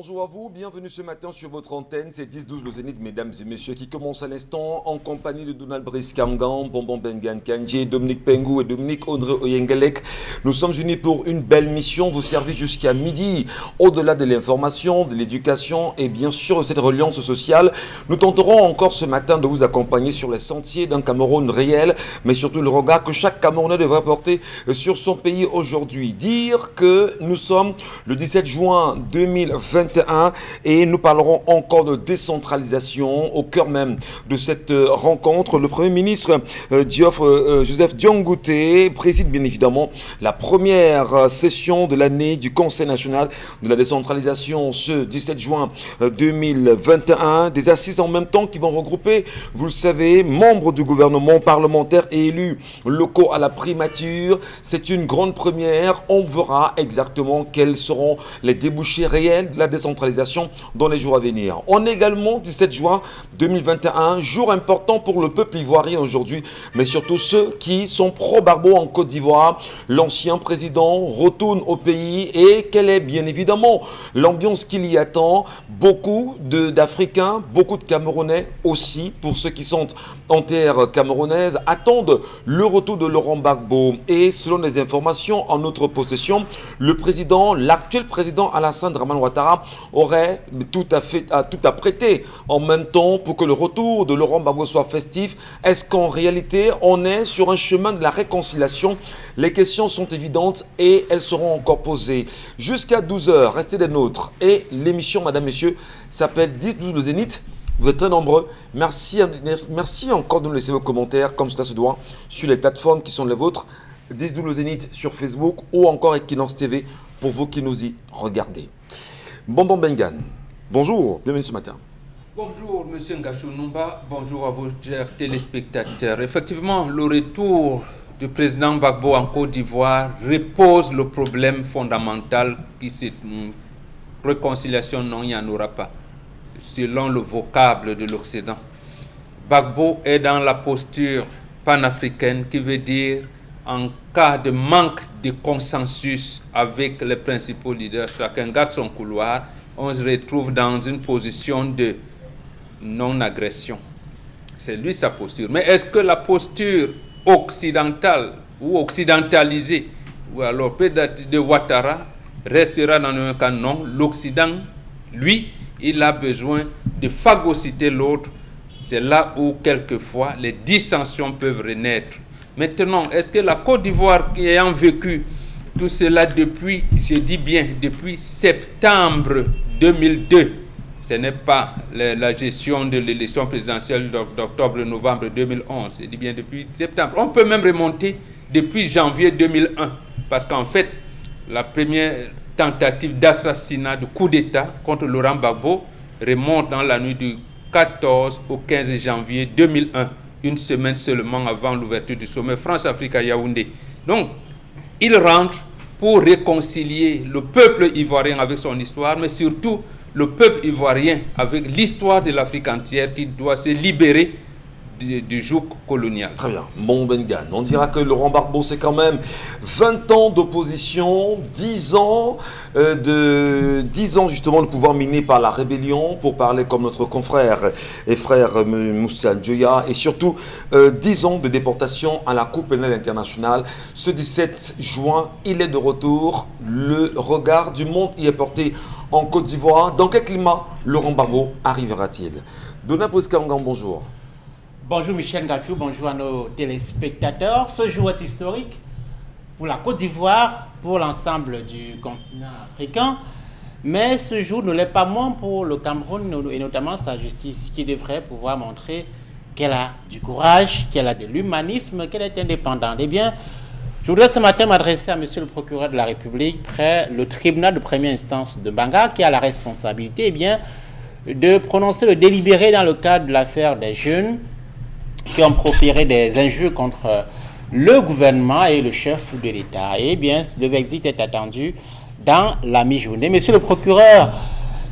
bonjour à vous, bienvenue ce matin sur votre antenne, c'est 10-12 le Zénith, mesdames et messieurs, qui commence à l'instant en compagnie de Donald Brice Kamgan, Bonbon Bengan Kandji, Dominique Pengou et Dominique André Oyengelek. Nous sommes unis pour une belle mission, vous servir jusqu'à midi. Au-delà de l'information, de l'éducation et bien sûr de cette reliance sociale, nous tenterons encore ce matin de vous accompagner sur les sentiers d'un Cameroun réel, mais surtout le regard que chaque Camerounais devrait porter sur son pays aujourd'hui. Dire que nous sommes le 17 juin 2021 et nous parlerons encore de décentralisation au cœur même de cette rencontre. Le Premier ministre Joseph Diongouté préside bien évidemment la première session de l'année du Conseil national de la décentralisation ce 17 juin 2021. Des assises en même temps qui vont regrouper, vous le savez, membres du gouvernement, parlementaires et élus locaux à la primature. C'est une grande première. On verra exactement quels seront les débouchés réels de la décentralisation dans les jours à venir. On est également 17 juin 2021, jour important pour le peuple ivoirien aujourd'hui, mais surtout ceux qui sont pro-Gbagbo en Côte d'Ivoire. L'ancien président retourne au pays et quelle est bien évidemment l'ambiance qu'il y attend. Beaucoup d'Africains, beaucoup de Camerounais aussi, pour ceux qui sont en terre camerounaise, attendent le retour de Laurent Gbagbo. Et selon les informations en notre possession, l'actuel président Alassane Dramane Ouattara aurait tout à prêter en même temps pour que le retour de Laurent Gbagbo soit festif. Est-ce qu'en réalité, on est sur un chemin de la réconciliation? Les questions sont évidentes et elles seront encore posées. Jusqu'à 12h, restez des nôtres. Et l'émission, mesdames, messieurs, s'appelle 10-12 le Zénith. Vous êtes très nombreux. Merci encore de nous laisser vos commentaires, comme cela se doit, sur les plateformes qui sont les vôtres. 10-12 le Zénith sur Facebook ou encore Equinox TV pour vous qui nous y regardez. Bonbon Bengan, bonjour, bienvenue ce matin. Bonjour Monsieur Ngachou Numba, bonjour à vos chers téléspectateurs. Effectivement, le retour du président Gbagbo en Côte d'Ivoire repose le problème fondamental qui c'est réconciliation, non, il n'y en aura pas, selon le vocable de l'Occident. Gbagbo est dans la posture panafricaine qui veut dire en cas de manque de consensus avec les principaux leaders, chacun garde son couloir, on se retrouve dans une position de non-agression. C'est lui sa posture. Mais est-ce que la posture occidentale ou occidentalisée, ou alors peut-être de Ouattara, restera dans un cas? Non. L'Occident, lui, il a besoin de phagocyter l'autre. C'est là où, quelquefois, les dissensions peuvent renaître. Maintenant, est-ce que la Côte d'Ivoire, qui ayant vécu tout cela depuis, je dis bien, depuis septembre 2002, ce n'est pas la gestion de l'élection présidentielle d'octobre-novembre 2011, je dis bien depuis septembre. On peut même remonter depuis janvier 2001, parce qu'en fait, la première tentative d'assassinat, de coup d'État contre Laurent Gbagbo remonte dans la nuit du 14 au 15 janvier 2001. Une semaine seulement avant l'ouverture du sommet France-Afrique à Yaoundé. Donc, il rentre pour réconcilier le peuple ivoirien avec son histoire, mais surtout le peuple ivoirien avec l'histoire de l'Afrique entière qui doit se libérer du joug colonial. Très bien. Bon Bengan, on dira que Laurent Gbagbo, c'est quand même 20 ans d'opposition, 10 ans justement de pouvoir miné par la rébellion, pour parler comme notre confrère et frère Moussa Djoya, et surtout 10 ans de déportation à la Cour pénale internationale. Ce 17 juin, il est de retour. Le regard du monde y est porté en Côte d'Ivoire. Dans quel climat Laurent Gbagbo arrivera-t-il? Donald Brice Kamgan, bonjour. Bonjour Michel Ngachou, bonjour à nos téléspectateurs. Ce jour est historique pour la Côte d'Ivoire, pour l'ensemble du continent africain. Mais ce jour ne l'est pas moins pour le Cameroun et notamment sa justice qui devrait pouvoir montrer qu'elle a du courage, qu'elle a de l'humanisme, qu'elle est indépendante. Eh bien, je voudrais ce matin m'adresser à monsieur le procureur de la République près le tribunal de première instance de Banga qui a la responsabilité de prononcer le délibéré dans le cadre de l'affaire des jeunes qui ont proféré des injures contre le gouvernement et le chef de l'État. Eh bien, le verdict est attendu dans la mi-journée. Monsieur le procureur,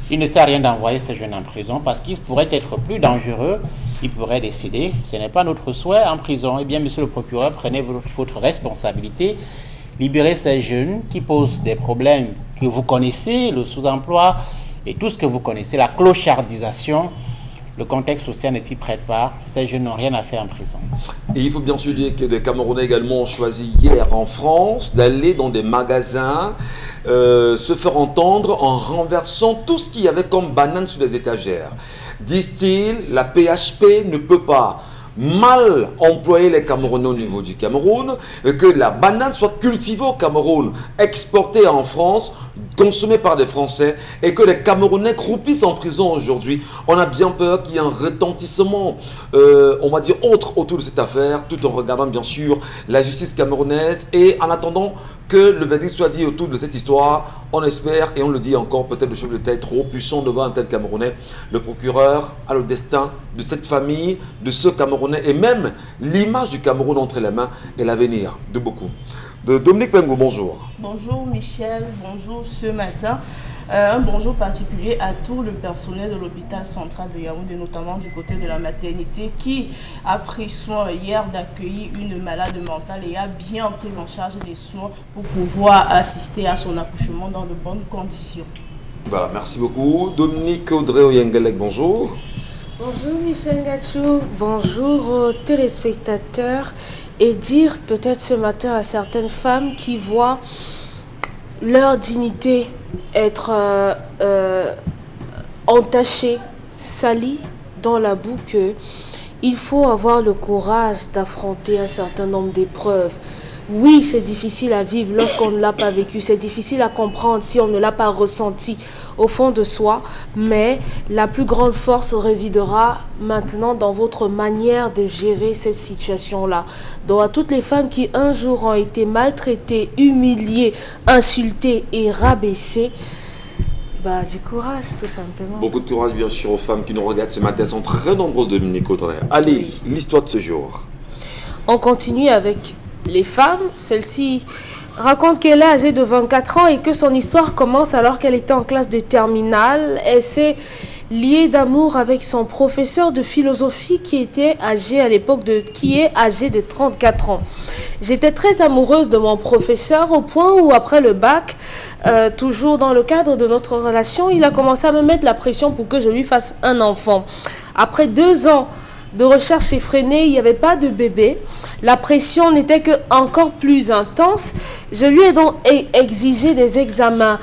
il ne sert à rien d'envoyer ces jeunes en prison parce qu'ils pourraient être plus dangereux. Ils pourraient décider, ce n'est pas notre souhait en prison. Eh bien, monsieur le procureur, prenez votre responsabilité. Libérez ces jeunes qui posent des problèmes que vous connaissez, le sous-emploi, et tout ce que vous connaissez, la clochardisation. Le contexte social ne s'y prête pas. Ces jeunes n'ont rien à faire en prison. Et il faut bien sûr dire que des Camerounais également ont choisi hier en France d'aller dans des magasins, se faire entendre en renversant tout ce qu'il y avait comme banane sur les étagères. Disent-ils, la PHP ne peut pas mal employer les Camerounais au niveau du Cameroun, et que la banane soit cultivée au Cameroun, exportée en France, consommée par des Français, et que les Camerounais croupissent en prison aujourd'hui. On a bien peur qu'il y ait un retentissement, on va dire, autre autour de cette affaire, tout en regardant bien sûr la justice camerounaise, et en attendant que le verdict soit dit autour de cette histoire. On espère, et on le dit encore, peut-être le chef de l'État est trop puissant devant un tel Camerounais. Le procureur a le destin de cette famille, de ce Camerounais, et même l'image du Cameroun entre les mains et l'avenir de beaucoup. Dominique Pengou, bonjour. Bonjour Michel, bonjour ce matin. Un bonjour particulier à tout le personnel de l'hôpital central de Yaoundé, notamment du côté de la maternité, qui a pris soin hier d'accueillir une malade mentale et a bien pris en charge des soins pour pouvoir assister à son accouchement dans de bonnes conditions. Voilà, merci beaucoup. Dominique Audrey Oyengelek, bonjour. Bonjour Michel Gachou, bonjour aux téléspectateurs, et dire peut-être ce matin à certaines femmes qui voient leur dignité être entachée, salie dans la boue, qu'il faut avoir le courage d'affronter un certain nombre d'épreuves. Oui, c'est difficile à vivre lorsqu'on ne l'a pas vécu, c'est difficile à comprendre si on ne l'a pas ressenti au fond de soi, mais la plus grande force résidera maintenant dans votre manière de gérer cette situation-là. Donc à toutes les femmes qui un jour ont été maltraitées, humiliées, insultées et rabaissées, du courage tout simplement. Beaucoup de courage bien sûr aux femmes qui nous regardent ce matin, elles sont très nombreuses, Dominique Audrey. Allez, oui. L'histoire de ce jour. On continue avec les femmes. Celle-ci raconte qu'elle est âgée de 24 ans et que son histoire commence alors qu'elle était en classe de terminale. Elle s'est liée d'amour avec son professeur de philosophie qui était âgé à l'époque qui est âgé de 34 ans. J'étais très amoureuse de mon professeur au point où après le bac, toujours dans le cadre de notre relation, il a commencé à me mettre la pression pour que je lui fasse un enfant. Après 2 ans de recherche effrénée, il n'y avait pas de bébé. La pression n'était que encore plus intense. Je lui ai donc exigé des examens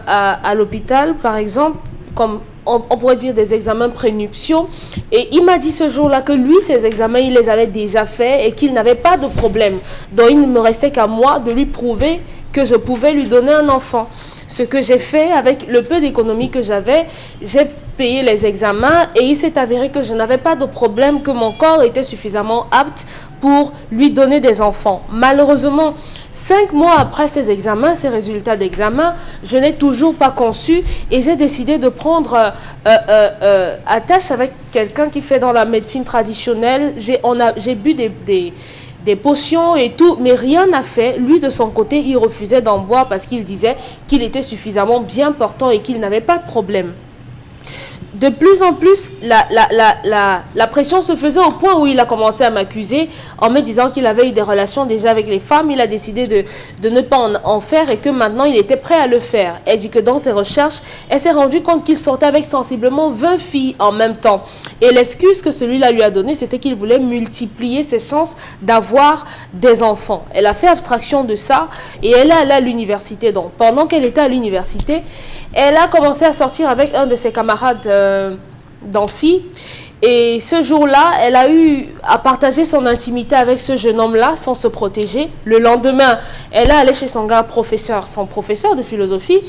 à l'hôpital, par exemple, comme on pourrait dire des examens prénuptiaux. Et il m'a dit ce jour-là que lui, ces examens, il les avait déjà faits et qu'il n'avait pas de problème. Donc il ne me restait qu'à moi de lui prouver que je pouvais lui donner un enfant. Ce que j'ai fait avec le peu d'économie que j'avais, j'ai payé les examens et il s'est avéré que je n'avais pas de problème, que mon corps était suffisamment apte pour lui donner des enfants. Malheureusement, 5 mois après ces examens, ces résultats d'examen, je n'ai toujours pas conçu et j'ai décidé de prendre attache avec quelqu'un qui fait dans la médecine traditionnelle. J'ai bu des potions et tout, mais rien n'a fait. Lui, de son côté, il refusait d'en boire parce qu'il disait qu'il était suffisamment bien portant et qu'il n'avait pas de problème. De plus en plus, la pression se faisait au point où il a commencé à m'accuser en me disant qu'il avait eu des relations déjà avec les femmes. Il a décidé de ne pas en faire et que maintenant il était prêt à le faire. Elle dit que dans ses recherches, elle s'est rendue compte qu'il sortait avec sensiblement 20 filles en même temps. Et l'excuse que celui-là lui a donnée, c'était qu'il voulait multiplier ses chances d'avoir des enfants. Elle a fait abstraction de ça et elle est allée à l'université. Donc pendant qu'elle était à l'université, elle a commencé à sortir avec un de ses camarades d'amphi. Et ce jour-là, elle a eu à partager son intimité avec ce jeune homme-là sans se protéger. Le lendemain, elle est allée chez son professeur de philosophie,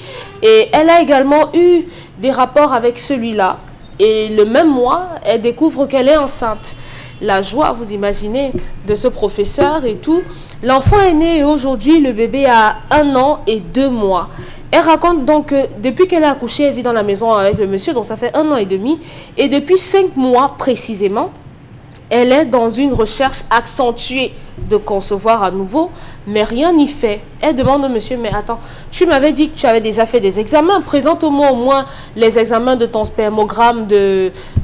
et elle a également eu des rapports avec celui-là. Et le même mois, elle découvre qu'elle est enceinte. La joie, vous imaginez, de ce professeur et tout. L'enfant est né et aujourd'hui, le bébé a 1 an et 2 mois. Elle raconte donc que depuis qu'elle a accouché, elle vit dans la maison avec le monsieur, donc ça fait 1 an et demi. Et depuis 5 mois précisément, elle est dans une recherche accentuée de concevoir à nouveau, mais rien n'y fait. Elle demande au monsieur, mais attends, tu m'avais dit que tu avais déjà fait des examens, présente-moi au moins les examens de ton spermogramme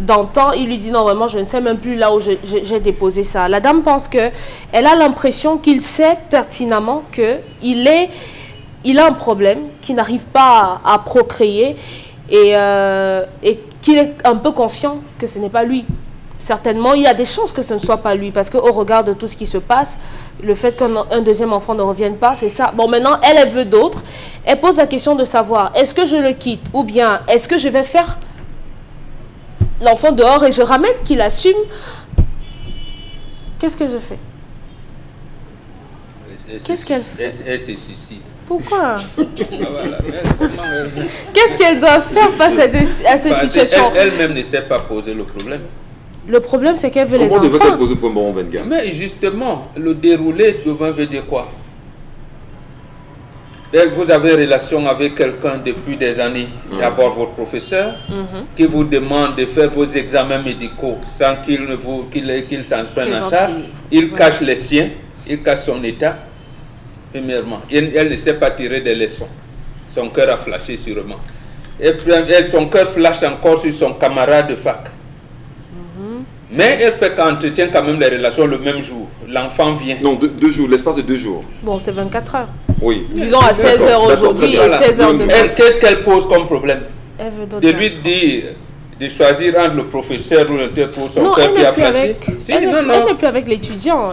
d'antan. Il lui dit, non, vraiment, je ne sais même plus là où j'ai déposé ça. La dame pense qu'elle a l'impression qu'il sait pertinemment qu'il est il a un problème, qu'il n'arrive pas à procréer et qu'il est un peu conscient que ce n'est pas lui. Certainement, il y a des chances que ce ne soit pas lui, parce qu'au regard de tout ce qui se passe, le fait qu'un deuxième enfant ne revienne pas, c'est ça. Bon, maintenant, elle veut d'autres. Elle pose la question de savoir, est-ce que je le quitte ou bien est-ce que je vais faire l'enfant dehors et je ramène qu'il assume? Qu'est-ce que je fais? Qu'est-ce qu'elle fait? Elle se suicide. Pourquoi? Voilà. Qu'est-ce qu'elle doit faire face à cette situation? Elle-même ne sait pas poser le problème. Le problème, c'est qu'elle veut les Comment enfants. devrait-elle poser pour Maman Benga? Mais justement, le déroulé veut dire quoi? Vous avez relation avec quelqu'un depuis des années, d'abord votre professeur, qui vous demande de faire vos examens médicaux sans qu'il s'en prenne en charge. Il cache les siens, il cache son état, premièrement. Elle ne sait pas tirer des leçons. Son cœur a flashé sûrement. Et puis, son cœur flash encore sur son camarade de fac. Mais elle fait qu'entretient quand même les relations le même jour. L'enfant vient. Non, 2 jours, l'espace de 2 jours. Bon, c'est 24 heures. Oui. Disons à 16 heures aujourd'hui et 16 heures demain. Qu'est-ce qu'elle pose comme problème? Elle veut d'autres De lui enfants. dire de choisir entre le professeur ou le pour son Non, cœur elle qui n'est a plus flashé. avec. Si, Elle non, n'est plus avec l'étudiant.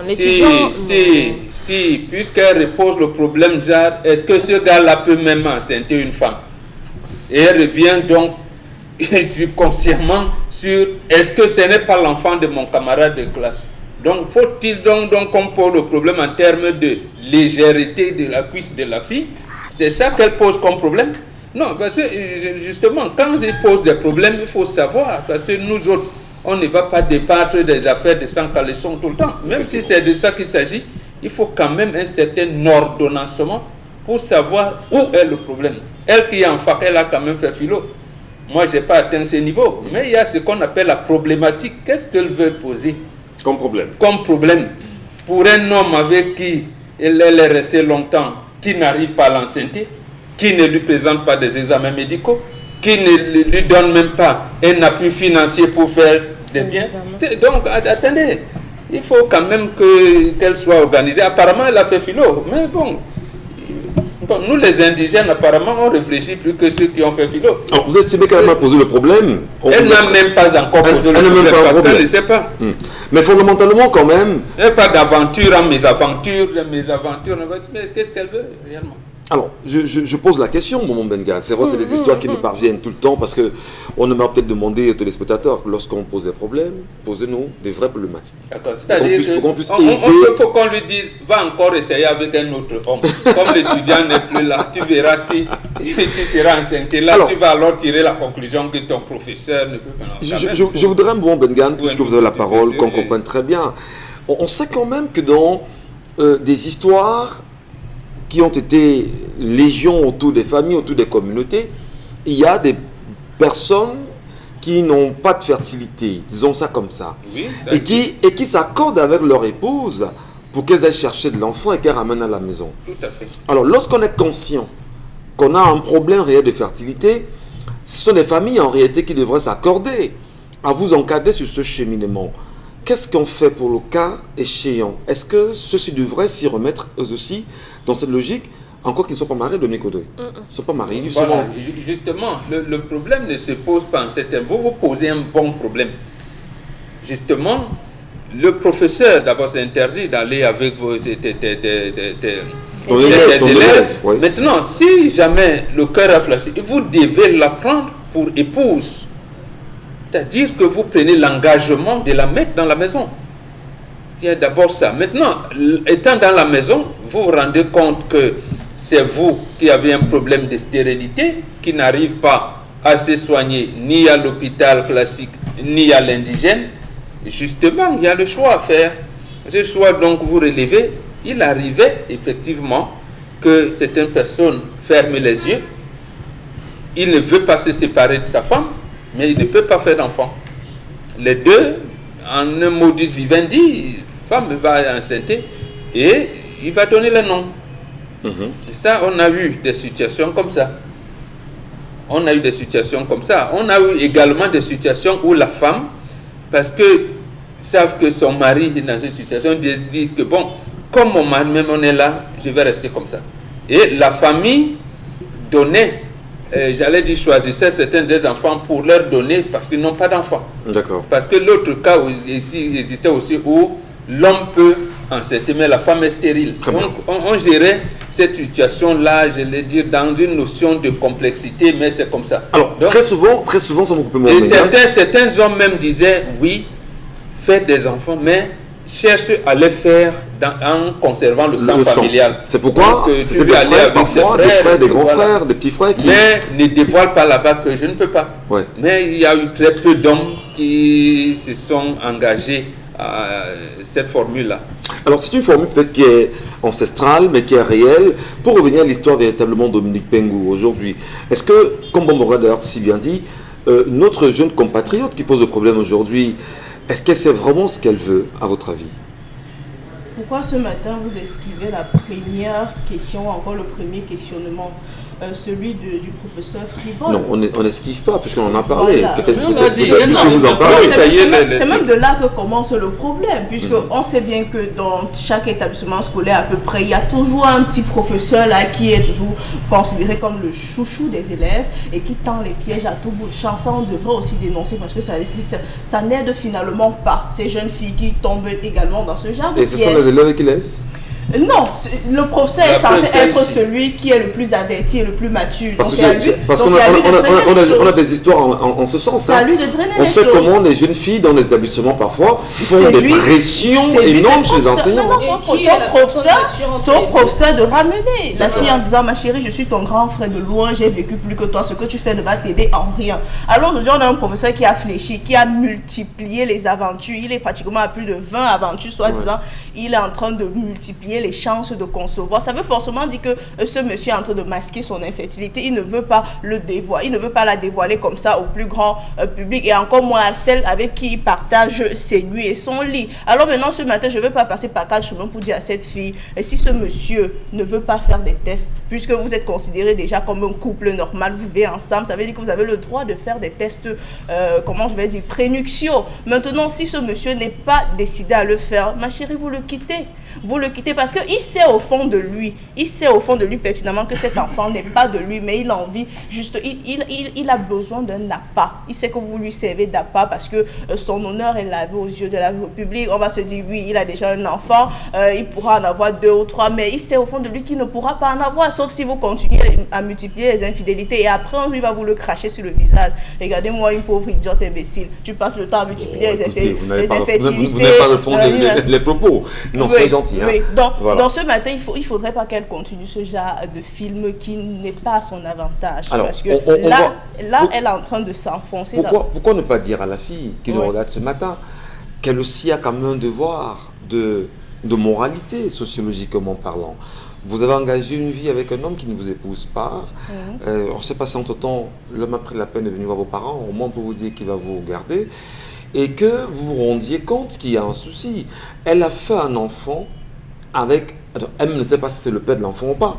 Si, puisqu'elle repose le problème, genre, est-ce que ce gars-là peut même enceinter une femme? Et elle revient donc subconsciemment sur est-ce que ce n'est pas l'enfant de mon camarade de classe? Donc, faut-il donc qu'on pose le problème en termes de légèreté de la cuisse de la fille? C'est ça qu'elle pose comme problème? Non, parce que justement, quand elle pose des problèmes, il faut savoir, parce que nous autres, on ne va pas débattre des affaires de sans caleçon tout le temps. Même si c'est de ça qu'il s'agit, il faut quand même un certain ordonnancement pour savoir où est le problème. Elle qui est en fac, elle a quand même fait philo. Moi, je n'ai pas atteint ce niveau. Mais il y a ce qu'on appelle la problématique. Qu'est-ce qu'elle veut poser comme problème? Comme problème. Pour un homme avec qui elle est restée longtemps, qui n'arrive pas à l'enceinte, qui ne lui présente pas des examens médicaux, qui ne lui donne même pas un appui financier pour faire des biens. Donc, attendez, il faut quand même qu'elle soit organisée. Apparemment, elle a fait philo. Mais bon, nous les indigènes, apparemment, on réfléchit plus que ceux qui ont fait philo. Alors, vous estimez qu'elle n'a pas posé le problème? Elle n'a même pas encore posé le problème parce qu'elle ne sait pas. Mais fondamentalement, quand même... Elle n'a pas d'aventure en mésaventures. Mais qu'est-ce qu'elle veut réellement? Alors, je pose la question, Maman Benga. C'est vrai, c'est des histoires qui nous parviennent tout le temps parce qu'on aimerait peut-être demander aux téléspectateurs, lorsqu'on pose des problèmes, posez-nous des vraies problématiques. D'accord, c'est-à-dire qu'il faut qu'on lui dise, va encore essayer avec un autre homme. Comme l'étudiant n'est plus là, tu verras si tu seras enceinte. Là, alors, tu vas alors tirer la conclusion que ton professeur ne peut pas. Je voudrais, Maman Benga, puisque vous avez la parole, qu'on comprenne très bien. On sait quand même que dans des histoires qui ont été légion autour des familles, autour des communautés, il y a des personnes qui n'ont pas de fertilité, disons ça comme ça, oui, et qui s'accordent avec leur épouse pour qu'elles aillent chercher de l'enfant et qu'elles ramènent à la maison. Tout à fait. Alors, lorsqu'on est conscient qu'on a un problème réel de fertilité, ce sont des familles en réalité qui devraient s'accorder à vous encadrer sur ce cheminement. Qu'est-ce qu'on fait pour le cas échéant? Est-ce que ceux-ci devraient s'y remettre eux aussi dans cette logique, encore qu'ils ne sont pas mariés, Dominique Audrey? Ils ne sont pas mariés, voilà, justement, le problème ne se pose pas en ces termes. Vous posez un bon problème. Justement, le professeur, d'abord, c'est interdit d'aller avec tes élèves. Oui. Maintenant, si jamais le cœur a flashé, vous devez l'apprendre pour épouse. C'est-à-dire que vous prenez l'engagement de la mettre dans la maison. Il y a d'abord ça. Maintenant, étant dans la maison, vous vous rendez compte que c'est vous qui avez un problème de stérilité, qui n'arrive pas à se soigner ni à l'hôpital classique, ni à l'indigène. Justement, il y a le choix à faire. Ce choix, donc, vous relevez. Il arrivait effectivement que certaines personnes ferment les yeux. Il ne veut pas se séparer de sa femme, mais il ne peut pas faire d'enfant. Les deux, en un modus vivendi, femme va enceinte et il va donner le nom. Et ça, on a eu des situations comme ça. On a eu des situations comme ça. On a eu également des situations où la femme, parce que savent que son mari est dans cette situation, disent que bon, comme mon mari même on est là, je vais rester comme ça. Et la famille donnait, j'allais dire choisissait certains des enfants pour leur donner parce qu'ils n'ont pas d'enfants. D'accord. Parce que l'autre cas existait aussi où l'homme peut enceinte, mais la femme est stérile. On gérait cette situation-là, je vais dire, dans une notion de complexité, mais c'est comme ça. Alors, donc, très souvent, ça me coupe mon et certains hommes même disaient, oui, faites des enfants, mais cherche à les faire en conservant le sang familial. C'est pourquoi c'était des frères, parfois, des frères, des grands frères, des petits frères qui... Mais ne dévoile pas là-bas que je ne peux pas. Ouais. Mais il y a eu très peu d'hommes qui se sont engagés à cette formule-là. Alors c'est une formule peut-être qui est ancestrale, mais qui est réelle. Pour revenir à l'histoire véritablement de Dominique Pengou aujourd'hui, est-ce que, comme Bambora d'ailleurs si bien dit, notre jeune compatriote qui pose le problème aujourd'hui, est-ce qu'elle sait vraiment ce qu'elle veut, à votre avis? Pourquoi ce matin vous esquivez la première question, encore le premier questionnement, celui du professeur Frivol? Non, on n'esquive pas, puisqu'on en a parlé. Voilà. Peut-être que vous en parlez. C'est même de là que commence le problème, puisqu'on sait bien que dans chaque établissement scolaire, à peu près, il y a toujours un petit professeur là qui est toujours considéré comme le chouchou des élèves et qui tend les pièges à tout bout de champ. Ça, on devrait aussi dénoncer parce que ça n'aide finalement pas ces jeunes filles qui tombent également dans ce genre de pièges. Et ce sont les élèves qui laissent? Non, le professeur est censé être celui qui est le plus averti et le plus mature. Parce qu'on a des histoires en ce sens. C'est à lui de drainer les choses. On sait comment les jeunes filles dans les établissements parfois font des pressions énormes chez les enseignants. C'est au professeur de ramener la fille en disant: ma chérie, je suis ton grand frère de loin, j'ai vécu plus que toi, ce que tu fais ne va t'aider en rien. Alors aujourd'hui, on a un professeur qui a fléchi, qui a multiplié les aventures. Il est pratiquement à plus de 20 aventures, soi-disant. Il est en train de multiplier les chances de concevoir. Ça veut forcément dire que ce monsieur est en train de masquer son infertilité. Il ne veut pas le dévoiler. Il ne veut pas la dévoiler comme ça au plus grand public et encore moins à celle avec qui il partage ses nuits et son lit. Alors maintenant, ce matin, je ne veux pas passer par quatre chemins pour dire à cette fille, si ce monsieur ne veut pas faire des tests, puisque vous êtes considéré déjà comme un couple normal, vous vivez ensemble, ça veut dire que vous avez le droit de faire des tests, prénuptiaux. Maintenant, si ce monsieur n'est pas décidé à le faire, ma chérie, vous le quittez. Vous le quittez parce qu'il sait au fond de lui, pertinemment que cet enfant n'est pas de lui, mais il a envie, juste, il a besoin d'un appât. Il sait que vous lui servez d'appât parce que son honneur est lavé aux yeux de la République. On va se dire, oui, il a déjà un enfant, il pourra en avoir 2 ou 3, mais il sait au fond de lui qu'il ne pourra pas en avoir, sauf si vous continuez à multiplier les infidélités et après un jour, il va vous le cracher sur le visage. Regardez-moi une pauvre idiote imbécile. Tu passes le temps à multiplier les infidélités. Vous n'avez pas répondre les propos. Non, oui, soyez gentil. Hein. Oui. Dans ce matin, il ne faudrait pas qu'elle continue ce genre de film qui n'est pas à son avantage. Alors, parce que elle est en train de s'enfoncer. Pourquoi ne pas dire à la fille qui nous regarde ce matin qu'elle aussi a quand même un devoir de moralité, sociologiquement parlant? Vous avez engagé une vie avec un homme qui ne vous épouse pas. On ne sait pas si entre-temps, l'homme a pris la peine de venir voir vos parents, au moins pour vous dire qu'il va vous garder. Et que vous vous rendiez compte qu'il y a un souci. Elle a fait un enfant avec... Attends, elle ne sait pas si c'est le père de l'enfant ou pas.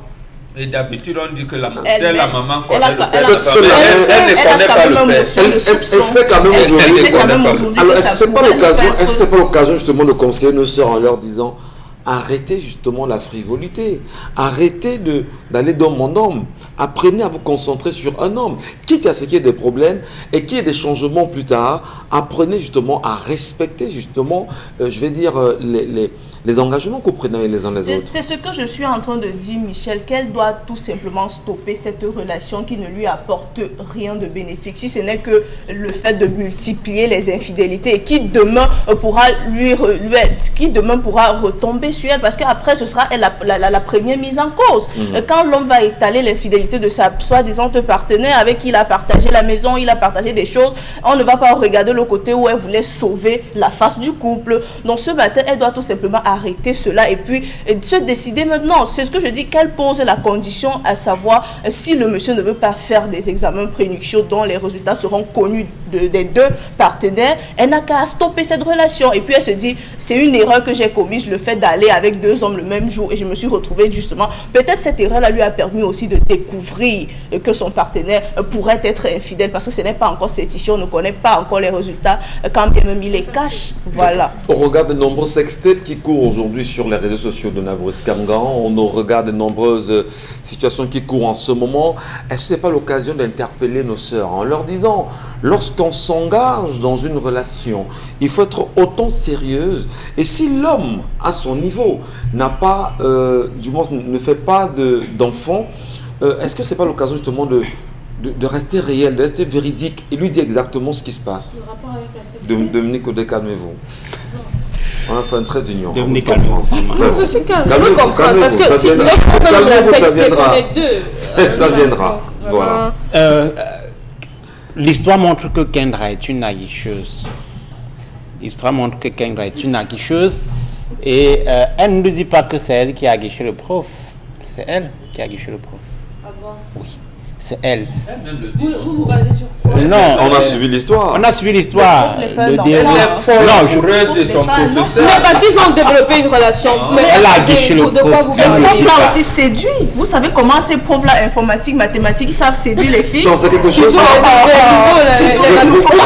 Et d'habitude, on dit que c'est la maman qui connaît le père. Elle ne connaît pas le père. Elle sait quand même aujourd'hui. Alors, est-ce que ce n'est pas l'occasion justement de conseiller nos sœurs en leur disant: arrêtez justement la frivolité, arrêtez d'aller d'homme en homme, apprenez à vous concentrer sur un homme, quitte à ce qu'il y ait des problèmes et qu'il y ait des changements plus tard, apprenez justement à respecter justement, les engagements que vous prenez les uns les autres. C'est ce que je suis en train de dire, Michel, qu'elle doit tout simplement stopper cette relation qui ne lui apporte rien de bénéfique, si ce n'est que le fait de multiplier les infidélités et qui demain pourra retomber sur elle, parce qu'après ce sera elle la première mise en cause. Quand l'homme va étaler l'infidélité de sa soi-disant partenaire avec qui il a partagé la maison, il a partagé des choses, on ne va pas regarder le côté où elle voulait sauver la face du couple. Donc ce matin, elle doit tout simplement arrêter cela et puis se décider maintenant. C'est ce que je dis, qu'elle pose la condition, à savoir si le monsieur ne veut pas faire des examens prénuptiaux dont les résultats seront connus des 2 partenaires, elle n'a qu'à stopper cette relation. Et puis elle se dit, c'est une erreur que j'ai commise, le fait d'aller aller avec 2 hommes le même jour et je me suis retrouvée justement. Peut-être cette erreur-là lui a permis aussi de découvrir que son partenaire pourrait être infidèle parce que ce n'est pas encore certifié, on ne connaît pas encore les résultats quand bien même il les cache. Voilà. On regarde de nombreux sextapes qui courent aujourd'hui sur les réseaux sociaux de Brice Kamgan. On regarde de nombreuses situations qui courent en ce moment. Est-ce que ce n'est pas l'occasion d'interpeller nos sœurs en leur disant, lorsqu'on s'engage dans une relation, il faut être autant sérieuse. Et si l'homme, à son niveau, n'a pas, du moins ne fait pas d'enfant, est-ce que ce n'est pas l'occasion justement de rester réel, de rester véridique et lui dire exactement ce qui se passe? Le rapport avec la sexualité. Dominique Odé, calmez-vous. On a fait un trait d'union. Dominique, calmez-vous. Je suis calme, je veux comprendre. Parce que si le problème de la sexualité, on est deux. Ça viendra. Voilà. L'histoire montre que Kendra est une aguicheuse. L'histoire montre que Kendra est une aguicheuse. Et elle ne nous dit pas que c'est elle qui a aguiché le prof. C'est elle qui a aguiché le prof. Ah bon? Oui, c'est elle. Vous basez sur quoi? Non, On a suivi l'histoire. on a suivi l'histoire. Le prof n'est pas Le un déroulé. enfant. Non, Amoureuse de son professeur. Non, parce qu'ils ont développé une relation. Mais Elle a aguiché le de quoi prof. vous Elle parlez? le Les dit profs là pas. aussi séduit. Vous savez comment ces profs-là, informatique, mathématiques, ils savent séduire les filles. Tu en sais quelque chose? Surtout les niveaux, les Vous parlez,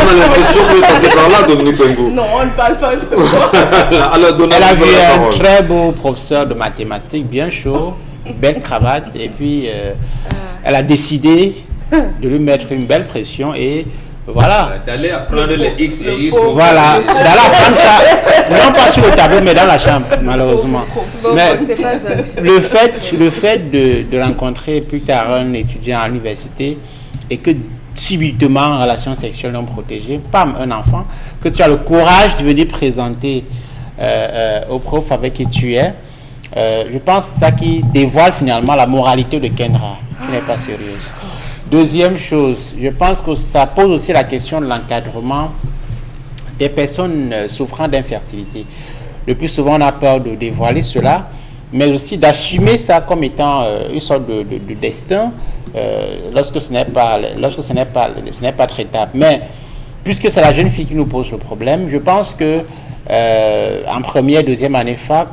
on a l'impression que vous passez par là, Dominique Pengou. Non, on ne parle pas. Je peux pas. Alors, donnez Elle a vu la un parole. très beau professeur de mathématiques, bien chaud, belle cravate, et puis elle a décidé de lui mettre une belle pression et voilà. D'aller apprendre les X et Y. Voilà, d'aller apprendre ça, non pas sur le tableau, mais dans la chambre, malheureusement. Bon, Mais c'est pas gentil. le fait de rencontrer plus tard un étudiant à l'université et que subitement en relation sexuelle non protégée, pam, un enfant, que tu as le courage de venir présenter au prof avec qui tu es, je pense que c'est ça qui dévoile finalement la moralité de Kendra, qui n'est pas sérieuse. Deuxième chose, je pense que ça pose aussi la question de l'encadrement des personnes souffrant d'infertilité. Le plus souvent, on a peur de dévoiler cela, mais aussi d'assumer ça comme étant une sorte de destin lorsque ce n'est pas traitable. Mais puisque c'est la jeune fille qui nous pose le problème, je pense que en première, deuxième année fac,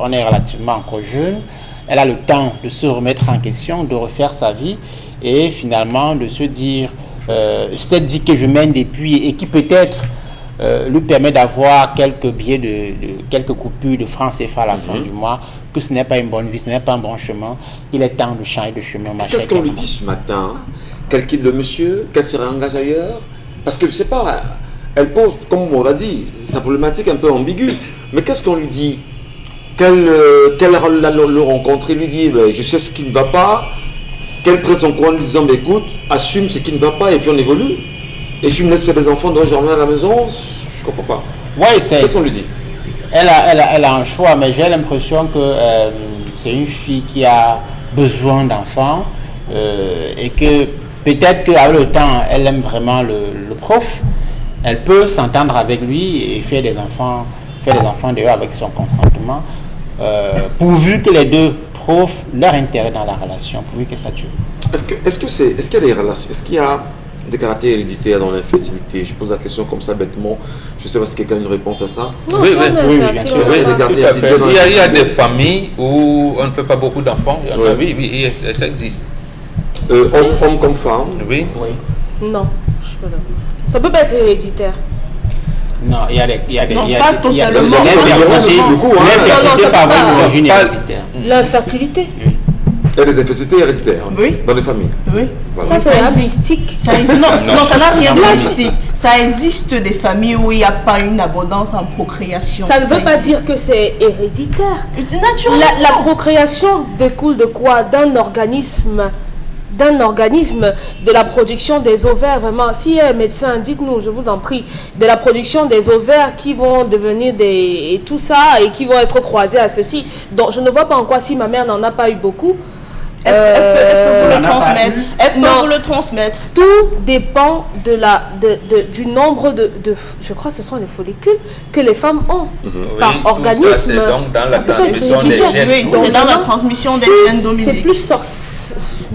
on est relativement encore jeune. Elle a le temps de se remettre en question, de refaire sa vie et finalement de se dire cette vie que je mène depuis et qui peut-être lui permet d'avoir quelques billets quelques coupures de francs CFA à la fin du mois, que ce n'est pas une bonne vie, ce n'est pas un bon chemin. Il est temps de changer de chemin. Qu'est-ce qu'on lui dit ce matin? Qu'elle quitte le monsieur? Qu'elle se réengage ailleurs? Parce que je ne sais pas, elle pose, comme on l'a dit, sa problématique un peu ambiguë. Mais qu'est-ce qu'on lui dit? Qu'elle le rencontre et lui dit je sais ce qui ne va pas, qu'elle prenne son courant en lui disant écoute, assume ce qui ne va pas et puis on évolue. Et tu me laisses faire des enfants, donc je reviens à la maison, je comprends pas. Ouais, qu'est-ce qu'on lui dit? Elle a un choix, mais j'ai l'impression que c'est une fille qui a besoin d'enfants et que peut-être qu'avec le temps, elle aime vraiment le prof. Elle peut s'entendre avec lui et faire des enfants d'ailleurs avec son consentement, pourvu que les deux trouvent leur intérêt dans la relation, pourvu que ça dure. Est-ce qu'il y a des caractères héréditaires dans l'infertilité? Je pose la question comme ça bêtement. Je ne sais pas si quelqu'un a une réponse à ça. Non, Oui, ça, oui, on est oui, infertile, bien sûr. on Oui, est des pas- cartes- tout à fait. dans Il y a l'infertilité. des familles où on ne fait pas beaucoup d'enfants. Oui. Oui, ça existe. Homme comme femme. Oui. Oui. Non, je suis pas d'accord. Ça peut pas être héréditaire. Non, il y a des Non, il y a pas des- il y a des- totalement. l'infertilité Beaucoup, hein. l'infertilité Non, non, peut avoir ça peut une pas. origine Pas- héréditaire. L'infertilité. Il y a des infertilités héréditaires Oui. dans les familles. Oui. Voilà. Ça, c'est Ça un existe. mystique. Ça existe. Non, ça n'a rien de Non, mystique. Ça existe des familles où il n'y a pas une abondance en procréation. Ça ne veut pas existe. dire que c'est héréditaire. Naturellement. La procréation découle de quoi? D'un organisme, de la production des ovaires, vraiment. Si un médecin, dites-nous, je vous en prie, de la production des ovaires qui vont devenir et tout ça, et qui vont être croisés à ceci. Donc, je ne vois pas en quoi, si ma mère n'en a pas eu beaucoup, Elle peut vous On le en a transmettre. pas eu. Elle peut Non. vous le transmettre. Tout dépend du nombre je crois que ce sont les follicules que les femmes ont par Oui, tout organisme. ça, c'est donc dans la Ça peut être transmission des héréditaire. gènes. Oui, c'est dans la transmission des gènes, Dominique. C'est plus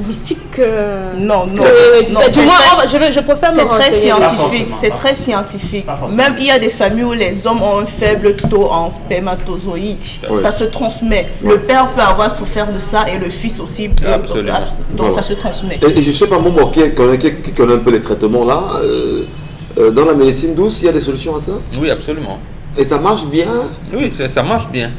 mystique que... Non, non. que- Non, du c'est moins, très- je préfère me C'est très renseigner. scientifique. forcément, C'est pas très scientifique. Pas forcément. Même il y a des familles où les hommes ont un faible taux en spermatozoïdes. Ouais. Ça se transmet. Ouais. Le père peut avoir souffert de ça et le fils aussi. Absolument. Donc Voilà. ça se transmet. Et je sais pas, moi qui connais un peu les traitements là, dans la médecine douce, il y a des solutions à ça. Oui, absolument. Et ça marche bien. Oui, ça marche bien.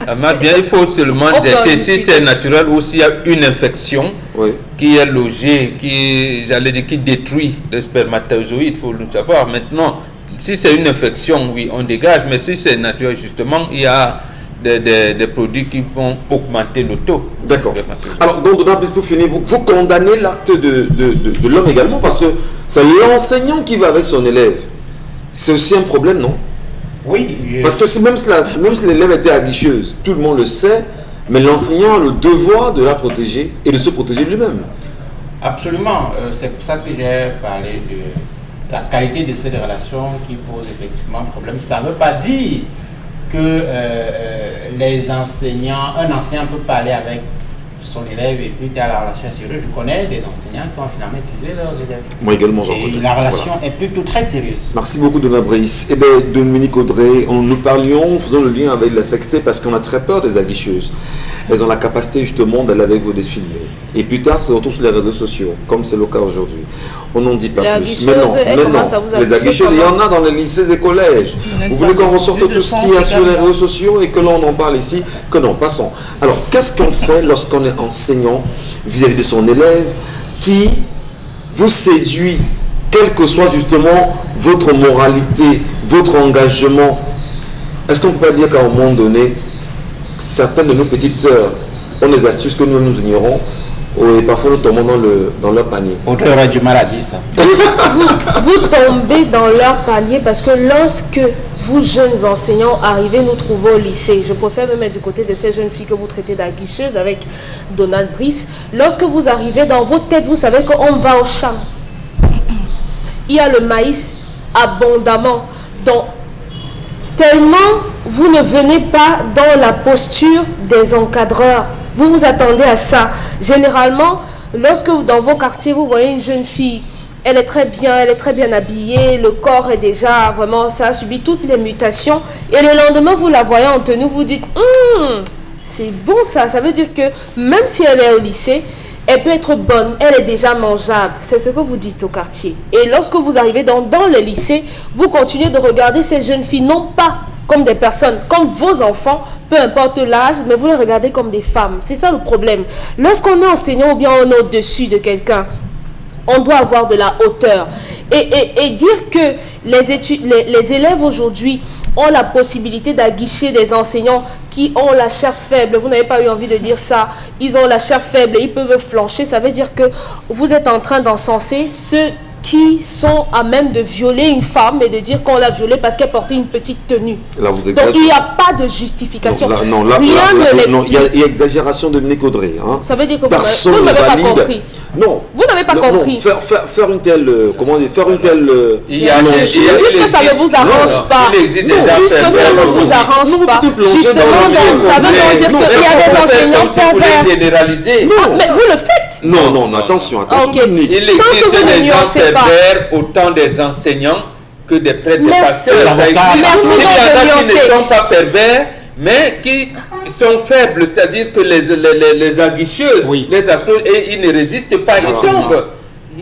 Ça marche bien. Il faut seulement On peut en détecter si discuter. c'est naturel ou s'il y a une infection Oui. qui est logée, qui détruit le spermatozoïde. Il faut le savoir. Maintenant, si c'est une infection, oui, on dégage. Mais si c'est naturel, justement, il y a des produits qui vont augmenter le taux. D'accord. de spermatozoïdes. Alors, donc, pour finir, vous condamnez l'acte de l'homme également parce que c'est l'enseignant qui va avec son élève. C'est aussi un problème, non? Oui, Parce que même si l'élève était aguicheuse, tout le monde le sait, mais l'enseignant a le devoir de la protéger et de se protéger lui-même. absolument. C'est pour ça que j'ai parlé de la qualité de ces relations qui pose effectivement problème. Ça ne veut pas dire que les enseignants, un enseignant peut parler avec son élève et puis la relation est sérieuse. Je connais des enseignants qui ont finalement épuisé leurs élèves. Moi également, j'en Et connais. la relation Voilà. est plutôt très sérieuse. Merci beaucoup, Dona Brice. Eh bien, Dominique Audrey, nous parlions, faisons le lien avec la sexté parce qu'on a très peur des aguicheuses. Elles ont la capacité justement d'aller avec vous défilés. Et plus tard, ça se retrouve sur les réseaux sociaux, comme c'est le cas aujourd'hui. On n'en dit pas Les plus. aguicheuses, elles commencent à vous les aguicher aguicheuses, il y en comment? a dans les lycées et collèges. Vous voulez qu'on ressorte tout ce qu'il y a sur les réseaux sociaux et que l'on en parle ici? Que non, passons. Alors, qu'est-ce qu'on fait lorsqu'on est enseignant vis-à-vis de son élève qui vous séduit, quelle que soit justement votre moralité, votre engagement? Est-ce qu'on peut pas dire qu'à un moment donné, certaines de nos petites sœurs ont des astuces que nous ignorons et parfois nous tombons dans leur panier? Audrey aurait du mal à dire ça. Vous tombez dans leur panier parce que lorsque vous, jeunes enseignants, arrivez nous trouver au lycée, je préfère me mettre du côté de ces jeunes filles que vous traitez d'aguicheuses avec Donald Brice, lorsque vous arrivez dans vos têtes, vous savez qu'on va au champ. Il y a le maïs abondamment. Donc, tellement vous ne venez pas dans la posture des encadreurs. Vous vous attendez à ça. Généralement, lorsque dans vos quartiers, vous voyez une jeune fille, elle est très bien habillée, le corps est déjà vraiment, ça a subi toutes les mutations. Et le lendemain, vous la voyez en tenue, vous dites, c'est bon ça. Ça veut dire que même si elle est au lycée, elle peut être bonne, elle est déjà mangeable. C'est ce que vous dites au quartier. Et lorsque vous arrivez dans le lycée, vous continuez de regarder ces jeunes filles, non pas comme des personnes, comme vos enfants, peu importe l'âge, mais vous les regardez comme des femmes. C'est ça le problème. Lorsqu'on est enseignant ou bien on est au-dessus de quelqu'un, on doit avoir de la hauteur. Et dire que les élèves aujourd'hui ont la possibilité d'aguicher des enseignants qui ont la chair faible. Vous n'avez pas eu envie de dire ça. Ils ont la chair faible et ils peuvent flancher. Ça veut dire que vous êtes en train d'encenser ceux qui sont à même de violer une femme et de dire qu'on l'a violée parce qu'elle portait une petite tenue. Là, vous Donc exagérez. il n'y a pas de justification. Rien ne l'explique. il y a exagération de Dominique Audrey. Hein. Ça veut dire que Personne vous ne n'avez pas valide. compris. Non. Vous n'avez pas compris. Non, faire une telle, comment dire, faire une telle. Puisque ça ne vous arrange pas. Puisque ça ne vous arrange pas. Justement, donc, ça veut donc dire qu'il y a des enseignants pervers. Généraliser. Ah, mais vous le faites. Non, attention. Ok. Dominique. Il Tant que existe vous ne des gens nuancez pas. pervers, autant des enseignants que des prêtres, des Merci. pasteurs. Ça existe. Merci Il y donc en de a qui nuancer. ne sont pas pervers, mais qui sont faibles, c'est-à-dire que les aguicheuses, Oui. les acteurs, et ils ne résistent pas, ils tombent.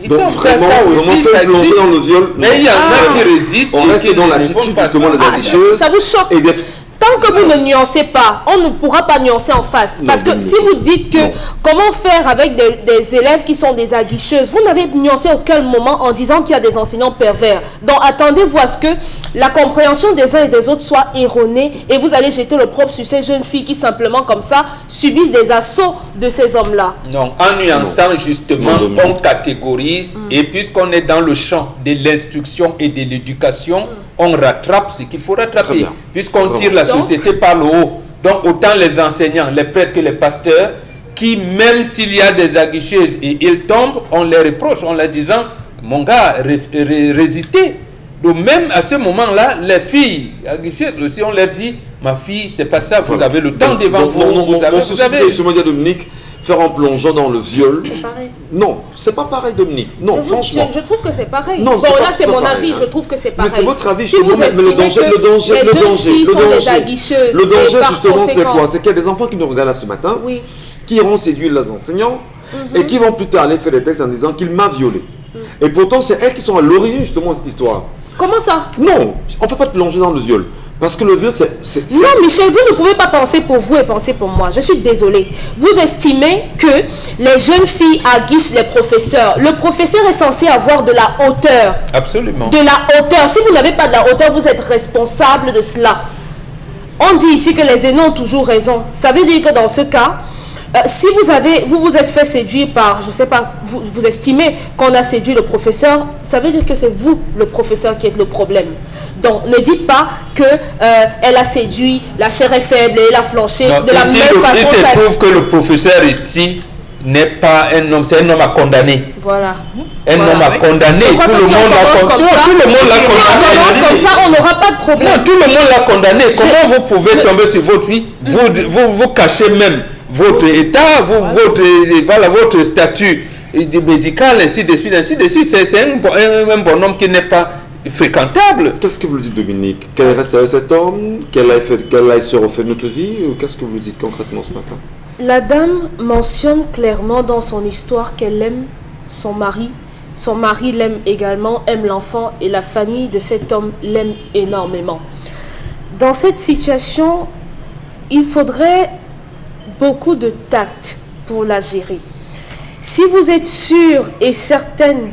Ils Donc tombent. vraiment, ça aussi, vraiment ça faire lancer existe. dans le viol. Mais il y en a qui résistent. On et reste qui dans ne font l'attitude pas justement ça. des aguicheuses. Ça vous choque. Et d'être. Tant que vous ne nuancez pas, on ne pourra pas nuancer en face. Non, Parce que non, si non. vous dites que Non. comment faire avec des élèves qui sont des aguicheuses, vous n'avez nuancé aucun moment en disant qu'il y a des enseignants pervers. Donc attendez-vous à ce que la compréhension des uns et des autres soit erronée et vous allez jeter le propre sur ces jeunes filles qui simplement comme ça subissent des assauts de ces hommes-là. Non, en nuançant justement, Non, on catégorise et puisqu'on est dans le champ de l'instruction et de l'éducation, on rattrape ce qu'il faut Très rattraper. bien. Puisqu'on Vraiment. tire la Donc- société par le haut, donc autant les enseignants, les prêtres que les pasteurs qui, même s'il y a des aguicheuses et ils tombent, on les reproche en leur disant, mon gars, résistez. Donc même à ce moment-là, les filles aguicheuses aussi, on leur dit, ma fille, c'est pas ça, vous avez le temps devant vous. Vous avez justement dit à Dominique, faire en plongeant dans le viol. C'est pareil. Non, c'est pas pareil, Dominique. Non, franchement. Je trouve que c'est pareil. Non, bon, là, c'est mon avis. Je trouve que c'est pareil. Mais c'est votre avis, si justement. vous estimez Le danger, le danger, justement, c'est quoi? C'est qu'il y a des enfants qui nous regardent là ce matin, qui iront séduire les enseignants et qui vont plus tard aller faire des textes en disant qu'il m'a violé. Et pourtant, c'est elles qui sont à l'origine, justement, de cette histoire. Comment ça? Non, on ne fait pas de plonger dans le viol. Parce que le viol, c'est... Non, Michel, vous ne pouvez pas penser pour vous et penser pour moi. Je suis désolée. Vous estimez que les jeunes filles aguichent les professeurs. Le professeur est censé avoir de la hauteur. Absolument. De la hauteur. Si vous n'avez pas de la hauteur, vous êtes responsable de cela. On dit ici que les aînés ont toujours raison. Ça veut dire que dans ce cas... si vous vous êtes fait séduire par, je ne sais pas, vous estimez qu'on a séduit le professeur, ça veut dire que c'est vous, le professeur, qui êtes le problème. Donc, ne dites pas qu'elle a séduit, la chair est faible et elle a flanché de la même façon. Il se prouve que le professeur ici n'est pas un homme, c'est un homme à condamner. Voilà. Un homme à condamner. Tout le monde l'a condamné. Si on commence comme ça, on n'aura pas de problème. Non, tout le monde l'a condamné. Comment vous pouvez tomber sur votre fille? Vous cachez même votre état, votre statut médical, ainsi de suite, ainsi de suite. C'est un bonhomme qui n'est pas fréquentable. Qu'est-ce que vous dites, Dominique? Qu'elle reste avec cet homme? Qu'elle aille se refaire notre vie? Ou qu'est-ce que vous dites concrètement ce matin? La dame mentionne clairement dans son histoire qu'elle aime son mari. Son mari l'aime également, aime l'enfant et la famille de cet homme l'aime énormément. Dans cette situation, il faudrait beaucoup de tact pour la gérer. Si vous êtes sûr et certaine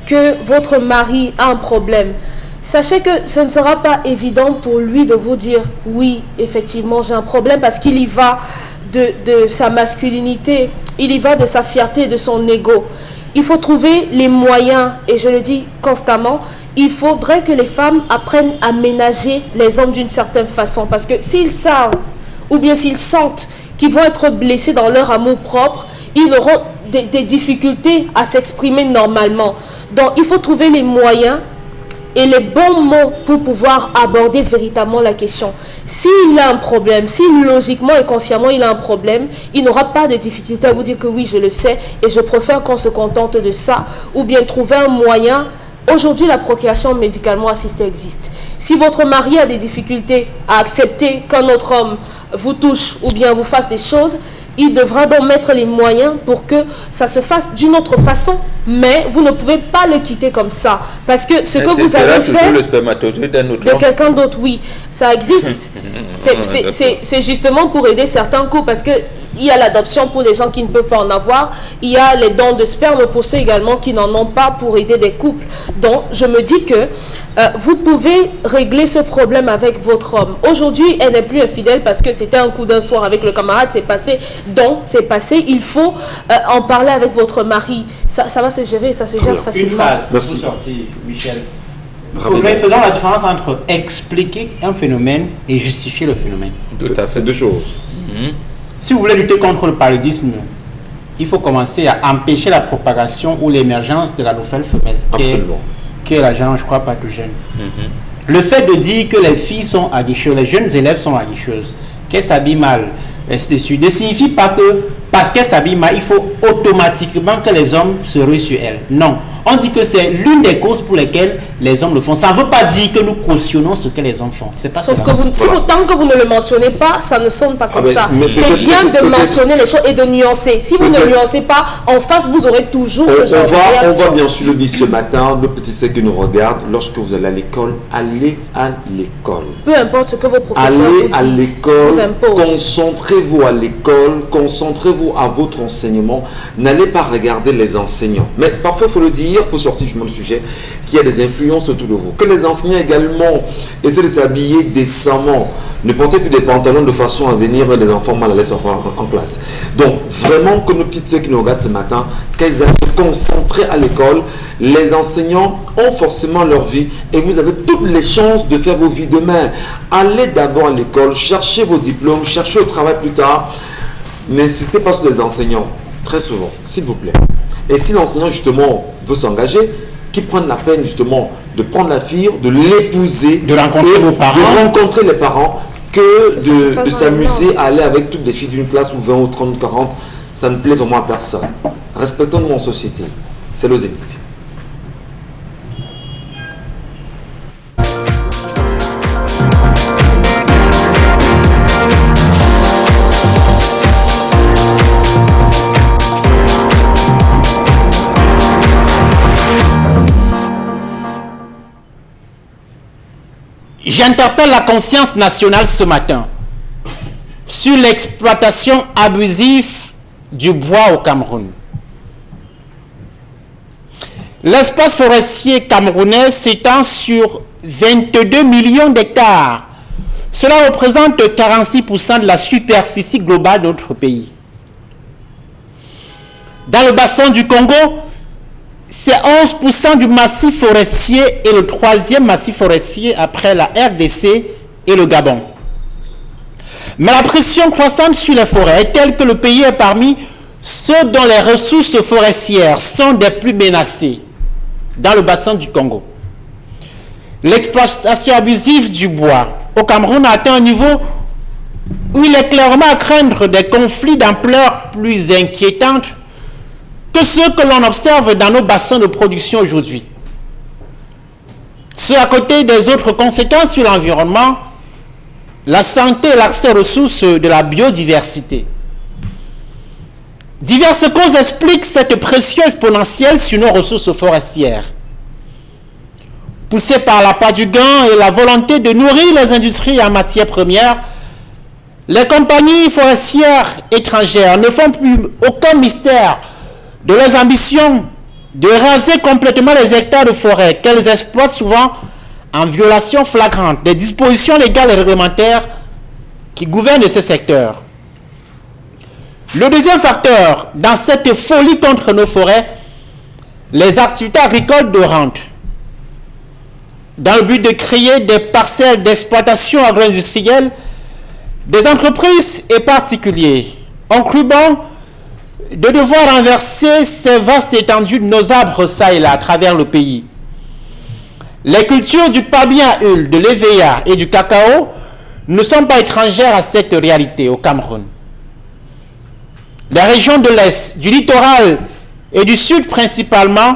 que votre mari a un problème, sachez que ce ne sera pas évident pour lui de vous dire « oui, effectivement, j'ai un problème » parce qu'il y va de sa masculinité, il y va de sa fierté, de son ego. Il faut trouver les moyens, et je le dis constamment, il faudrait que les femmes apprennent à ménager les hommes d'une certaine façon parce que s'ils savent ou bien s'ils sentent qu'ils vont être blessés dans leur amour propre, ils auront des difficultés à s'exprimer normalement. Donc, il faut trouver les moyens et les bons mots pour pouvoir aborder véritablement la question. S'il a un problème, si logiquement et consciemment il a un problème, il n'aura pas de difficulté à vous dire que oui, je le sais et je préfère qu'on se contente de ça, ou bien trouver un moyen. Aujourd'hui, la procréation médicalement assistée existe. Si votre mari a des difficultés à accepter qu'un autre homme vous touche ou bien vous fasse des choses, il devra donc mettre les moyens pour que ça se fasse d'une autre façon. Mais vous ne pouvez pas le quitter comme ça. Parce que ce que vous avez fait le spermatozoïde d'un autre de quelqu'un d'autre, oui, ça existe. C'est justement pour aider certains couples parce que il y a l'adoption pour les gens qui ne peuvent pas en avoir. Il y a les dons de sperme pour ceux également qui n'en ont pas pour aider des couples. Donc, je me dis que vous pouvez régler ce problème avec votre homme. Aujourd'hui, elle n'est plus infidèle parce que c'était un coup d'un soir avec le camarade, c'est passé. Donc, c'est passé. Il faut en parler avec votre mari. Ça va se gérer, ça se gère facilement. Une phrase Merci. pour sortir, Michel. Faisons la différence entre expliquer un phénomène et justifier le phénomène. Tout à fait. C'est deux choses. Si vous voulez lutter contre le paludisme, il faut commencer à empêcher la propagation ou l'émergence de la nouvelle femelle, qui est l'agent, je crois, pathogène. Le fait de dire que les filles sont aguicheuses, les jeunes élèves sont aguicheuses, qu'elles s'habillent mal, ainsi de suite, ne signifie pas que parce qu'elles s'habillent mal, il faut automatiquement que les hommes se ruent sur elles. Non. On dit que c'est l'une des causes pour lesquelles les hommes le font. Ça ne veut pas dire que nous cautionnons ce que les hommes font. C'est pas Sauf ça. que tant que vous ne le mentionnez pas, ça ne sonne pas comme ça. C'est bien de mentionner les choses et de nuancer. Si vous ne nuancez pas, en face, vous aurez toujours ce genre de réaction. On va bien sûr le dire ce matin, le petit C qui nous regarde, lorsque vous allez à l'école, allez à l'école. Peu importe ce que vos professeurs Allez vous à disent, l'école, vous imposent. concentrez-vous à l'école, concentrez-vous à votre enseignement, n'allez pas regarder les enseignants. Mais parfois, il faut le dire, pour sortir justement du sujet, qu'il y a des influences autour de vous. Que les enseignants également essaient de s'habiller décemment, ne portez plus des pantalons de façon à venir mettre les enfants mal à l'aise parfois en classe. Donc, vraiment, que nos petites sœurs qui nous regardent ce matin, qu'elles aillent se concentrer à l'école. Les enseignants ont forcément leur vie et vous avez toutes les chances de faire vos vies demain. Allez d'abord à l'école, cherchez vos diplômes, cherchez au travail plus tard. n'insistez pas sur les enseignants, très souvent, s'il vous plaît. Et si l'enseignant, justement, veut s'engager, qu'il prenne la peine, justement, de prendre la fille, de l'épouser, de rencontrer vos parents, de rencontrer les parents, que de s'amuser à aller avec toutes les filles d'une classe ou 20 ou 30 ou 40, ça ne plaît vraiment à personne. Respectons-nous en société. C'est le zénith. J'interpelle la conscience nationale ce matin sur l'exploitation abusive du bois au Cameroun. L'espace forestier camerounais s'étend sur 22 millions d'hectares. Cela représente 46% de la superficie globale de notre pays. Dans le bassin du Congo, c'est 11% du massif forestier et le troisième massif forestier après la RDC et le Gabon. Mais la pression croissante sur les forêts est telle que le pays est parmi ceux dont les ressources forestières sont des plus menacées dans le bassin du Congo. L'exploitation abusive du bois au Cameroun a atteint un niveau où il est clairement à craindre des conflits d'ampleur plus inquiétante que ceux que l'on observe dans nos bassins de production aujourd'hui. Ce à côté des autres conséquences sur l'environnement, la santé et l'accès aux ressources de la biodiversité. Diverses causes expliquent cette pression exponentielle sur nos ressources forestières. Poussées par l'appât du gain et la volonté de nourrir les industries en matières premières, les compagnies forestières étrangères ne font plus aucun mystère de leurs ambitions de raser complètement les hectares de forêt qu'elles exploitent souvent en violation flagrante des dispositions légales et réglementaires qui gouvernent ces secteurs. Le deuxième facteur dans cette folie contre nos forêts, les activités agricoles de rente. Dans le but de créer des parcelles d'exploitation agro-industrielle, des entreprises et particuliers ont cru bon de devoir renverser ces vastes étendues de nos arbres ça et là à travers le pays. Les cultures du palmier à huile, de l'EVA et du cacao ne sont pas étrangères à cette réalité au Cameroun. Les régions de l'Est, du littoral et du Sud principalement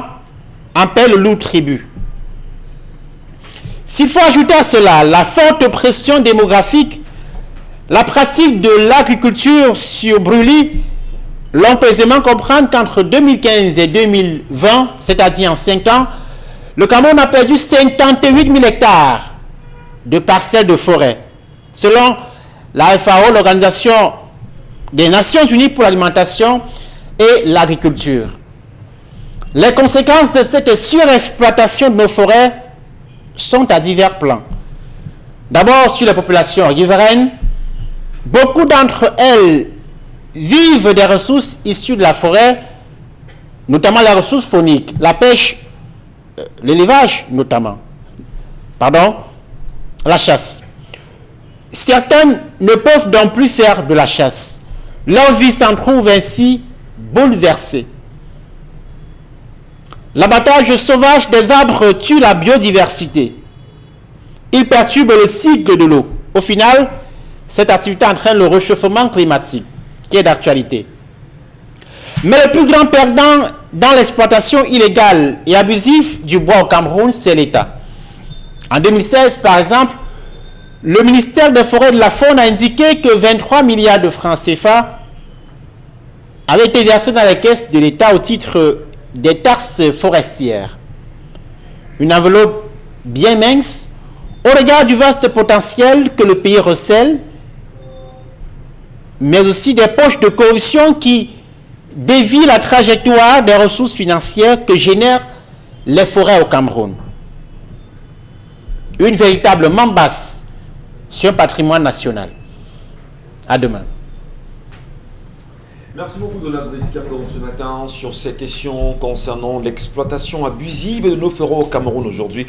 en paient le lourd tribut. S'il faut ajouter à cela la forte pression démographique, la pratique de l'agriculture sur brûlis, l'on peut aisément comprendre qu'entre 2015 et 2020, c'est-à-dire en 5 ans, le Cameroun a perdu 58 000 hectares de parcelles de forêt. Selon la FAO, l'Organisation des Nations Unies pour l'alimentation et l'agriculture. Les conséquences de cette surexploitation de nos forêts sont à divers plans. D'abord sur les populations riveraines, beaucoup d'entre elles vivent des ressources issues de la forêt, notamment les ressources fauniques, la pêche, l'élevage notamment, la chasse. Certaines ne peuvent donc plus faire de la chasse. Leur vie s'en trouve ainsi bouleversée. L'abattage sauvage des arbres tue la biodiversité. Il perturbe le cycle de l'eau. Au final, cette activité entraîne le réchauffement climatique, qui est d'actualité. Mais le plus grand perdant dans l'exploitation illégale et abusive du bois au Cameroun, c'est l'État. En 2016, par exemple, le ministère des Forêts et de la Faune a indiqué que 23 milliards de francs CFA avaient été versés dans les caisses de l'État au titre des taxes forestières. Une enveloppe bien mince au regard du vaste potentiel que le pays recèle, mais aussi des poches de corruption qui dévient la trajectoire des ressources financières que génèrent les forêts au Cameroun. Une véritable mambasse sur un patrimoine national. À demain. Merci beaucoup Donald Brice-Cangam ce matin sur ces questions concernant l'exploitation abusive de nos forêts au Cameroun aujourd'hui.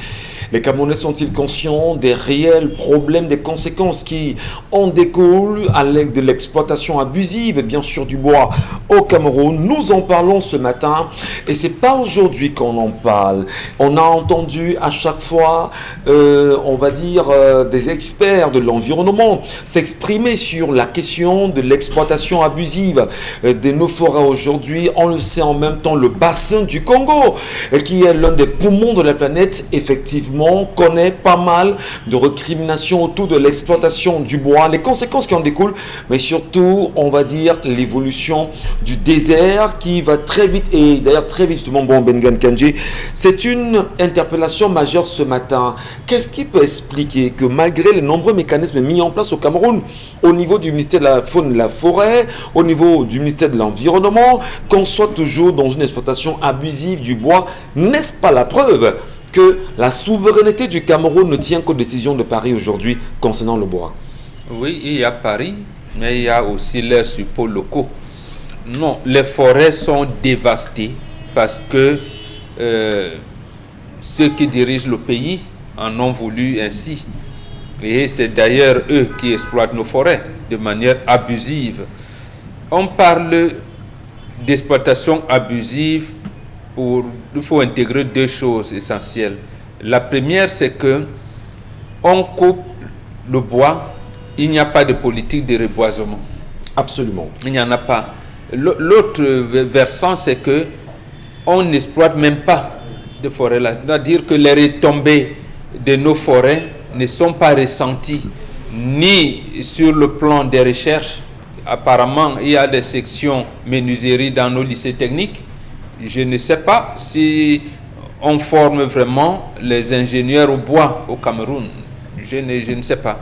Les Camerounais sont-ils conscients des réels problèmes, des conséquences qui en découlent à l'aide de l'exploitation abusive, bien sûr, du bois au Cameroun? Nous en parlons ce matin et c'est pas aujourd'hui qu'on en parle. On a entendu à chaque fois, on va dire, des experts de l'environnement s'exprimer sur la question de l'exploitation abusive de nos forêts aujourd'hui. On le sait en même temps, le bassin du Congo, qui est l'un des poumons de la planète, effectivement, connaît pas mal de recriminations autour de l'exploitation du bois, les conséquences qui en découlent, mais surtout, on va dire, l'évolution du désert qui va très vite, et d'ailleurs très vite, justement, bon, Bengan Kandji, c'est une interpellation majeure ce matin. Qu'est-ce qui peut expliquer que malgré les nombreux mécanismes mis en place au Cameroun, au niveau du ministère de la Faune et de la Forêt, au niveau du ministère de l'Environnement, qu'on soit toujours dans une exploitation abusive du bois? N'est-ce pas la preuve que la souveraineté du Cameroun ne tient qu'aux décisions de Paris aujourd'hui concernant le bois? Oui, il y a Paris, mais il y a aussi leurs supports locaux. Non, les forêts sont dévastées parce que ceux qui dirigent le pays en ont voulu ainsi. Et c'est d'ailleurs eux qui exploitent nos forêts de manière abusive. On parle d'exploitation abusive il faut intégrer deux choses essentielles. La première, c'est que on coupe le bois, il n'y a pas de politique de reboisement. Absolument. Il n'y en a pas. L'autre versant, c'est que on n'exploite même pas de forêts là. C'est-à-dire que les retombées de nos forêts ne sont pas ressenties ni sur le plan des recherches. Apparemment, il y a des sections menuiserie dans nos lycées techniques. Je ne sais pas si on forme vraiment les ingénieurs au bois au Cameroun. Je ne sais pas.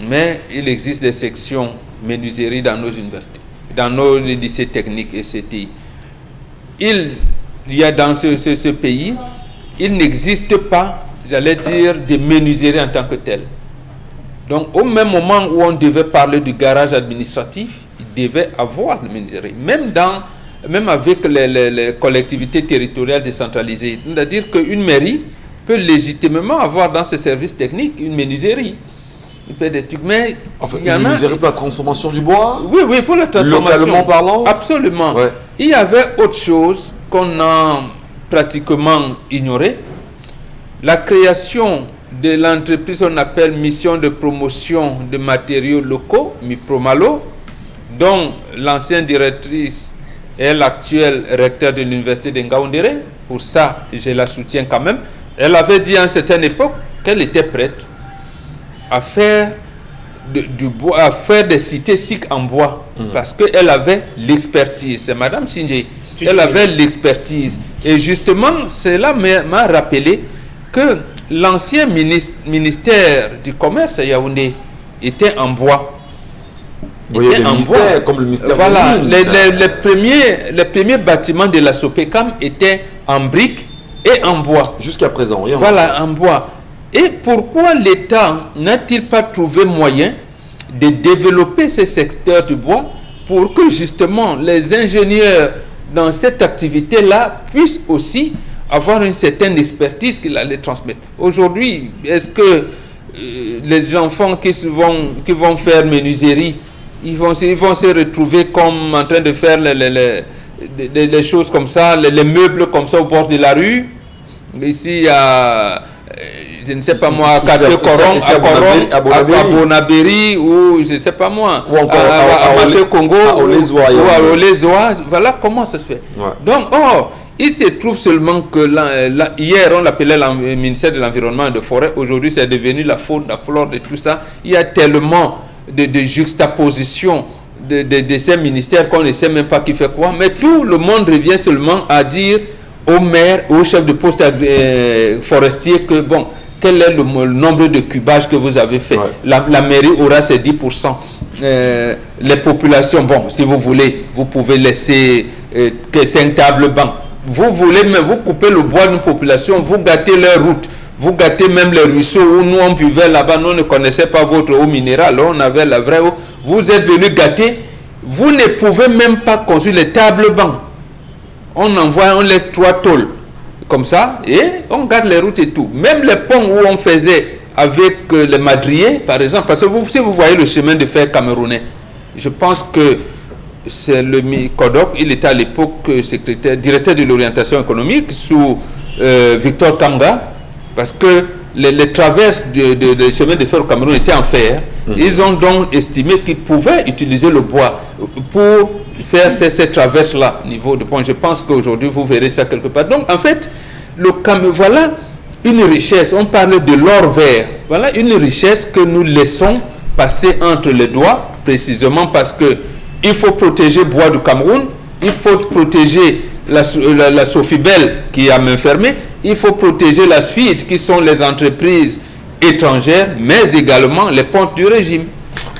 Mais il existe des sections menuiserie dans nos universités, dans nos lycées techniques et CTI. Il y a dans ce pays, il n'existe pas, j'allais dire, de menuiserie en tant que telle. Donc, au même moment où on devait parler du garage administratif, il devait avoir le menuiserie. Même avec les collectivités territoriales décentralisées. C'est-à-dire qu'une mairie peut légitimement avoir dans ses services techniques une menuiserie. Il peut des trucs, mais enfin, il y en a... Une menuiserie pour la transformation du bois? Oui, pour la transformation. Localement parlant? Absolument. Ouais. Il y avait autre chose qu'on a pratiquement ignoré. La création de l'entreprise qu'on appelle Mission de promotion de matériaux locaux, MIPROMALO, dont l'ancienne directrice est l'actuel recteur de l'université de Ngaoundéré. Pour ça, je la soutiens quand même. Elle avait dit à une certaine époque qu'elle était prête à faire du bois, à faire des cités SIC en bois, parce qu'elle avait l'expertise. C'est Madame Singé. Elle avait l'expertise. Et justement, cela m'a rappelé que l'ancien ministère du Commerce à Yaoundé était en bois. Oui, il y a des ministères comme le ministère. Voilà, les premiers bâtiments de la Sopecam étaient en briques et en bois. Jusqu'à présent, oui. Voilà, en bois. Et pourquoi l'État n'a-t-il pas trouvé moyen de développer ce secteur du bois pour que justement les ingénieurs dans cette activité-là puissent aussi avoir une certaine expertise qu'il allait transmettre? Aujourd'hui, est-ce que les enfants qui vont faire menuiserie, ils vont se retrouver comme en train de faire les choses comme ça, les meubles comme ça au bord de la rue? Ici, il y a... je ne sais pas moi, à Quartier Coron, à Bonabéry, ou je ne sais pas moi, ou encore à Marché Congo, à Olezoa, ou à Olezoa. Voilà comment ça se fait. Ouais. Donc, il se trouve seulement que hier, on l'appelait le ministère de l'Environnement et de Forêt. Aujourd'hui, c'est devenu la faune, la flore et tout ça. Il y a tellement de juxtaposition de ces ministères qu'on ne sait même pas qui fait quoi. Mais tout le monde revient seulement à dire au maire, au chef de poste forestier que, bon, quel est le nombre de cubages que vous avez fait. Ouais. La mairie aura ses 10%. Les populations, bon, si vous voulez, vous pouvez laisser que 5 tables bancs. Vous voulez, mais vous coupez le bois d'une population, vous gâtez leur route, vous gâtez même les ruisseaux où nous on buvait là-bas, nous ne connaissait pas votre eau minérale, on avait la vraie eau. Vous êtes venu gâter vous ne pouvez même pas construire les tables bancs. On laisse 3 tôles comme ça et on garde les routes et tout. Même les ponts où on faisait avec les madriers, par exemple, parce que si vous voyez le chemin de fer camerounais, je pense que c'est le Kodok, il était à l'époque directeur de l'orientation économique sous Victor Kamga, parce que les traverses des chemins de fer au Cameroun étaient en fer. Ils ont donc estimé qu'ils pouvaient utiliser le bois pour faire ces traverses-là, niveau de pont. Je pense qu'aujourd'hui, vous verrez ça quelque part. Donc, en fait, le Cameroun, voilà une richesse. On parle de l'or vert. Voilà une richesse que nous laissons passer entre les doigts, précisément parce que il faut protéger le bois du Cameroun, il faut protéger la Sofibel qui est à main fermée, il faut protéger la SFID qui sont les entreprises étrangères, mais également les pontes du régime.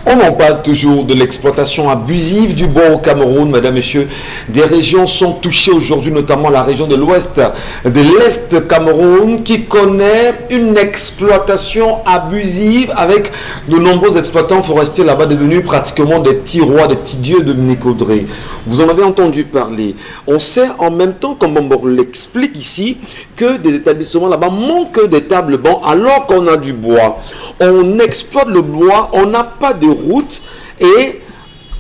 On en parle toujours de l'exploitation abusive du bois au Cameroun, mesdames, messieurs. Des régions sont touchées aujourd'hui, notamment la région de l'ouest, de l'est Cameroun, qui connaît une exploitation abusive avec de nombreux exploitants forestiers là-bas devenus pratiquement des petits rois, des petits dieux de Dominique Audrey. Vous en avez entendu parler. On sait en même temps, comme on l'explique ici, que des établissements là-bas manquent des tables bancs alors qu'on a du bois. On exploite le bois, on n'a pas de route et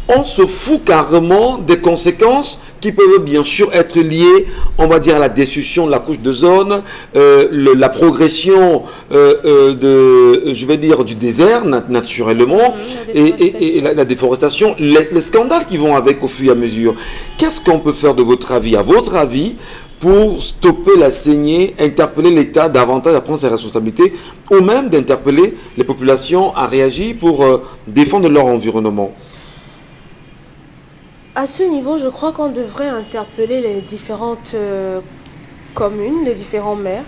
on se fout carrément des conséquences qui peuvent bien sûr être liées, on va dire, à la destruction de la couche d'ozone, la progression du désert naturellement, et la déforestation, les scandales qui vont avec au fur et à mesure. Qu'est-ce qu'on peut faire de votre avis, à votre avis, pour stopper la saignée, interpeller l'État davantage à prendre ses responsabilités, ou même d'interpeller les populations à réagir pour défendre leur environnement? À ce niveau, je crois qu'on devrait interpeller les différentes communes, les différents maires,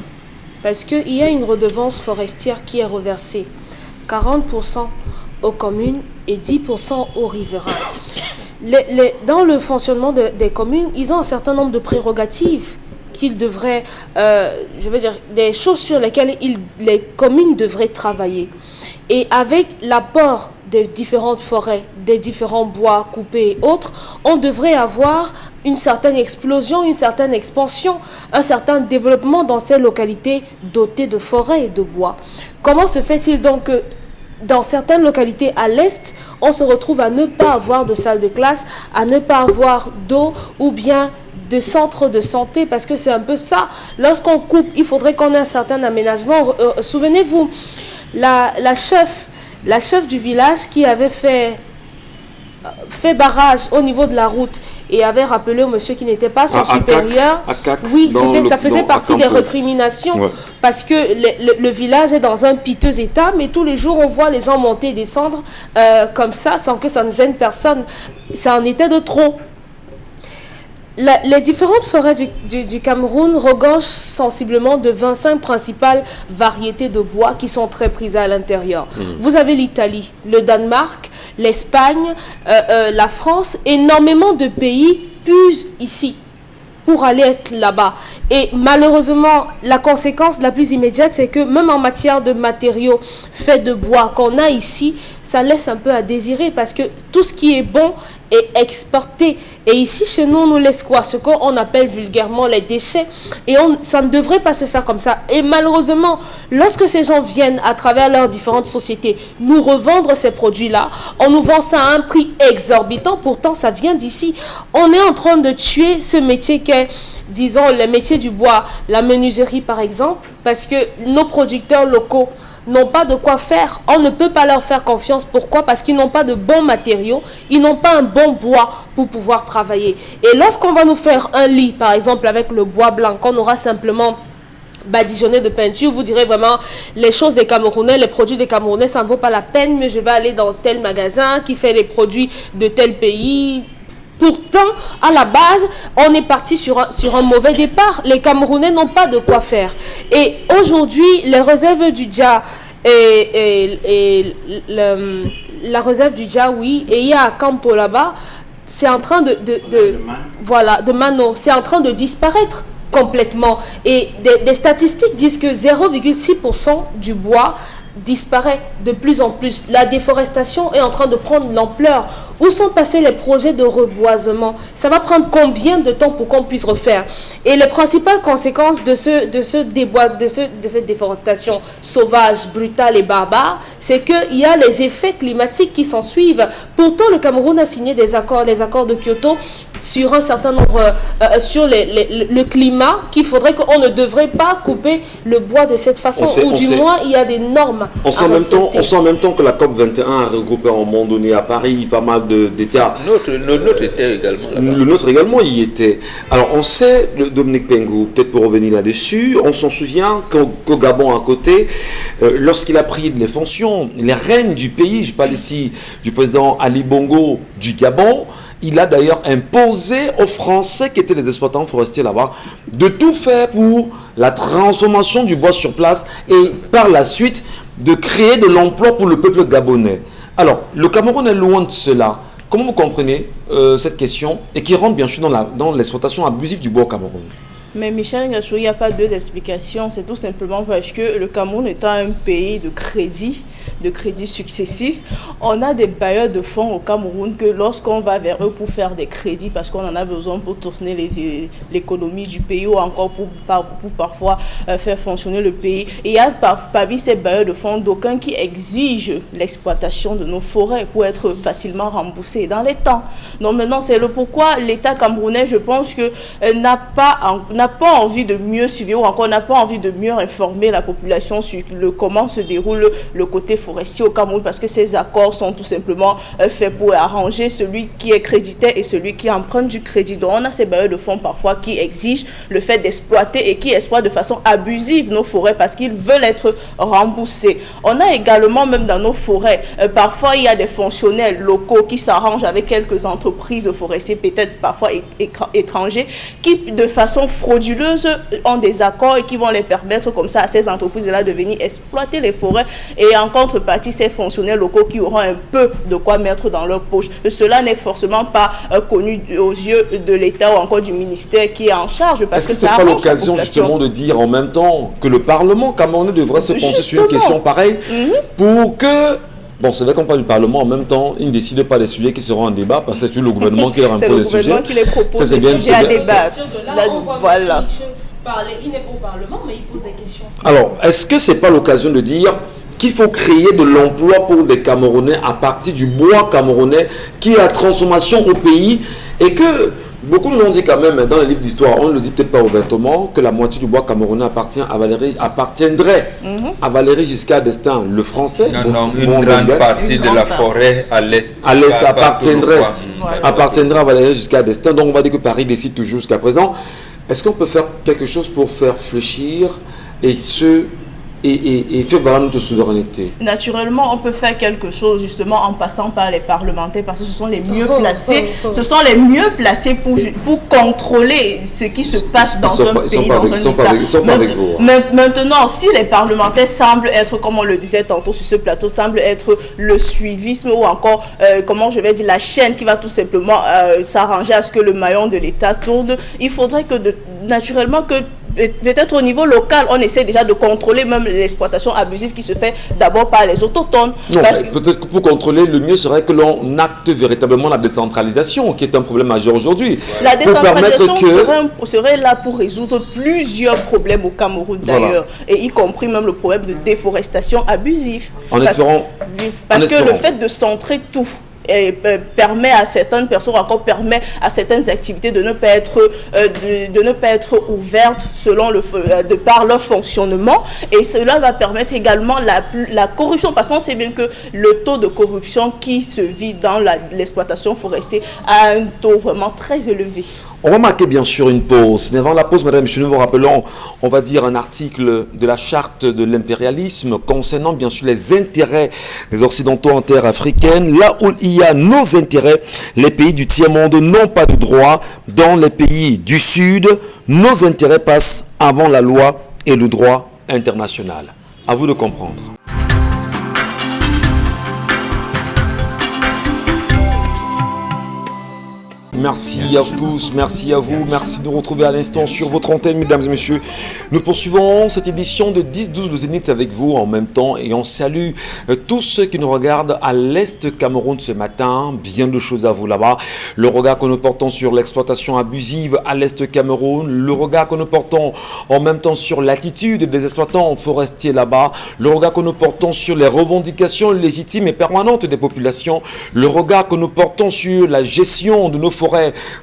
parce qu'il y a une redevance forestière qui est reversée. 40% aux communes et 10% aux riverains. Dans le fonctionnement des communes, ils ont un certain nombre de prérogatives qu'ils devraient, des choses sur lesquelles les communes devraient travailler. Et avec l'apport des différentes forêts, des différents bois coupés et autres, on devrait avoir une certaine explosion, une certaine expansion, un certain développement dans ces localités dotées de forêts et de bois. Comment se fait-il donc que dans certaines localités à l'est, on se retrouve à ne pas avoir de salle de classe, à ne pas avoir d'eau ou bien de centres de santé, parce que c'est un peu ça. Lorsqu'on coupe, il faudrait qu'on ait un certain aménagement. Souvenez-vous, la chef du village qui avait fait barrage au niveau de la route et avait rappelé au monsieur qui n'était pas son supérieur. Oui, ça faisait partie des récriminations, ouais. Parce que le village est dans un piteux état, mais tous les jours on voit les gens monter et descendre comme ça sans que ça ne gêne personne. Ça en était de trop. Les différentes forêts du Cameroun regorgent sensiblement de 25 principales variétés de bois qui sont très prisées à l'intérieur. Vous avez l'Italie, le Danemark, l'Espagne, la France. Énormément de pays puisent ici pour aller être là-bas. Et malheureusement, la conséquence la plus immédiate, c'est que même en matière de matériaux faits de bois qu'on a ici, ça laisse un peu à désirer parce que tout ce qui est bon est exporté. Et ici, chez nous, on nous laisse quoi? Ce qu'on appelle vulgairement les déchets. Et ça ne devrait pas se faire comme ça. Et malheureusement, lorsque ces gens viennent à travers leurs différentes sociétés nous revendre ces produits-là, on nous vend ça à un prix exorbitant. Pourtant, ça vient d'ici. On est en train de tuer ce métier qu'est, disons, le métier du bois, la menuiserie par exemple, parce que nos producteurs locaux n'ont pas de quoi faire. On ne peut pas leur faire confiance. Pourquoi? Parce qu'ils n'ont pas de bons matériaux, ils n'ont pas un bon bois pour pouvoir travailler. Et lorsqu'on va nous faire un lit, par exemple avec le bois blanc, qu'on aura simplement badigeonné de peinture, vous direz vraiment les choses des Camerounais, les produits des Camerounais, ça ne vaut pas la peine, mais je vais aller dans tel magasin qui fait les produits de tel pays. Pourtant, à la base, on est parti sur un mauvais départ. Les Camerounais n'ont pas de quoi faire. Et aujourd'hui, les réserves du Dja la réserve du Dja, oui, et il y a à Campo là-bas, c'est en train de Mano, c'est en train de disparaître complètement. Et des statistiques disent que 0,6% du bois disparaît de plus en plus. La déforestation est en train de prendre l'ampleur. Où sont passés les projets de reboisement? Ça va prendre combien de temps pour qu'on puisse refaire? Et les principales conséquences de cette déforestation sauvage, brutale et barbare, c'est qu'il y a les effets climatiques qui s'en suivent. Pourtant, le Cameroun a signé les accords de Kyoto sur un certain nombre, sur le climat, qu'il faudrait qu'on ne devrait pas couper le bois de cette façon, ou du moins il y a des normes on sait en même temps que la COP21 a regroupé à un moment donné à Paris pas mal d'États. Notre était également là-bas. Le nôtre également y était. Alors on sait, Dominique Pengou, peut-être pour revenir là-dessus, on s'en souvient qu'au Gabon à côté, lorsqu'il a pris les fonctions, les rênes du pays, je parle ici du président Ali Bongo du Gabon, il a d'ailleurs imposé aux Français qui étaient les exploitants forestiers là-bas de tout faire pour la transformation du bois sur place et par la suite de créer de l'emploi pour le peuple gabonais. Alors, le Cameroun est loin de cela. Comment vous comprenez cette question et qui rentre bien sûr dans l'exploitation abusive du bois au Cameroun? Mais Michel Ngachou, il n'y a pas deux explications. C'est tout simplement parce que le Cameroun étant un pays de crédit successifs, on a des bailleurs de fonds au Cameroun que lorsqu'on va vers eux pour faire des crédits, parce qu'on en a besoin pour tourner l'économie du pays ou encore pour parfois faire fonctionner le pays. Et il y a parmi ces bailleurs de fonds d'aucuns qui exigent l'exploitation de nos forêts pour être facilement remboursés dans les temps. Donc maintenant, c'est le pourquoi l'État camerounais, je pense que n'a pas envie de mieux suivre ou encore n'a pas envie de mieux informer la population sur comment se déroule le côté forestier au Cameroun, parce que ces accords sont tout simplement faits pour arranger celui qui est créditaire et celui qui emprunte du crédit. Donc on a ces bailleurs de fonds parfois qui exigent le fait d'exploiter et qui exploitent de façon abusive nos forêts parce qu'ils veulent être remboursés. On a également, même dans nos forêts, parfois il y a des fonctionnaires locaux qui s'arrangent avec quelques entreprises forestières, peut-être parfois étrangers, qui de façon frauduleuse ont des accords et qui vont les permettre comme ça à ces entreprises-là de venir exploiter les forêts, et en contrepartie ces fonctionnaires locaux qui auront un peu de quoi mettre dans leur poche. Cela n'est forcément pas connu aux yeux de l'État ou encore du ministère qui est en charge, parce que ça n'est pas l'occasion justement de dire en même temps que le Parlement camerounais devrait se pencher sur une question pareille pour que... Bon, c'est vrai qu'on parle du Parlement, en même temps, ils ne décident pas des sujets qui seront en débat, parce que c'est le gouvernement qui leur impose des sujets. C'est le gouvernement qui les propose des sujets à débat. Voilà. Il n'est pas au Parlement, mais il pose des questions. Alors, est-ce que ce n'est pas l'occasion de dire qu'il faut créer de l'emploi pour les Camerounais à partir du bois camerounais, qui est la transformation au pays, et que beaucoup nous ont dit quand même dans les livres d'histoire, on ne le dit peut-être pas ouvertement, que la moitié du bois camerounais appartiendrait à Valéry Giscard d'Estaing, le français. Non, une grande partie de la forêt à l'est. À l'est appartiendrait à Valéry Giscard d'Estaing. Donc on va dire que Paris décide toujours jusqu'à présent. Est-ce qu'on peut faire quelque chose pour faire fléchir et faire valoir notre souveraineté? Naturellement, on peut faire quelque chose justement en passant par les parlementaires, parce que ce sont les mieux placés. Ce sont les mieux placés pour contrôler ce qui se passe dans un pays, dans un État. Maintenant, si les parlementaires semblent être, comme on le disait tantôt sur ce plateau, semblent être le suivisme ou encore, comment je vais dire, la chaîne qui va tout simplement s'arranger à ce que le maillon de l'État tourne, il faudrait que naturellement que peut-être au niveau local, on essaie déjà de contrôler même l'exploitation abusive qui se fait d'abord par les autochtones. Non, peut-être que pour contrôler, le mieux serait que l'on acte véritablement la décentralisation, qui est un problème majeur aujourd'hui. La décentralisation serait là pour résoudre plusieurs problèmes au Cameroun d'ailleurs, et y compris même le problème de déforestation abusive. Parce que le fait de centrer tout permet à certaines personnes, encore permet à certaines activités de ne pas être ouvertes selon de par leur fonctionnement, et cela va permettre également la corruption, parce qu'on sait bien que le taux de corruption qui se vit dans l'exploitation forestière a un taux vraiment très élevé. On va marquer bien sûr une pause, mais avant la pause, mesdames et messieurs, nous vous rappelons, on va dire un article de la charte de l'impérialisme concernant bien sûr les intérêts des Occidentaux en terre africaine. Là où il y a nos intérêts, les pays du tiers-monde n'ont pas de droit. Dans les pays du Sud, nos intérêts passent avant la loi et le droit international. À vous de comprendre. Merci à tous, merci à vous, merci de nous retrouver à l'instant sur votre antenne, mesdames et messieurs. Nous poursuivons cette édition de 10-12 le Zénith avec vous en même temps et on salue tous ceux qui nous regardent à l'Est Cameroun ce matin. Bien de choses à vous là-bas. Le regard que nous portons sur l'exploitation abusive à l'Est Cameroun, le regard que nous portons en même temps sur l'attitude des exploitants forestiers là-bas, le regard que nous portons sur les revendications légitimes et permanentes des populations, le regard que nous portons sur la gestion de nos forêts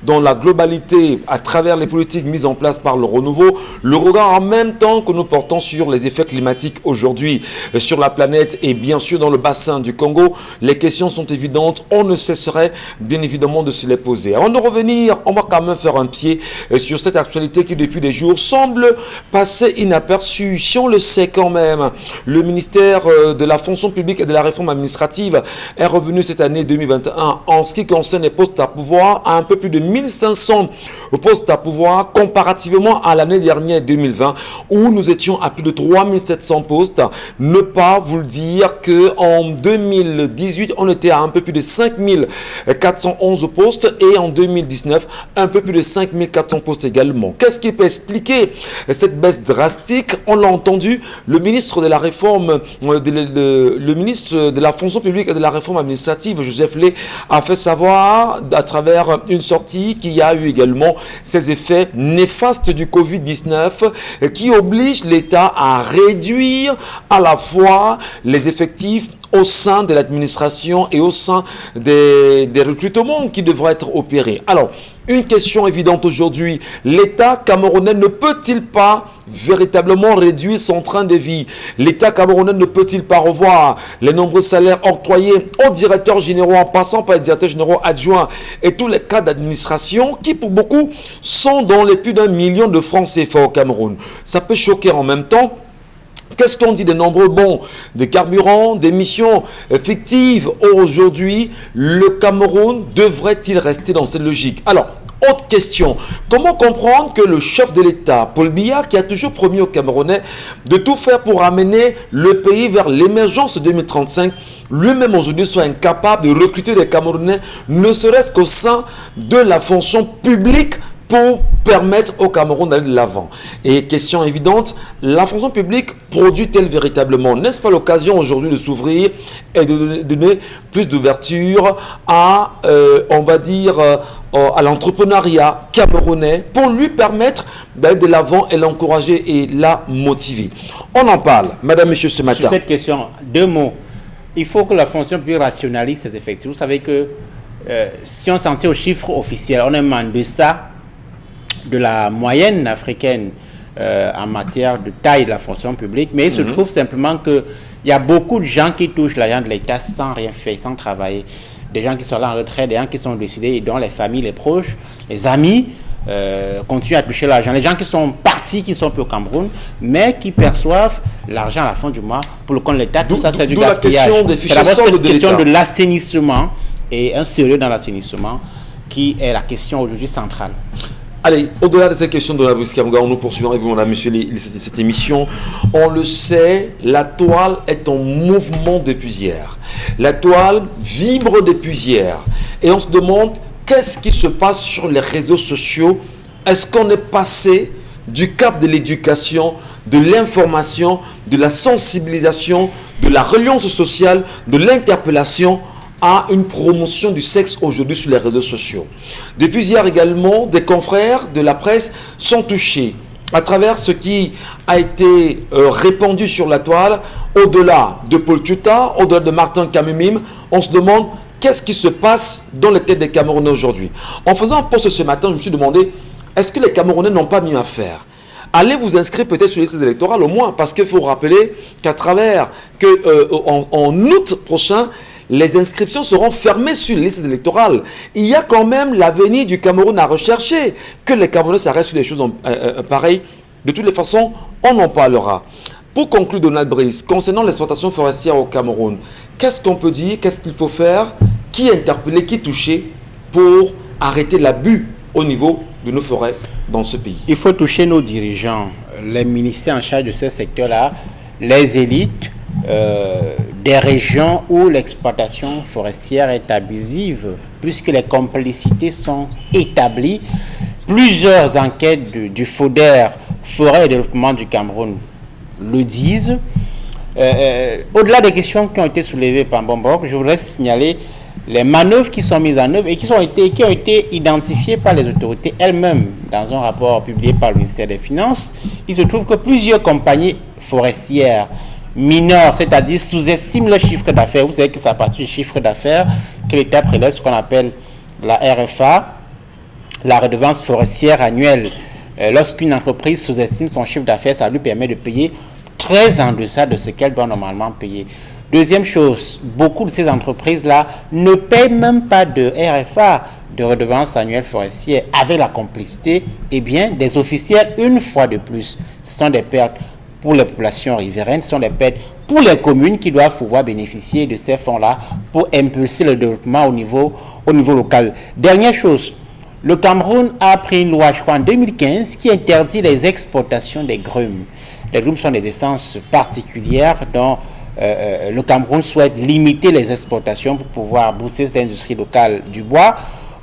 dans la globalité à travers les politiques mises en place par le renouveau, le regard en même temps que nous portons sur les effets climatiques aujourd'hui sur la planète et bien sûr dans le bassin du Congo. Les questions sont évidentes, on ne cesserait bien évidemment de se les poser. Avant de revenir, on va quand même faire un pied sur cette actualité qui depuis des jours semble passer inaperçue. Si on le sait quand même, le ministère de la fonction publique et de la réforme administrative est revenu cette année 2021 en ce qui concerne les postes à pouvoir à un peu plus de 1500 postes à pouvoir comparativement à l'année dernière 2020 où nous étions à plus de 3700 postes. Ne pas vous le dire qu'en 2018 on était à un peu plus de 5411 postes et en 2019 un peu plus de 5400 postes également. Qu'est-ce qui peut expliquer cette baisse drastique? On l'a entendu, le ministre de la réforme, le ministre de la fonction publique et de la réforme administrative, Joseph Lé, a fait savoir à travers une sortie qu'il y a eu également ces effets néfastes du Covid-19 qui obligent l'État à réduire à la fois les effectifs au sein de l'administration et au sein des recrutements qui devraient être opérés. Alors, une question évidente aujourd'hui, l'État camerounais ne peut-il pas véritablement réduire son train de vie? L'État camerounais ne peut-il pas revoir les nombreux salaires octroyés aux directeurs généraux en passant par les directeurs généraux adjoints et tous les cadres d'administration qui pour beaucoup sont dans les plus d'1 million de francs CFA au Cameroun? Ça peut choquer en même temps. Qu'est-ce qu'on dit des nombreux bons, des carburants, des missions fictives? Aujourd'hui, le Cameroun devrait-il rester dans cette logique? Alors, autre question, comment comprendre que le chef de l'État, Paul Biya, qui a toujours promis aux Camerounais de tout faire pour amener le pays vers l'émergence 2035, lui-même aujourd'hui soit incapable de recruter des Camerounais, ne serait-ce qu'au sein de la fonction publique pour permettre au Cameroun d'aller de l'avant? Et question évidente, la fonction publique produit-elle véritablement? N'est-ce pas l'occasion aujourd'hui de s'ouvrir et de donner plus d'ouverture à, on va dire, à l'entrepreneuriat camerounais pour lui permettre d'aller de l'avant et l'encourager et la motiver? On en parle, madame, monsieur, ce matin. Sur cette question, 2 mots. Il faut que la fonction publique rationalise ses effectifs. Vous savez que si on s'en tient aux chiffres officiels, on est en deçà de la moyenne africaine en matière de taille de la fonction publique, mais il se trouve simplement qu'il y a beaucoup de gens qui touchent l'argent de l'État sans rien faire, sans travailler. Des gens qui sont là en retraite, des gens qui sont décédés et dont les familles, les proches, les amis continuent à toucher l'argent. Les gens qui sont partis, qui sont plus au Cameroun, mais qui perçoivent l'argent à la fin du mois pour le compte de l'État. Tout ça, c'est du gaspillage. C'est d'abord cette question de l'assainissement et un sérieux dans l'assainissement qui est la question aujourd'hui centrale. Allez, au-delà de cette question de la Brice Kamga, nous poursuivons avec vous, madame, monsieur, cette émission. On le sait, la toile est en mouvement depuis hier. La toile vibre depuis hier. Et on se demande, qu'est-ce qui se passe sur les réseaux sociaux? Est-ce qu'on est passé du cap de l'éducation, de l'information, de la sensibilisation, de la reliance sociale, de l'interpellation à une promotion du sexe aujourd'hui sur les réseaux sociaux? Depuis hier également, des confrères de la presse sont touchés à travers ce qui a été répandu sur la toile. Au-delà de Paul Tuta, au-delà de Martin Kamumim, on se demande qu'est-ce qui se passe dans les têtes des Camerounais aujourd'hui. En faisant un post ce matin, je me suis demandé, est-ce que les Camerounais n'ont pas mieux à faire? Allez vous inscrire peut-être sur les listes électorales au moins, parce qu'il faut rappeler qu'à travers en août prochain, les inscriptions seront fermées sur les listes électorales. Il y a quand même l'avenir du Cameroun à rechercher. Que les Camerounais s'arrêtent sur des choses pareilles, de toutes les façons, on en parlera. Pour conclure, Donald Brice, concernant l'exploitation forestière au Cameroun, qu'est-ce qu'on peut dire? Qu'est-ce qu'il faut faire? Qui interpeller? Qui toucher pour arrêter l'abus au niveau de nos forêts dans ce pays? Il faut toucher nos dirigeants, les ministères en charge de ces secteurs-là, les élites des régions où l'exploitation forestière est abusive, puisque les complicités sont établies. Plusieurs enquêtes du FODER, Forêt et Développement du Cameroun, le disent. Au-delà des questions qui ont été soulevées par Bombok, je voudrais signaler les manœuvres qui sont mises en œuvre et qui ont été identifiées par les autorités elles-mêmes dans un rapport publié par le ministère des Finances. Il se trouve que plusieurs compagnies forestières mineures, c'est-à-dire sous-estiment le chiffre d'affaires. Vous savez que c'est à partir du chiffre d'affaires que l'État prélève ce qu'on appelle la RFA, la redevance forestière annuelle. Lorsqu'une entreprise sous-estime son chiffre d'affaires, ça lui permet de payer très en deçà de ce qu'elle doit normalement payer. Deuxième chose, beaucoup de ces entreprises-là ne paient même pas de RFA, de redevance annuelle forestière, avec la complicité des officiels une fois de plus. Ce sont des pertes pour les populations riveraines, ce sont des pertes pour les communes qui doivent pouvoir bénéficier de ces fonds-là pour impulser le développement au niveau local. Dernière chose, le Cameroun a pris une loi, je crois, en 2015, qui interdit les exportations des grumes. Les grumes sont des essences particulières dont le Cameroun souhaite limiter les exportations pour pouvoir booster cette industrie locale du bois.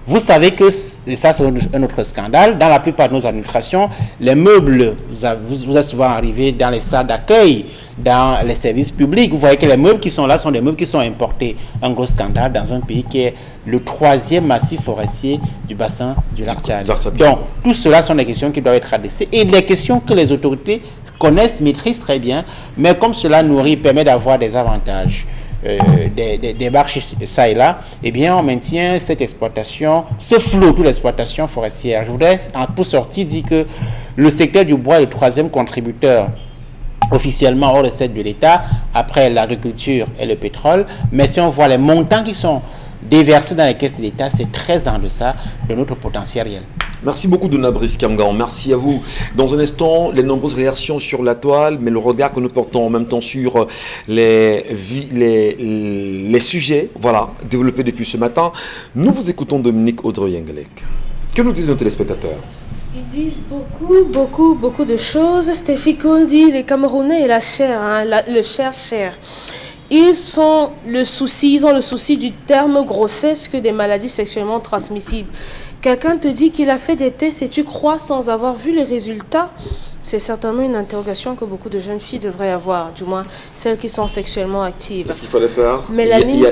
Vous savez que, et ça c'est un autre scandale, dans la plupart de nos administrations, les meubles, vous êtes souvent arrivé dans les salles d'accueil, dans les services publics, vous voyez que les meubles qui sont là sont des meubles qui sont importés. Un gros scandale dans un pays qui est le 3e massif forestier du bassin du lac Tchad. Donc, tout cela sont des questions qui doivent être adressées et des questions que les autorités connaissent, maîtrisent très bien, mais comme cela permet d'avoir des avantages. Des marches ça et là, on maintient cette exploitation, ce flot de l'exploitation forestière. Je voudrais, pour sortir, dire que le secteur du bois est le 3e contributeur officiellement hors recette de l'État, après l'agriculture et le pétrole, mais si on voit les montants qui sont déversés dans les caisses de l'État, c'est très en deçà de notre potentiel réel. Merci beaucoup Donald Brice Kamgan, merci à vous. Dans un instant, les nombreuses réactions sur la toile, mais le regard que nous portons en même temps sur les sujets, développés depuis ce matin. Nous vous écoutons Dominique Audrey-Oyengelek. Que nous disent nos téléspectateurs? Ils disent beaucoup de choses. Stéphie Kohl dit les Camerounais et la chair, le cher. Ils ont le souci du terme grossesse que des maladies sexuellement transmissibles. Quelqu'un te dit qu'il a fait des tests et tu crois sans avoir vu les résultats. C'est certainement une interrogation que beaucoup de jeunes filles devraient avoir, du moins celles qui sont sexuellement actives. Qu'est-ce qu'il fallait faire?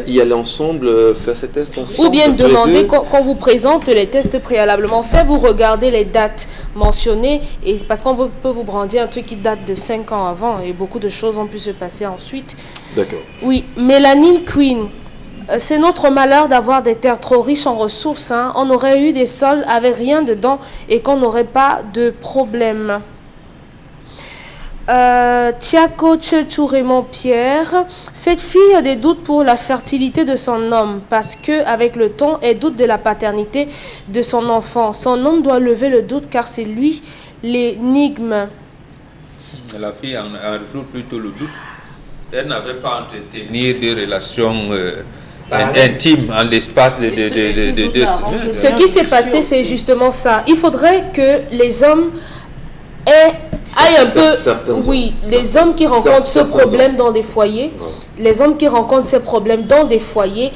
Y aller ensemble, faire ces tests ensemble? Ou bien demander, qu'on vous présente les tests préalablement faits, vous regardez les dates mentionnées, et parce qu'on peut vous brandir un truc qui date de 5 ans avant, et beaucoup de choses ont pu se passer ensuite. D'accord. Oui, Mélanine Queen. C'est notre malheur d'avoir des terres trop riches en ressources. On aurait eu des sols avec rien dedans et qu'on n'aurait pas de problème. Tiako Tchou Raymond Pierre, cette fille a des doutes pour la fertilité de son homme parce que avec le temps, elle doute de la paternité de son enfant. Son homme doit lever le doute car c'est lui l'énigme. La fille en joue plutôt le doute. Elle n'avait pas entretenu des relations intime en l'espace de Ce qui s'est passé, c'est justement ça. Il faudrait que les hommes aillent un peu... Oui, les hommes qui rencontrent ce problème dans des foyers, les hommes qui rencontrent ces problèmes dans des foyers,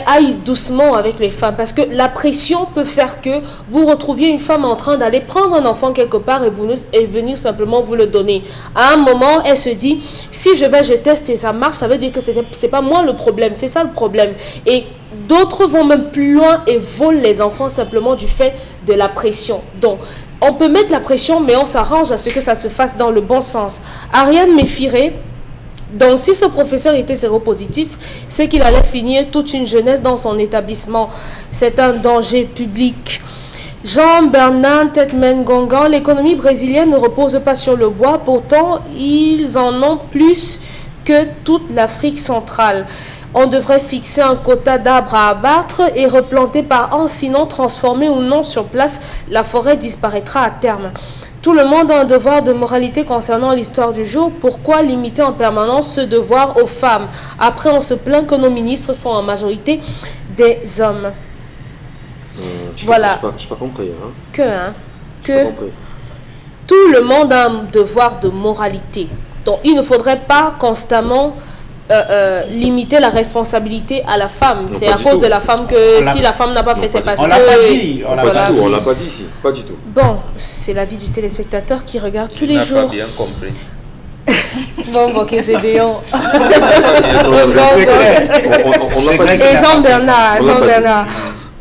aillent doucement avec les femmes, parce que la pression peut faire que vous retrouviez une femme en train d'aller prendre un enfant quelque part et venir simplement vous le donner. À un moment, elle se dit, si je teste et ça marche, ça veut dire que c'est pas moi le problème, c'est ça le problème. Et d'autres vont même plus loin et volent les enfants simplement du fait de la pression. Donc, on peut mettre la pression, mais on s'arrange à ce que ça se fasse dans le bon sens. Ariane Méfiré, donc si ce professeur était séropositif, c'est qu'il allait finir toute une jeunesse dans son établissement. C'est un danger public. Jean-Bernard Tetmen-Gongan, l'économie brésilienne ne repose pas sur le bois, pourtant ils en ont plus que toute l'Afrique centrale. On devrait fixer un quota d'arbres à abattre et replanter par an, sinon transformer ou non sur place, la forêt disparaîtra à terme. Tout le monde a un devoir de moralité concernant l'histoire du jour. Pourquoi limiter en permanence ce devoir aux femmes? Après, on se plaint que nos ministres sont en majorité des hommes. Voilà. Je n'ai pas compris. Que tout le monde a un devoir de moralité. Donc, il ne faudrait pas constamment limiter la responsabilité à la femme. Non, C'est pas à du cause tout. de la femme que si la femme n'a pas fait, c'est parce On que... l'a pas dit. Pas du tout, on l'a pas dit ici. Pas du tout. Bon, c'est l'avis du téléspectateur qui regarde tous les n'a jours. pas bien compris. Bon, ok, Gédéon. C'est clair. On l'a pas dit. Et Jean-Bernard, On l'a pas dit. Jean-Bernard.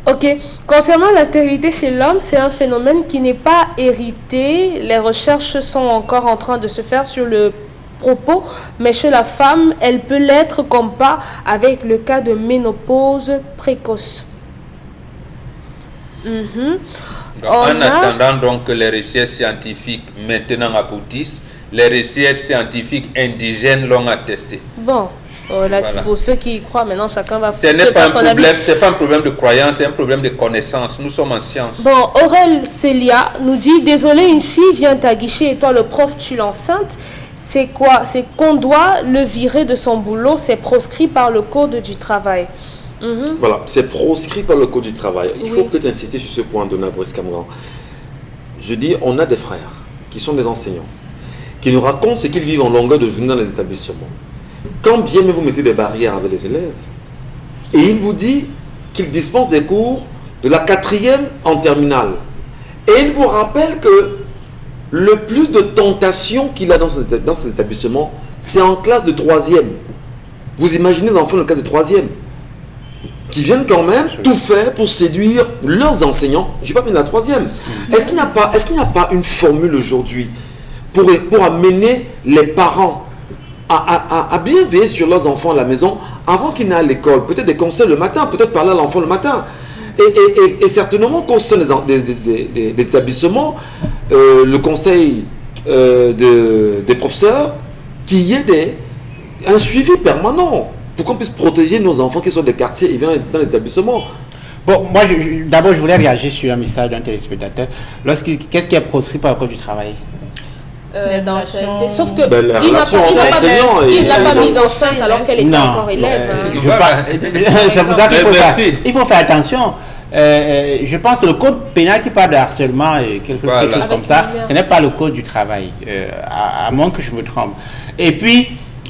Ok. Concernant la stérilité chez l'homme, c'est un phénomène qui n'est pas hérité. Les recherches sont encore en train de se faire sur le propos, mais chez la femme, elle peut l'être comme pas avec le cas de ménopause précoce. En attendant donc que les recherches scientifiques maintenant aboutissent, les recherches scientifiques indigènes l'ont attesté. Bon, Voilà. pour ceux qui y croient, maintenant chacun va Ce n'est se pas faire un son avis. problème, c'est pas un problème de croyance, c'est un problème de connaissance. Nous sommes en science. Bon, Aurel Célia nous dit: désolé, une fille vient à guichet et toi, le prof, tu l'enceinte. C'est quoi? C'est qu'on doit le virer de son boulot. C'est proscrit par le code du travail. Voilà, c'est proscrit par le code du travail. Il faut Oui. peut-être insister sur ce point, Donald Brice-Camgan. Je dis, on a des frères qui sont des enseignants, qui nous racontent ce qu'ils vivent en longueur de journée dans les établissements. Quand bien même vous mettez des barrières avec les élèves, et il vous dit qu'il dispense des cours de la 4e en terminale. Et il vous rappelle que le plus de tentations qu'il a dans ces établissements, c'est en classe de 3e. Vous imaginez les enfants de classe de 3e qui viennent quand même tout faire pour séduire leurs enseignants. Je n'ai pas mis la 3e. Est-ce qu'il n'y a pas une formule aujourd'hui pour amener les parents à bien veiller sur leurs enfants à la maison avant qu'ils n'aient à l'école? Peut-être des conseils le matin, peut-être parler à l'enfant le matin. Et certainement, concernant des établissements, le conseil des professeurs, qu'il y ait un suivi permanent pour qu'on puisse protéger nos enfants qui sont des quartiers et viennent dans les établissements. Bon, moi, d'abord, je voulais réagir sur un message d'un téléspectateur. Qu'est-ce qui est proscrit par le code du travail? Dans relations- cette- Sauf que Ben, la il n'a relation pas, entre enseignants et il l'a pas les mise enceinte alors qu'elle était Non, encore élève. je Voilà. parle- c'est pour ça qu'il faut Merci. il faut faire attention. Je pense que le code pénal qui parle de harcèlement et quelque Voilà. chose comme Avec ça, mineur. ce n'est pas le code du travail, à moins que je me trompe. Et puis,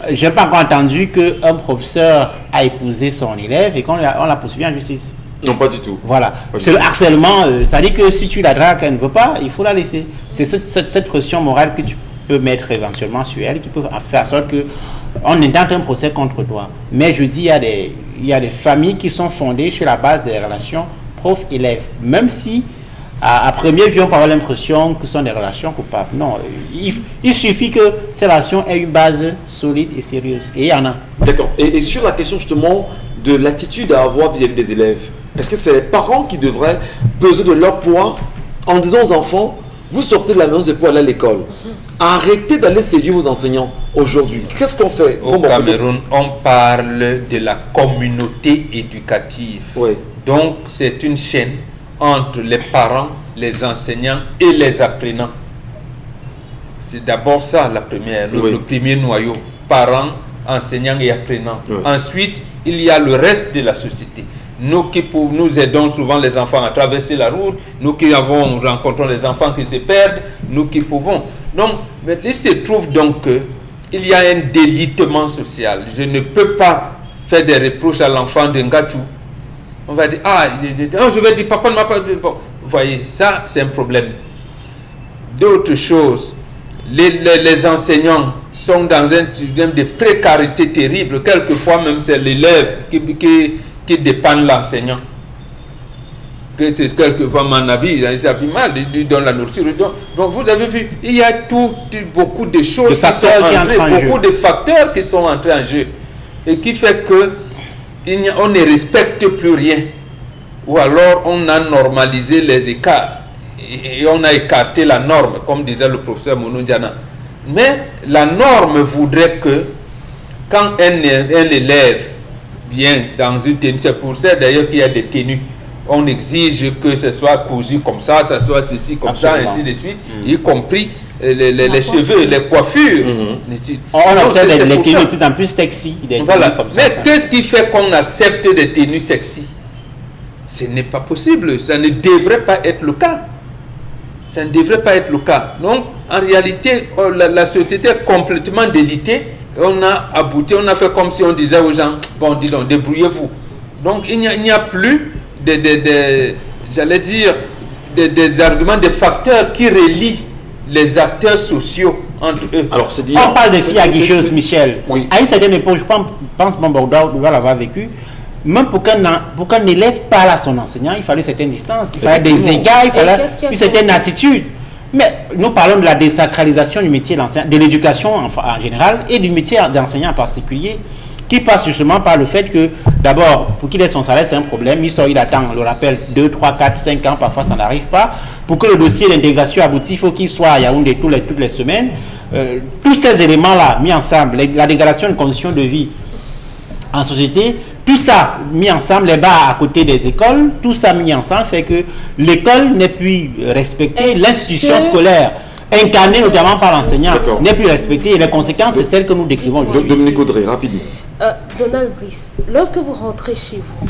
je n'ai pas encore entendu qu'un professeur a épousé son élève et qu'on l'a poursuivi en justice. Non, pas du tout. Voilà. Pas du C'est le tout. harcèlement. C'est-à-dire que si tu la dragues, elle ne veut pas, il faut la laisser. C'est cette pression morale que tu peux mettre éventuellement sur elle qui peut faire en sorte que on intente un procès contre toi. Mais je dis, il y a des familles qui sont fondées sur la base des relations prof-élève. Même si, à première vue, on peut avoir l'impression que ce sont des relations coupables. Non, il suffit que ces relations aient une base solide et sérieuse. Et il y en a. D'accord. Et sur la question justement de l'attitude à avoir vis-à-vis des élèves, est-ce que c'est les parents qui devraient peser de leur poids en disant aux enfants, vous sortez de la maison pour aller à l'école. Arrêtez d'aller séduire vos enseignants aujourd'hui. Qu'est-ce qu'on fait? Au Cameroun, on parle de la communauté éducative. Oui. Donc, c'est une chaîne entre les parents, les enseignants et les apprenants. C'est d'abord ça le premier noyau. Parents, enseignants et apprenants. Oui. Ensuite, il y a le reste de la société. Nous qui nous aidons souvent les enfants à traverser la route, nous qui rencontrons les enfants qui se perdent, nous qui pouvons. Donc, mais il se trouve donc qu'il y a un délitement social. Je ne peux pas faire des reproches à l'enfant de Ngachou. On va dire, je vais dire, papa ne m'a pas... Bon, vous voyez, ça, c'est un problème. D'autres choses, les enseignants sont dans un système de précarité terrible. Quelquefois, même, c'est l'élève qui dépend de l'enseignant. Que c'est quelquefois mon avis, il s'habille mal, il lui donne la nourriture. Donc, vous avez vu, il y a beaucoup de choses qui sont entrées, beaucoup de facteurs qui sont entrés en jeu. Et qui fait que on ne respecte plus rien. Ou alors, on a normalisé les écarts. Et on a écarté la norme, comme disait le professeur Mounoudiana. Mais la norme voudrait que, quand un élève vient dans une tenue, c'est pour ça d'ailleurs qu'il y a des tenues, on exige que ce soit cousu comme ça soit ceci comme Absolument. ça, ainsi de suite, y compris les cheveux, les coiffures. On Donc, observe c'est les pour tenues ça. de plus en plus sexy. Des Voilà. tenues comme ça, Mais ça. qu'est-ce qui fait qu'on accepte des tenues sexy? Ce n'est pas possible. Ça ne devrait pas être le cas. Ça ne devrait pas être le cas. Donc, en réalité, la société est complètement délitée On a abouti, on a fait comme si on disait aux gens, bon, dis donc, débrouillez-vous. Donc, il n'y a plus j'allais dire, des arguments, des facteurs qui relient les acteurs sociaux entre eux. Alors, on parle des filles aguicheuses, Michel. Oui. À une certaine époque, je pense que Bordeaux doit l'avoir vécu. Même pour qu'un élève parle à son enseignant, il fallait certaines distances, il fallait des égards, il fallait une certaine attitude. Mais nous parlons de la désacralisation du métier d'enseignant, de l'éducation en général et du métier d'enseignant en particulier, qui passe justement par le fait que, d'abord, pour qu'il ait son salaire, c'est un problème. Il attend, on le rappelle, 2, 3, 4, 5 ans, parfois ça n'arrive pas. Pour que le dossier d'intégration aboutisse, il faut qu'il soit à Yaoundé toutes les semaines. Tous ces éléments-là, mis ensemble, la dégradation des conditions de vie en société, tout ça mis ensemble, les bars à côté des écoles, tout ça mis ensemble fait que l'école n'est plus respectée, l'institution scolaire incarnée notamment par l'enseignant n'est plus respectée et les conséquences c'est celles que nous décrivons aujourd'hui. Dominique Audrey, rapidement. Donald Brice, lorsque vous rentrez chez vous,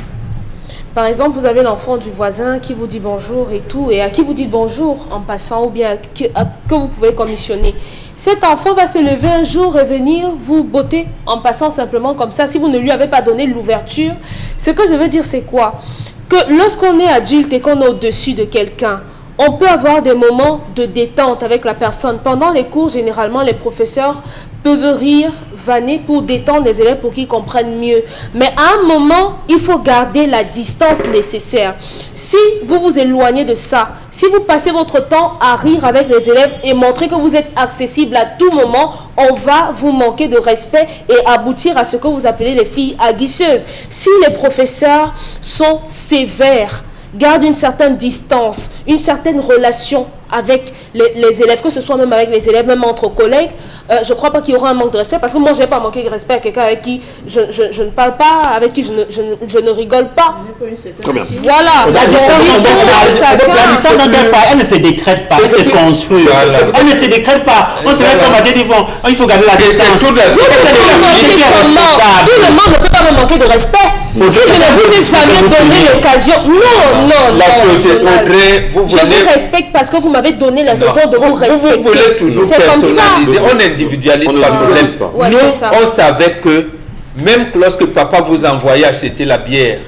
par exemple, vous avez l'enfant du voisin qui vous dit bonjour et tout, et à qui vous dites bonjour en passant, ou bien que vous pouvez commissionner. Cet enfant va se lever un jour et venir vous botter en passant simplement comme ça, si vous ne lui avez pas donné l'ouverture. Ce que je veux dire, c'est quoi? Que lorsqu'on est adulte et qu'on est au-dessus de quelqu'un, on peut avoir des moments de détente avec la personne. Pendant les cours, généralement, les professeurs peuvent rire, vanner pour détendre les élèves pour qu'ils comprennent mieux. Mais à un moment, il faut garder la distance nécessaire. Si vous vous éloignez de ça, si vous passez votre temps à rire avec les élèves et montrer que vous êtes accessible à tout moment, on va vous manquer de respect et aboutir à ce que vous appelez les filles aguicheuses. Si les professeurs sont sévères, garde une certaine distance, une certaine relation avec les élèves, que ce soit même avec les élèves, même entre collègues, je ne crois pas qu'il y aura un manque de respect, parce que moi, je ne vais pas manquer de respect à quelqu'un avec qui je ne parle pas, avec qui je ne rigole pas. Très bien. Voilà. La distance dont elle parle, elle ne se décrète pas, elle se construit. Elle ne se décrète pas. On se met comme à des niveaux. Il faut garder la distance. Tout le monde ne peut pas me manquer de respect. Si je ne vous ai jamais donné l'occasion, non. La société, Audrey, je vous respecte parce que vous m'avez donné la raison de vous respecter. Vous voulez toujours personnaliser. On individualise pas le problème. Nous, on savait que même lorsque papa vous envoyait acheter la bière,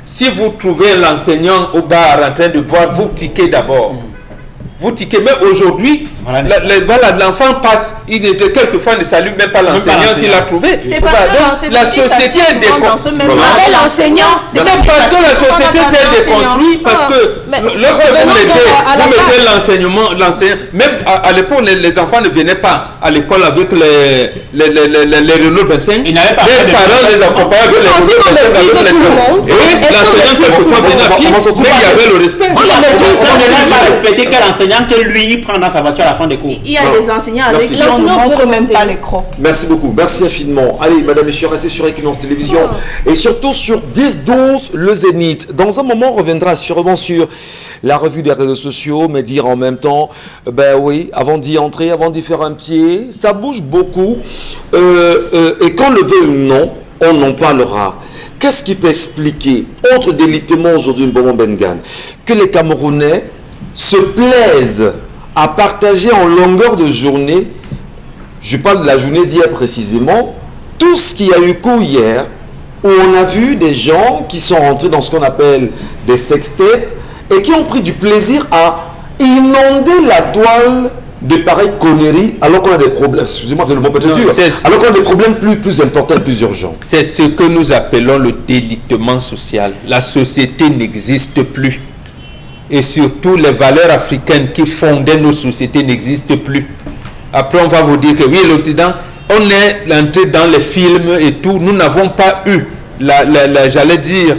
si vous trouvez l'enseignant au bar en train de boire, vous tiquez d'abord. Vous tiquez, mais aujourd'hui, l'enfant passe, quelquefois ne salue même pas l'enseignant qu'il a trouvé. C'est parce que la société est déconstruite. l'enseignant, c'est parce que la société s'est déconstruite, parce que lorsque vous mettez l'enseignement, même à l'époque, les enfants ne venaient pas à l'école avec les Renault 25. Ils n'avaient pas les parents les accompagnaient avec les Renault 25. Et l'enseignant quelquefois venait à pied, mais il y avait le respect. On ne pas respecter quel enseignant que lui prend dans sa voiture à la fin des cours. Il y a des enseignants avec qui on ne montre même pas les crocs. Merci beaucoup, merci infiniment. Allez, madame, messieurs, restez sur Equinox Télévision et surtout sur 10-12 le Zénith. Dans un moment, on reviendra sûrement sur la revue des réseaux sociaux, mais dire en même temps, ben oui, avant d'y entrer, avant d'y faire un pied, ça bouge beaucoup. Et qu'on le veut ou non, on en parlera. Qu'est-ce qui peut expliquer, autre délitement aujourd'hui, Mbongo Bengan, que les Camerounais se plaisent à partager en longueur de journée, je parle de la journée d'hier précisément, tout ce qui a eu cours hier, où on a vu des gens qui sont rentrés dans ce qu'on appelle des sextapes et qui ont pris du plaisir à inonder la toile de pareilles conneries alors qu'on a des problèmes, excusez-moi de le mot peut-être dur, alors qu'on a des problèmes plus importants et plus urgents. C'est ce que nous appelons le délitement social. La société n'existe plus. Et surtout, les valeurs africaines qui fondaient nos sociétés n'existent plus. Après, on va vous dire que oui, l'Occident, on est entré dans les films et tout. Nous n'avons pas eu, j'allais dire,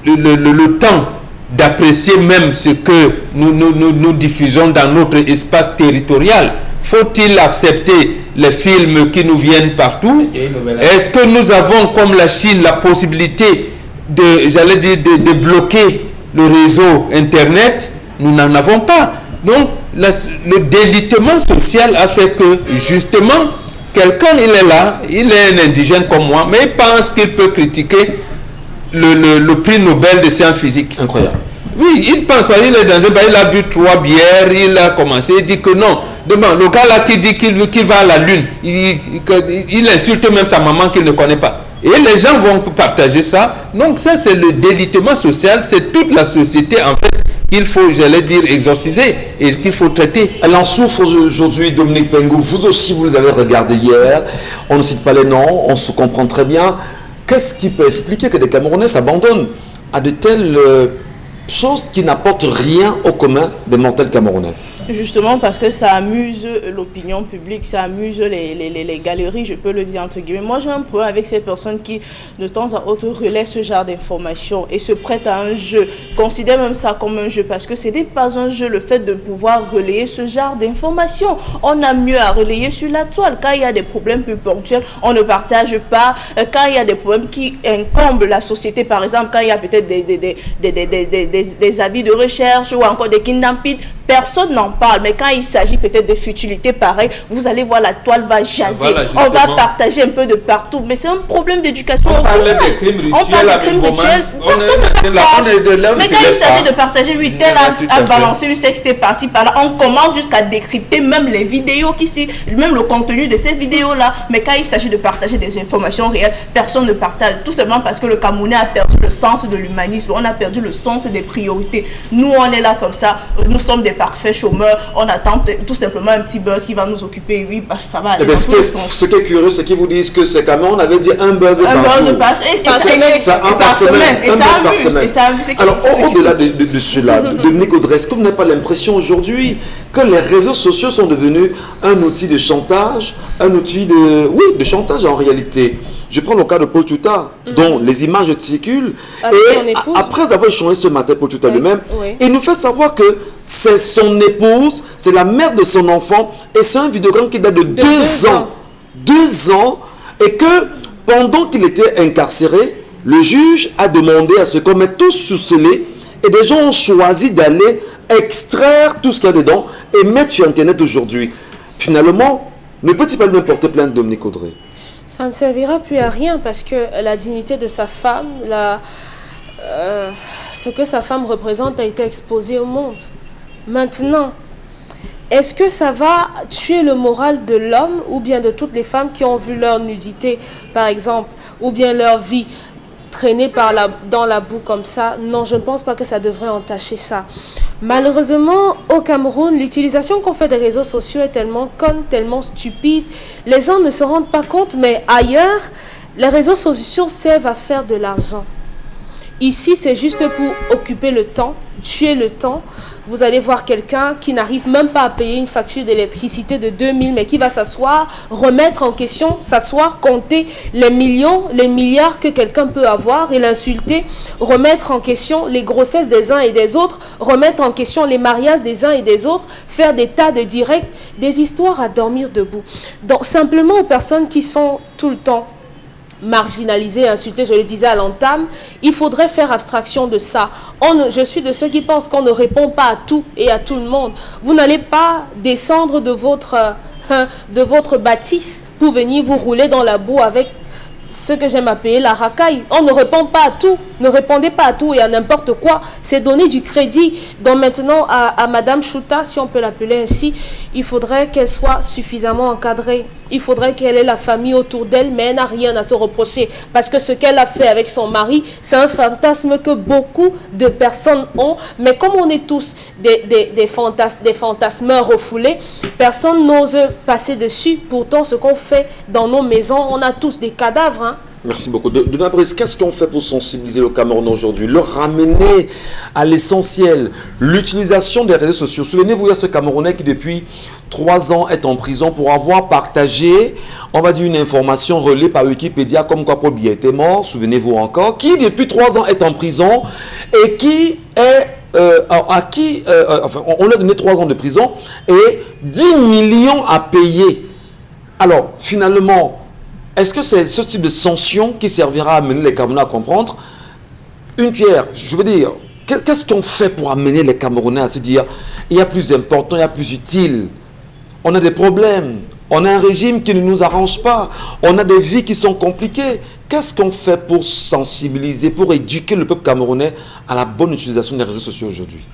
le temps d'apprécier même ce que nous diffusons dans notre espace territorial. Faut-il accepter les films qui nous viennent partout? Est-ce que nous avons, comme la Chine, la possibilité de bloquer le réseau Internet? Nous n'en avons pas. Donc, le délitement social a fait que, justement, quelqu'un, il est là, il est un indigène comme moi, mais il pense qu'il peut critiquer le prix Nobel de sciences physiques. Incroyable. Oui, il pense pas, il est dans un bar, il a bu 3 bières, il a commencé, il dit que non. Demain, le gars là qui dit qu'il va à la lune, il insulte même sa maman qu'il ne connaît pas. Et les gens vont partager ça. Donc ça, c'est le délitement social, c'est toute la société en fait qu'il faut, j'allais dire, exorciser et qu'il faut traiter. Elle en souffre aujourd'hui, Dominique Pengou. Vous aussi, vous les avez regardés hier. On ne cite pas les noms, on se comprend très bien. Qu'est-ce qui peut expliquer que des Camerounais s'abandonnent à de telles choses qui n'apportent rien au commun des mortels camerounais? Justement parce que ça amuse l'opinion publique, ça amuse les galeries, je peux le dire entre guillemets. Moi j'ai un problème avec ces personnes qui de temps à autre relaient ce genre d'informations et se prêtent à un jeu, considèrent même ça comme un jeu parce que ce n'est pas un jeu le fait de pouvoir relayer ce genre d'informations. On a mieux à relayer sur la toile. Quand il y a des problèmes plus ponctuels, on ne partage pas. Quand il y a des problèmes qui incombent la société, par exemple quand il y a peut-être des avis de recherche ou encore des kidnappings, personne n'en parle, mais quand il s'agit peut-être de futilités pareilles, vous allez voir la toile va jaser. Voilà, on va partager un peu de partout, mais c'est un problème d'éducation. On parle des crimes rituels. On parle de crimes rituels. Personne ne partage. Mais quand il s'agit de partager, oui, tel a balancé une sexté par-ci, par-là, on commence jusqu'à décrypter même les vidéos même le contenu de ces vidéos-là. Mais quand il s'agit de partager des informations réelles, personne ne partage. Tout simplement parce que le Camerounais a perdu le sens de l'humanisme, on a perdu le sens des priorités. Nous, on est là comme ça, nous sommes des parfaits chômeurs, on attend tout simplement un petit buzz qui va nous occuper, oui, parce que ça va aller dans tous les sens. Ce qui est curieux, c'est qu'ils vous disent que c'est quand même, on avait dit un buzz par semaine. Et ça amuse. Alors, au-delà de cela, Dominique Audrey, est-ce que vous n'avez pas l'impression aujourd'hui que les réseaux sociaux sont devenus un outil de chantage, un outil de chantage en réalité? Je prends le cas de Paul Tuta, dont les images circulent. Et après avoir échangé ce matin, Paul Tuta lui-même, il nous fait savoir que c'est son épouse, c'est la mère de son enfant, et c'est un vidéogramme qui date de 2 ans. 2 ans, et que pendant qu'il était incarcéré, le juge a demandé à ce qu'on mette tout sous scellé, et des gens ont choisi d'aller extraire tout ce qu'il y a dedans et mettre sur Internet aujourd'hui. Finalement, ne peut-il pas lui porter plainte, Dominique Audrey? Ça ne servira plus à rien parce que la dignité de sa femme, ce que sa femme représente a été exposé au monde. Maintenant, est-ce que ça va tuer le moral de l'homme ou bien de toutes les femmes qui ont vu leur nudité, par exemple, ou bien leur vie traîner dans la boue comme ça? Non, je ne pense pas que ça devrait entacher ça. Malheureusement, au Cameroun, l'utilisation qu'on fait des réseaux sociaux est tellement conne, tellement stupide. Les gens ne se rendent pas compte, mais ailleurs, les réseaux sociaux servent à faire de l'argent. Ici, c'est juste pour occuper le temps, tuer le temps. Vous allez voir quelqu'un qui n'arrive même pas à payer une facture d'électricité de 2000, mais qui va s'asseoir, remettre en question, s'asseoir, compter les millions, les milliards que quelqu'un peut avoir et l'insulter, remettre en question les grossesses des uns et des autres, remettre en question les mariages des uns et des autres, faire des tas de directs, des histoires à dormir debout. Donc, simplement aux personnes qui sont tout le temps marginalisé, insulté, je le disais à l'entame, il faudrait faire abstraction de ça. Je suis de ceux qui pensent qu'on ne répond pas à tout et à tout le monde. Vous n'allez pas descendre de votre bâtisse pour venir vous rouler dans la boue avec ce que j'aime appeler la racaille. On ne répond pas à tout. Ne répondez pas à tout et à n'importe quoi. C'est donner du crédit. Donc maintenant, à Madame Chouta, si on peut l'appeler ainsi, il faudrait qu'elle soit suffisamment encadrée. Il faudrait qu'elle ait la famille autour d'elle, mais elle n'a rien à se reprocher. Parce que ce qu'elle a fait avec son mari, c'est un fantasme que beaucoup de personnes ont. Mais comme on est tous des fantasmeurs refoulés, personne n'ose passer dessus. Pourtant, ce qu'on fait dans nos maisons, on a tous des cadavres. Merci beaucoup. Dona Brice, qu'est-ce qu'on fait pour sensibiliser le Cameroun aujourd'hui? Le ramener à l'essentiel, l'utilisation des réseaux sociaux. Souvenez-vous, il y a ce Camerounais qui depuis 3 ans est en prison pour avoir partagé, on va dire, une information relayée par Wikipédia comme quoi Paul Biya était mort, souvenez-vous encore, qui depuis 3 ans est en prison et qui est on lui a donné 3 ans de prison et 10 millions à payer. Alors, finalement, est-ce que c'est ce type de sanction qui servira à amener les Camerounais à comprendre? Une pierre, je veux dire, qu'est-ce qu'on fait pour amener les Camerounais à se dire il y a plus important, il y a plus utile? On a des problèmes, On a un régime qui ne nous arrange pas. On a des vies qui sont compliquées. Qu'est-ce qu'on fait pour sensibiliser, pour éduquer le peuple camerounais à la bonne utilisation des réseaux sociaux aujourd'hui?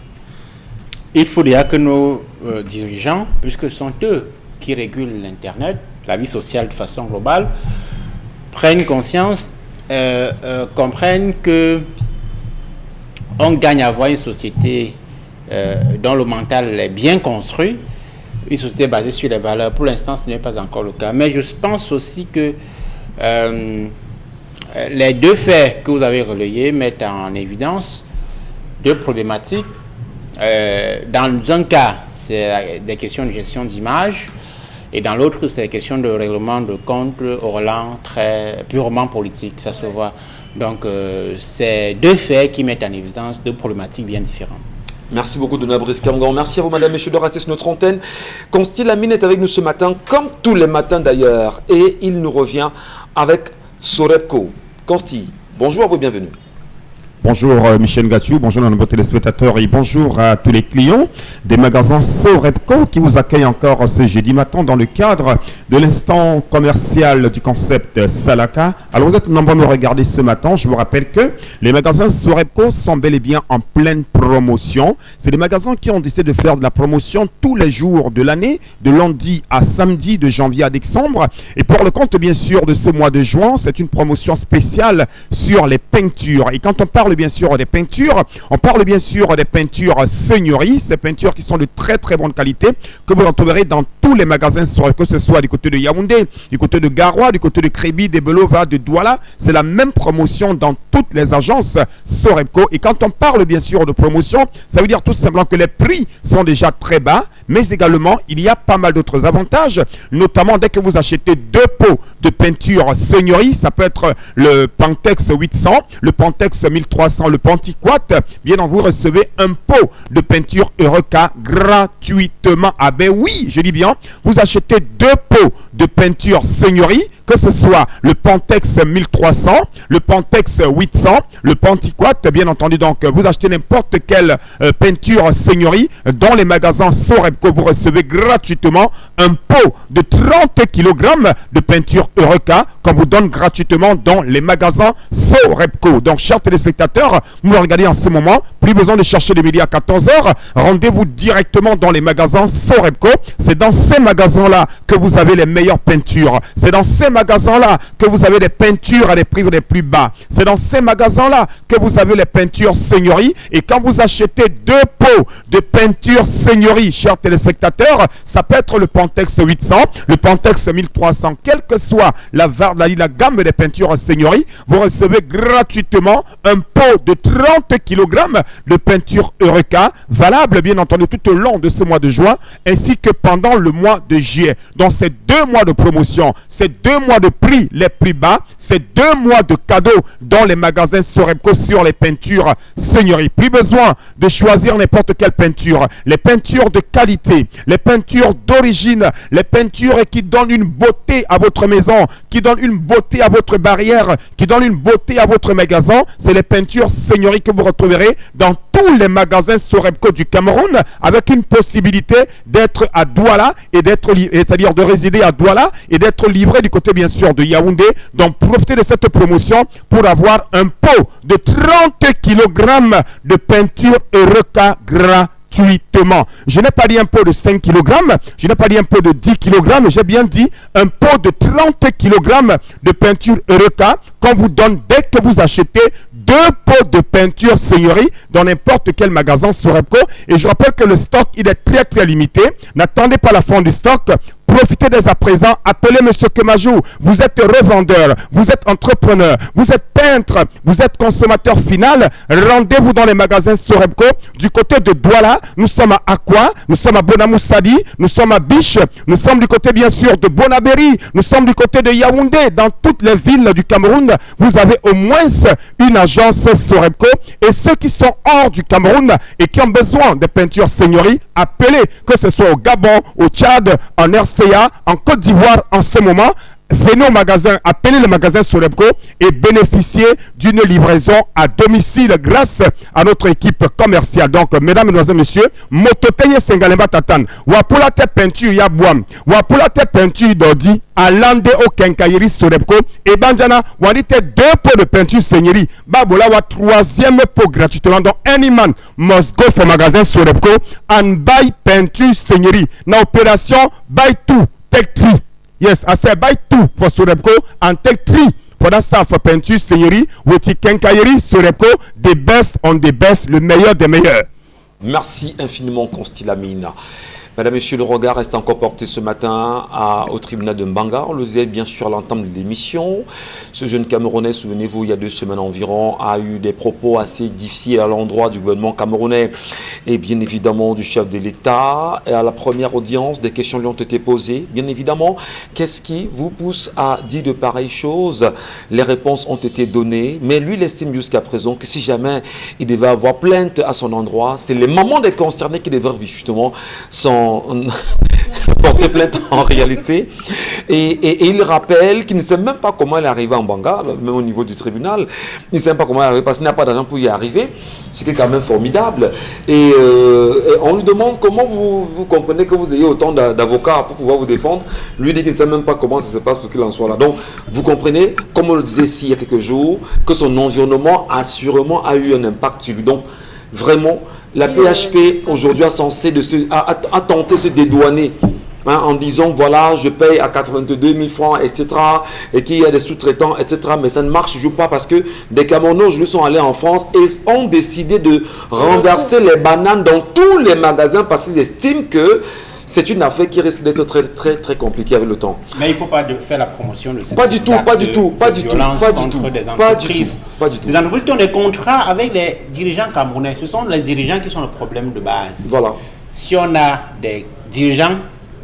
Il faudra que nos dirigeants, puisque ce sont eux qui régulent l'Internet, la vie sociale de façon globale, prennent conscience, comprennent que on gagne à avoir une société dont le mental est bien construit, une société basée sur les valeurs. Pour l'instant, ce n'est pas encore le cas. Mais je pense aussi que les deux faits que vous avez relayés mettent en évidence deux problématiques. Dans un cas, c'est des questions de gestion d'image, et dans l'autre, c'est des questions de règlement de compte au relent très purement politique, ça se voit. Donc, c'est deux faits qui mettent en évidence deux problématiques bien différentes. Merci beaucoup, Donald Brice Kamgan. Merci à vous, madame, messieurs, de rester sur notre antenne. Consti Lamine est avec nous ce matin, comme tous les matins d'ailleurs, et il nous revient avec Sorebco. Consti, bonjour à vous, bienvenue. Bonjour Michel Gatchou, bonjour à nos téléspectateurs et bonjour à tous les clients des magasins Sorebco qui vous accueillent encore ce jeudi matin dans le cadre de l'instant commercial du concept Salaka. Alors vous êtes nombreux à me regarder ce matin. Je vous rappelle que les magasins Sorebco sont bel et bien en pleine promotion. C'est des magasins qui ont décidé de faire de la promotion tous les jours de l'année, de lundi à samedi, de janvier à décembre. Et pour le compte bien sûr de ce mois de juin, c'est une promotion spéciale sur les peintures. Et quand on parle bien sûr des peintures, on parle bien sûr des peintures seigneurie, ces peintures qui sont de très très bonne qualité, que vous retrouverez dans tous les magasins, que ce soit du côté de Yaoundé, du côté de Garoua, du côté de Crébi, de Belova, de Douala. C'est la même promotion dans toutes les agences Sorebco. Et quand on parle bien sûr de promotion, ça veut dire tout simplement que les prix sont déjà très bas, mais également il y a pas mal d'autres avantages, notamment dès que vous achetez 2 pots de peinture seigneurie, ça peut être le Pantex 800, le Pantex 1300, le Pantiquat, bien vous recevez un pot de peinture Eureka gratuitement. Ah ben oui, je dis bien, vous achetez 2 pots de peinture seigneurie, que ce soit le Pantex 1300, le Pantex 800, le Pantiquat, bien entendu. Donc vous achetez n'importe quelle peinture seigneurie dans les magasins Sorebco, vous recevez gratuitement un pot de 30 kg de peinture Eureka qu'on vous donne gratuitement dans les magasins Sorebco. Donc chers téléspectateurs, vous me regardez en ce moment, plus besoin de chercher les midi à 14h, rendez-vous directement dans les magasins Sorebco. C'est dans ces magasins-là que vous avez les meilleures peintures. C'est dans ces magasins-là que vous avez des peintures à des prix les plus bas. C'est dans ces magasins-là que vous avez les peintures seigneurie. Et quand vous achetez 2 pots de peinture seigneurie, chers téléspectateurs, ça peut être le Pantex 800, le Pantex 1300, quelle que soit la gamme des peintures seigneurie, vous recevez gratuitement un pot de 30 kg de peinture Eureka, valable bien entendu tout au long de ce mois de juin, ainsi que pendant le mois de juillet. Dans ces 2 mois de promotion, ces 2 mois de prix les plus bas, ces 2 mois de cadeaux dans les magasins Sorebco sur les peintures seigneurie. Plus besoin de choisir n'importe quelle peinture. Les peintures de qualité, les peintures d'origine, les peintures qui donnent une beauté à votre maison, qui donnent une beauté à votre barrière, qui donnent une beauté à votre magasin. C'est les peintures seigneurie que vous retrouverez dans tous les magasins Sorebco du Cameroun, avec une possibilité d'être à Douala et c'est-à-dire de résider à Douala et d'être livré du côté bien sûr de Yaoundé. Donc profitez de cette promotion pour avoir un pot de 30 kg de peinture Eureka gratuitement. Je n'ai pas dit un pot de 5 kg, je n'ai pas dit un pot de 10 kg, j'ai bien dit un pot de 30 kg de peinture Eureka qu'on vous donne dès que vous achetez 2 pots de peinture seigneurie dans n'importe quel magasin Sorebco. Et je rappelle que le stock, il est très très limité. N'attendez pas la fin du stock. Profitez dès à présent, appelez M. Kemajou. Vous êtes revendeur, vous êtes entrepreneur, vous êtes peintre, vous êtes consommateur final. Rendez-vous dans les magasins Sorebco. Du côté de Douala, nous sommes à Akwa, nous sommes à Bonamoussadi, nous sommes à Biche, nous sommes du côté bien sûr de Bonaberi, nous sommes du côté de Yaoundé. Dans toutes les villes du Cameroun, vous avez au moins une agence Sorebco. Et ceux qui sont hors du Cameroun et qui ont besoin de peintures seigneurie, appelez, que ce soit au Gabon, au Tchad, en RCA, en Côte d'Ivoire en ce moment. venez au magasin, appelez le magasin Sorebco et bénéficiez d'une livraison à domicile grâce à notre équipe commerciale. Donc, mesdames, mesdemoiselles, messieurs, Mototeye Sengalemba Tatan, Wapula te peinture Yabouam, Wapula te peinture Dodi, Alande au Kenkayeri Sorebco, et Banjana, Wadite 2 pots de peinture Seigneurie, Babola wa 3e pot gratuitement. Donc, any man must go for magasin Sorebco and buy peinture Seigneurie. Na opération, buy two, take three. Yes, I say buy two for Sorebco and take three for that stuff for peinture Seigneurie, with Kenkayeri Sorebco, the best on the best, le meilleur des meilleurs. Merci infiniment, Constilla Mina. Madame, Monsieur, le regard reste encore porté ce matin au tribunal de Mbanga. On le disait bien sûr à l'entame de l'émission. Ce jeune Camerounais, souvenez-vous, il y a 2 semaines environ, a eu des propos assez difficiles à l'endroit du gouvernement camerounais et bien évidemment du chef de l'État. Et à la première audience, des questions lui ont été posées. Bien évidemment, qu'est-ce qui vous pousse à dire de pareilles choses? Les réponses ont été données, mais lui, il estime jusqu'à présent que si jamais il devait avoir plainte à son endroit, c'est les mamans des concernés qui devraient justement porter plainte en réalité. Et il rappelle qu'il ne sait même pas comment il est arrivé en Banga, même au niveau du tribunal. Il ne sait même pas comment il est arrivé parce qu'il n'a pas d'argent pour y arriver. Ce qui est quand même formidable. Et on lui demande comment vous comprenez que vous ayez autant d'avocats pour pouvoir vous défendre. Lui dit qu'il ne sait même pas comment ça se passe pour qu'il en soit là. Donc, vous comprenez, comme on le disait ici il y a quelques jours, que son environnement assurément a eu un impact sur lui. Donc, vraiment, la PHP aujourd'hui a tenté de se dédouaner en disant voilà, je paye à 82 000 francs, etc. et qu'il y a des sous-traitants, etc. Mais ça ne marche toujours pas parce que des Camerounais aujourd'hui sont allés en France et ont décidé de renverser les bananes dans tous les magasins parce qu'ils estiment que c'est une affaire qui risque d'être très, très, très compliquée avec le temps. Mais il ne faut pas faire la promotion de cette pas du tout. Les entreprises qui ont des contrats avec les dirigeants camerounais, ce sont les dirigeants qui sont le problème de base. Voilà. Si on a des dirigeants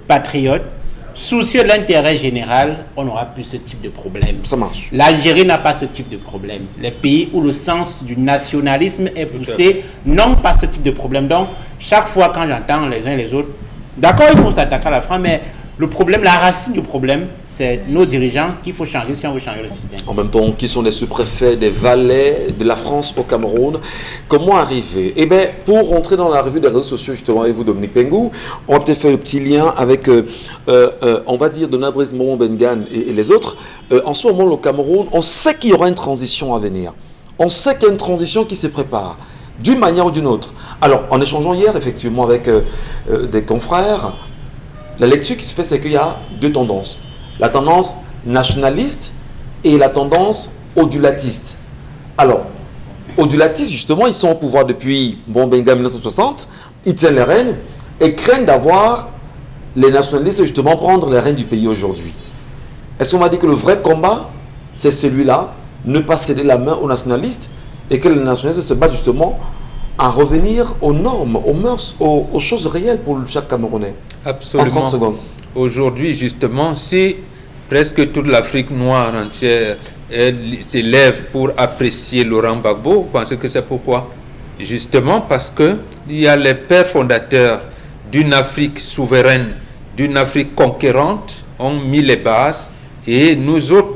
patriotes, soucieux de l'intérêt général, on n'aura plus ce type de problème. Ça marche. L'Algérie n'a pas ce type de problème. Les pays où le sens du nationalisme est poussé n'ont pas ce type de problème. Donc, chaque fois quand j'entends les uns et les autres, d'accord, il faut s'attaquer à la France, mais le problème, la racine du problème, c'est nos dirigeants qu'il faut changer si on veut changer le système. En même temps, qui sont les sous-préfets des valets de la France au Cameroun? Comment arriver? Eh bien, pour rentrer dans la revue des réseaux sociaux, justement, avec vous, Dominique Pengou, on va peut-être faire le petit lien avec, on va dire, Donald Brice Momo-Bengan et les autres. En ce moment, au Cameroun, on sait qu'il y aura une transition à venir. On sait qu'il y a une transition qui se prépare, d'une manière ou d'une autre. Alors, en échangeant hier, effectivement, avec des confrères, la lecture qui se fait, c'est qu'il y a 2 tendances. La tendance nationaliste et la tendance odulatiste. Alors, odulatistes, justement, ils sont au pouvoir depuis Benga 1960, ils tiennent les rênes et craignent d'avoir les nationalistes, justement, prendre les rênes du pays aujourd'hui. Est-ce qu'on m'a dit que le vrai combat, c'est celui-là, ne pas céder la main aux nationalistes et que les nationalistes se battent justement à revenir aux normes, aux mœurs, aux choses réelles pour chaque Camerounais? Absolument. En 30 secondes. Aujourd'hui, justement, si presque toute l'Afrique noire entière s'élève pour apprécier Laurent Gbagbo, vous pensez que c'est pourquoi? Justement parce qu'il y a les pères fondateurs d'une Afrique souveraine, d'une Afrique conquérante, ont mis les bases et nous autres,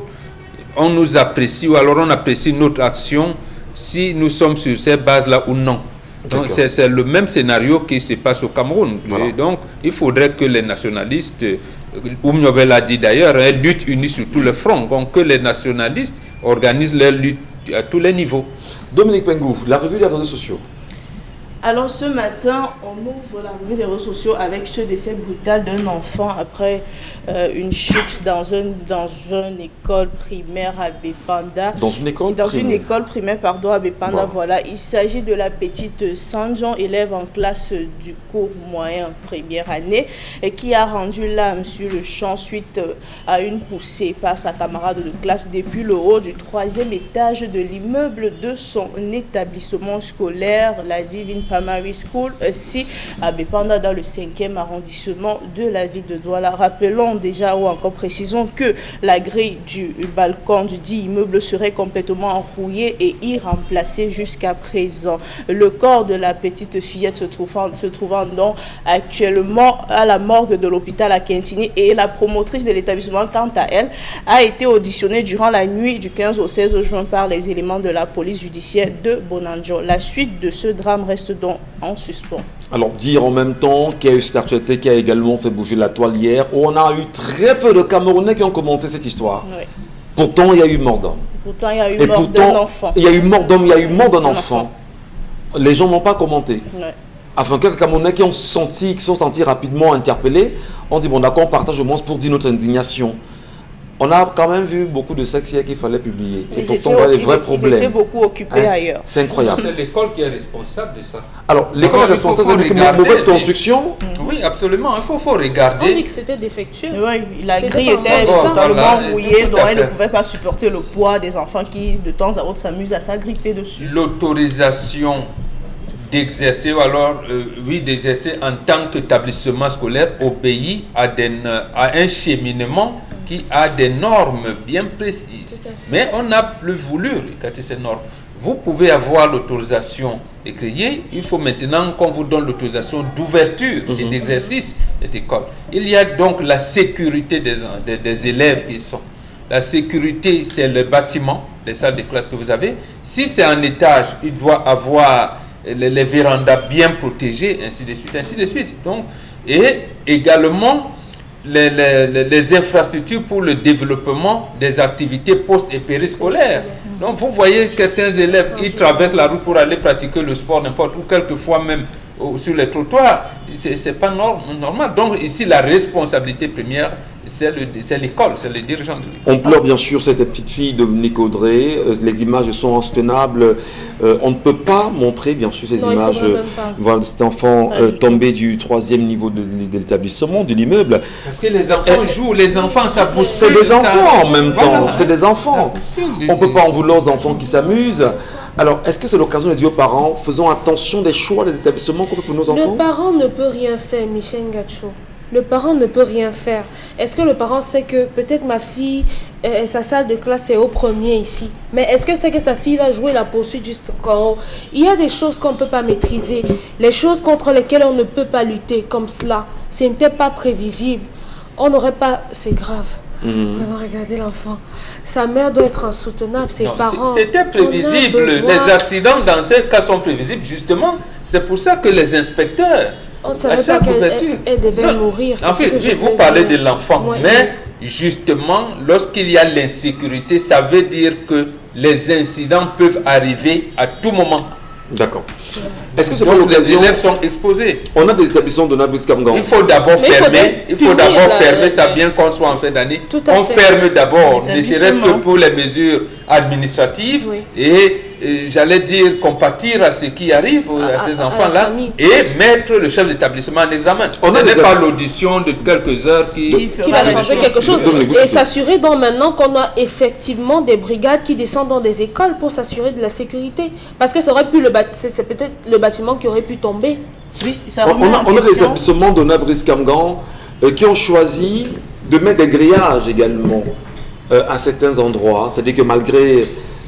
on nous apprécie ou alors on apprécie notre action si nous sommes sur ces bases-là ou non. Donc c'est le même scénario qui se passe au Cameroun. Voilà. Et donc il faudrait que les nationalistes, Oumniobel a dit d'ailleurs, luttent unis sur tous les fronts. Donc que les nationalistes organisent leur lutte à tous les niveaux. Dominique Pengou, la revue des réseaux sociaux. Alors ce matin, on ouvre la revue des réseaux sociaux avec ce décès brutal d'un enfant après une chute dans une école primaire à Bépanda. Dans une école primaire, à Bépanda, voilà. Il s'agit de la petite Sanjon, élève en classe du cours moyen première année, et qui a rendu l'âme sur le champ suite à une poussée par sa camarade de classe depuis le haut du 3e étage de l'immeuble de son établissement scolaire, la Divine Primary School, ici à Bepanda, dans le 5e arrondissement de la ville de Douala. Rappelons déjà ou encore précisons que la grille du balcon du dit immeuble serait complètement enrouillée et irremplacée jusqu'à présent. Le corps de la petite fillette se trouvant donc actuellement à la morgue de l'hôpital à Quintini, et la promotrice de l'établissement, quant à elle, a été auditionnée durant la nuit du 15 au 16 juin par les éléments de la police judiciaire de Bonanjo. La suite de ce drame reste donc en suspens. Alors, dire en même temps qu'il y a eu cette actualité qui a également fait bouger la toile hier, où on a eu très peu de Camerounais qui ont commenté cette histoire. Oui. Pourtant, il y a eu mort d'homme. Pourtant, il y a eu mort d'un enfant. Il y a eu mort d'homme, il y a eu mort d'un enfant. Les gens n'ont pas commenté. Oui. Afin que les Camerounais qui sont sentis rapidement interpellés, on dit bon d'accord, on partage au moins pour dire notre indignation. On a quand même vu beaucoup de sexe hier qu'il fallait publier. Et pourtant, on a des vrais problèmes. Ils étaient beaucoup occupés ailleurs. C'est incroyable. C'est l'école qui est responsable de ça. Alors, l'école est responsable de une mauvaise construction. Oui, absolument. Il faut regarder. On dit que c'était défectueux. Oui, la grille était totalement mouillée, donc elle ne pouvait pas supporter le poids des enfants qui, de temps à autre, s'amusent à s'agripper dessus. L'autorisation d'exercer, ou alors, d'exercer en tant qu'établissement scolaire obéit à un cheminement qui a des normes bien précises. Mais on n'a plus voulu regarder ces normes. Vous pouvez avoir l'autorisation de créer, il faut maintenant qu'on vous donne l'autorisation d'ouverture et d'exercice d'école. Il y a donc la sécurité des élèves qui sont. La sécurité, c'est le bâtiment, les salles de classe que vous avez. Si c'est un étage, il doit avoir les vérandas bien protégées, ainsi de suite, ainsi de suite. Donc, et également, les infrastructures pour le développement des activités post- et périscolaires. Donc vous voyez certains élèves, ils traversent la route pour aller pratiquer le sport n'importe où, quelquefois même sur les trottoirs. C'est pas normal. Donc ici, la responsabilité première, c'est l'école, c'est les dirigeants de l'école. On pleure bien sûr cette petite fille Dominique Audrey. Les images sont insoutenables. On ne peut pas montrer bien sûr ces images. Voilà, cet enfant tombé du 3e niveau de l'établissement, de l'immeuble. Parce que les enfants jouent, les enfants ça pousse. C'est des enfants en même temps. C'est des enfants. On ne peut pas en vouloir aux enfants qui s'amusent. Alors, est-ce que c'est l'occasion de dire aux parents, faisons attention des choix des établissements qu'on fait pour nos enfants? Le parent ne peut rien faire, Michel Ngacho. Le parent ne peut rien faire. Est-ce que le parent sait que peut-être ma fille, sa salle de classe est au premier ici, mais est-ce que c'est que sa fille va jouer la poursuite jusqu'en haut? Il y a des choses qu'on ne peut pas maîtriser, les choses contre lesquelles on ne peut pas lutter comme cela. Ce n'était pas prévisible. On n'aurait pas... C'est grave. Vraiment, regardez l'enfant. Sa mère doit être insoutenable, ses parents. C'était prévisible. Les accidents dans ces cas sont prévisibles, justement. C'est pour ça que les inspecteurs... On ne savait pas qu'elle devait mourir. En fait, vous parlez de l'enfant, mais justement, lorsqu'il y a l'insécurité, ça veut dire que les incidents peuvent arriver à tout moment. D'accord. Est-ce que c'est pas l'occasion? Les élèves sont exposés. On a des établissements de Nabris-Kamgan. Il faut d'abord fermer. Il faut d'abord fermer ça, bien qu'on soit en fin d'année. On ferme d'abord, ne serait-ce que pour les mesures administratives et j'allais dire compatir à ce qui arrive à ces enfants-là et mettre le chef d'établissement en examen. Ce n'est pas l'audition de quelques heures qui va changer quelque chose. Et s'assurer donc maintenant qu'on a effectivement des brigades qui descendent dans des écoles pour s'assurer de la sécurité. Parce que c'est peut-être le bâtiment qui aurait pu tomber. Oui, ça on a des établissements de Nabris-Kamgan qui ont choisi de mettre des grillages également à certains endroits. C'est-à-dire que malgré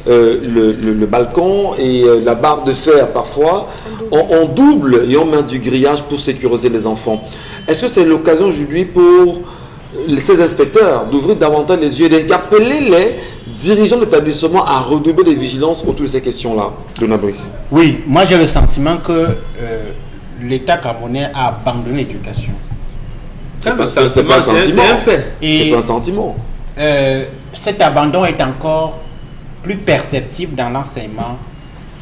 le balcon et la barre de fer parfois, on double et on met du grillage pour sécuriser les enfants. Est-ce que c'est l'occasion aujourd'hui pour ces inspecteurs d'ouvrir davantage les yeux et d'interpeller les dirigeants d'établissement à redoubler de vigilance autour de ces questions-là, Dona Brice? Oui, moi j'ai le sentiment que l'État camerounais a abandonné l'éducation. C'est pas un sentiment. C'est pas un sentiment. Cet abandon est encore plus perceptible dans l'enseignement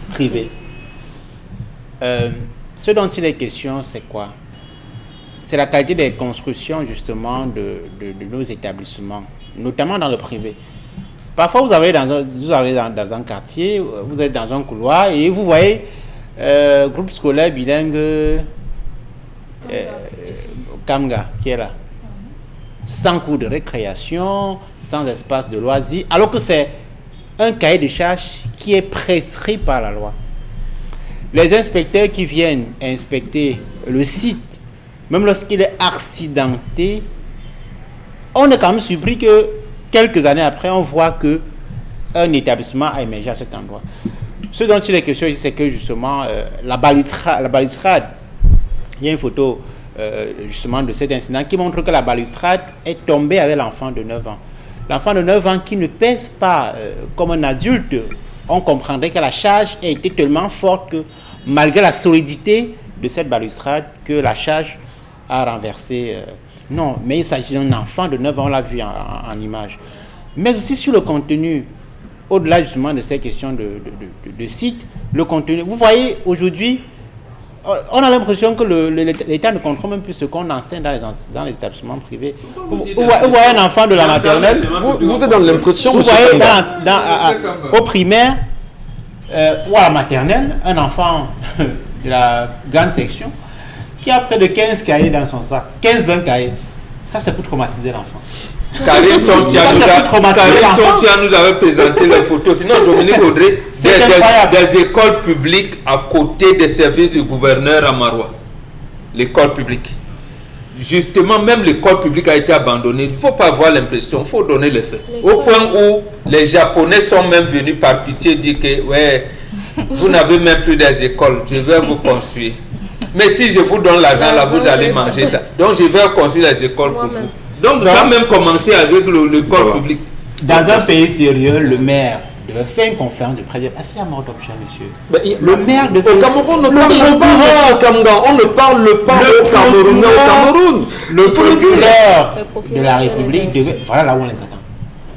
privé. Ce dont il est question, c'est quoi? C'est la qualité des constructions justement de nos établissements, notamment dans le privé. Parfois, vous arrivez dans un quartier, vous êtes dans un couloir et vous voyez groupe scolaire bilingue Kamga qui est là. Sans cours de récréation, sans espace de loisirs, alors que c'est un cahier de charges qui est prescrit par la loi. les inspecteurs qui viennent inspecter le site, même lorsqu'il est accidenté, on est quand même surpris que quelques années après, on voit que un établissement a émergé à cet endroit. Ce dont il est question, c'est que justement, la balustrade, il y a une photo justement de cet incident qui montre que la balustrade est tombée avec l'enfant de 9 ans. L'enfant de 9 ans qui ne pèse pas comme un adulte, on comprendrait que la charge a été tellement forte que malgré la solidité de cette balustrade, que la charge a renversé. Non, mais il s'agit d'un enfant de 9 ans, on l'a vu en image. Mais aussi sur le contenu, au-delà justement de ces questions de site, le contenu. Vous voyez, aujourd'hui, on a l'impression que l'État ne contrôle même plus ce qu'on enseigne dans les établissements privés. Vous voyez un enfant de la maternelle. Vous êtes dans l'impression, vous voyez au primaire ou à la maternelle, un enfant de la grande section qui a près de 15 cahiers dans son sac, 15-20 cahiers. Ça, c'est pour traumatiser l'enfant. Karim Sontia nous avait présenté la photo. Sinon, Dominique Audrey, des écoles publiques à côté des services du gouverneur à Maroua. L'école publique. Justement, même l'école publique a été abandonnée. Il ne faut pas avoir l'impression, il faut donner les faits. Au point où les Japonais sont même venus par pitié dire que ouais, vous n'avez même plus des écoles, je vais vous construire. Mais si je vous donne l'argent là, vous allez manger ça. Donc je vais construire les écoles pour vous. Donc, ça a même commencé avec l'école publique. Dans un pays sérieux, le maire devait faire une conférence de presse. C'est la mort d'homme, cher monsieur. Le maire de au Cameroun, on ne parle pas au Cameroun. On ne parle pas au Cameroun. Au Cameroun. Le procureur de la République devait. Voilà là où on les attend.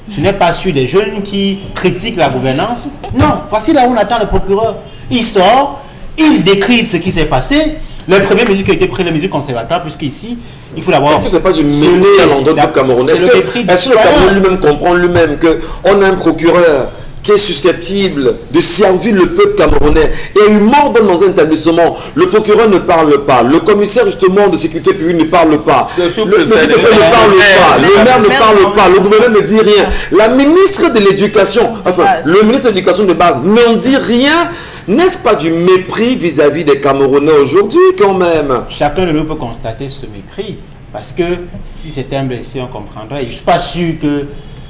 Ce n'est pas sur des jeunes qui critiquent la gouvernance. Non, voici là où on attend le procureur. Il sort, il décrit ce qui s'est passé. Les premières mesures qui ont été prises, les mesures conservatoires, puisqu'ici, il faut d'abord. Est-ce que ce n'est pas une mépris à l'endroit du Cameroun? Est-ce que le Cameroun lui-même comprend lui-même qu'on a un procureur qui est susceptible de servir le peuple camerounais et une mort dans un établissement, le procureur ne parle pas, le commissaire justement de sécurité publique ne parle pas, le sous-préfet ne parle pas, le maire ne parle pas, le gouverneur ne dit rien, la ministre de l'éducation, enfin le ministre de l'éducation de base n'en dit rien. N'est-ce pas du mépris vis-à-vis des Camerounais aujourd'hui quand même? Chacun de nous peut constater ce mépris, parce que si c'était un blessé, on comprendrait. Je ne suis pas sûr que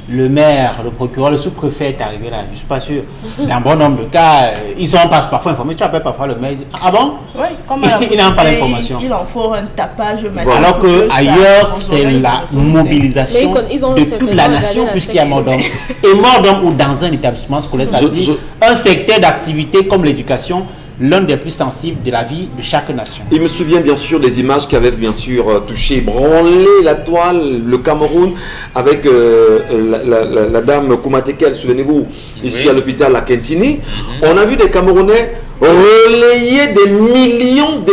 le maire, le procureur, le sous-préfet est arrivé là. Je ne suis pas sûr. Dans bon nombre de cas, ils sont parfois informés. Tu appelles parfois le maire, il dit, ah bon? Oui, comme il n'a pas l'information. Il en faut un tapage massif. Alors qu'ailleurs, c'est la mobilisation de toute la nation, puisqu'il y a mort d'homme. Et mort d'homme ou dans un établissement scolaire, c'est-à-dire un secteur d'activité comme l'éducation, l'un des plus sensibles de la vie de chaque nation. Il me souvient bien sûr des images qui avaient bien sûr touché, branlé la toile, le Cameroun, avec la dame Koumatekel, souvenez-vous, ici à l'hôpital à Kentini. On a vu des Camerounais relayer des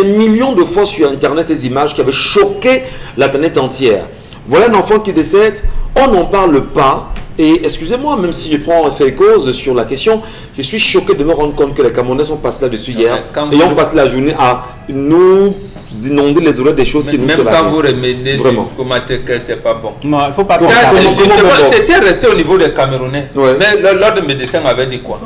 millions de fois sur Internet ces images qui avaient choqué la planète entière. Voilà un enfant qui décède, on n'en parle pas. Et excusez-moi, même si je prends fait cause sur la question, je suis choqué de me rendre compte que les Camerounais sont passés là-dessus hier et on passe la journée à nous inonder les oreilles des choses qui nous servent. Même quand vous remenez comment c'est pas bon. Non, il ne faut pas c'était resté au niveau des Camerounais. Ouais. Mais l'ordre de médecin avait dit quoi?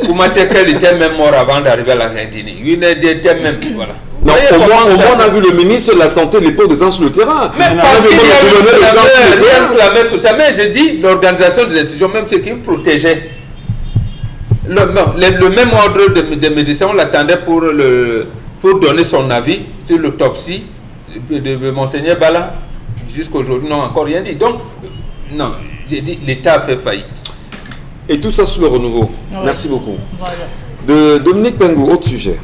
Koumatekel était même mort avant d'arriver à l'Argentine. Il était même, voilà. Non, au moins, on a vu le ministre de la Santé l'épaule des gens sur le terrain. Mais parce qu'il réclamait sur ça. Mais je dis, l'organisation des institutions, même ceux qui protégeaient le même ordre de médecins, on l'attendait pour donner son avis sur l'autopsie de Monseigneur Bala. Jusqu'aujourd'hui, non, encore rien dit. Donc, non, j'ai dit, l'État a fait faillite. Et tout ça sous le renouveau. Ouais. Merci beaucoup. Voilà. De Dominique Pengou, autre sujet.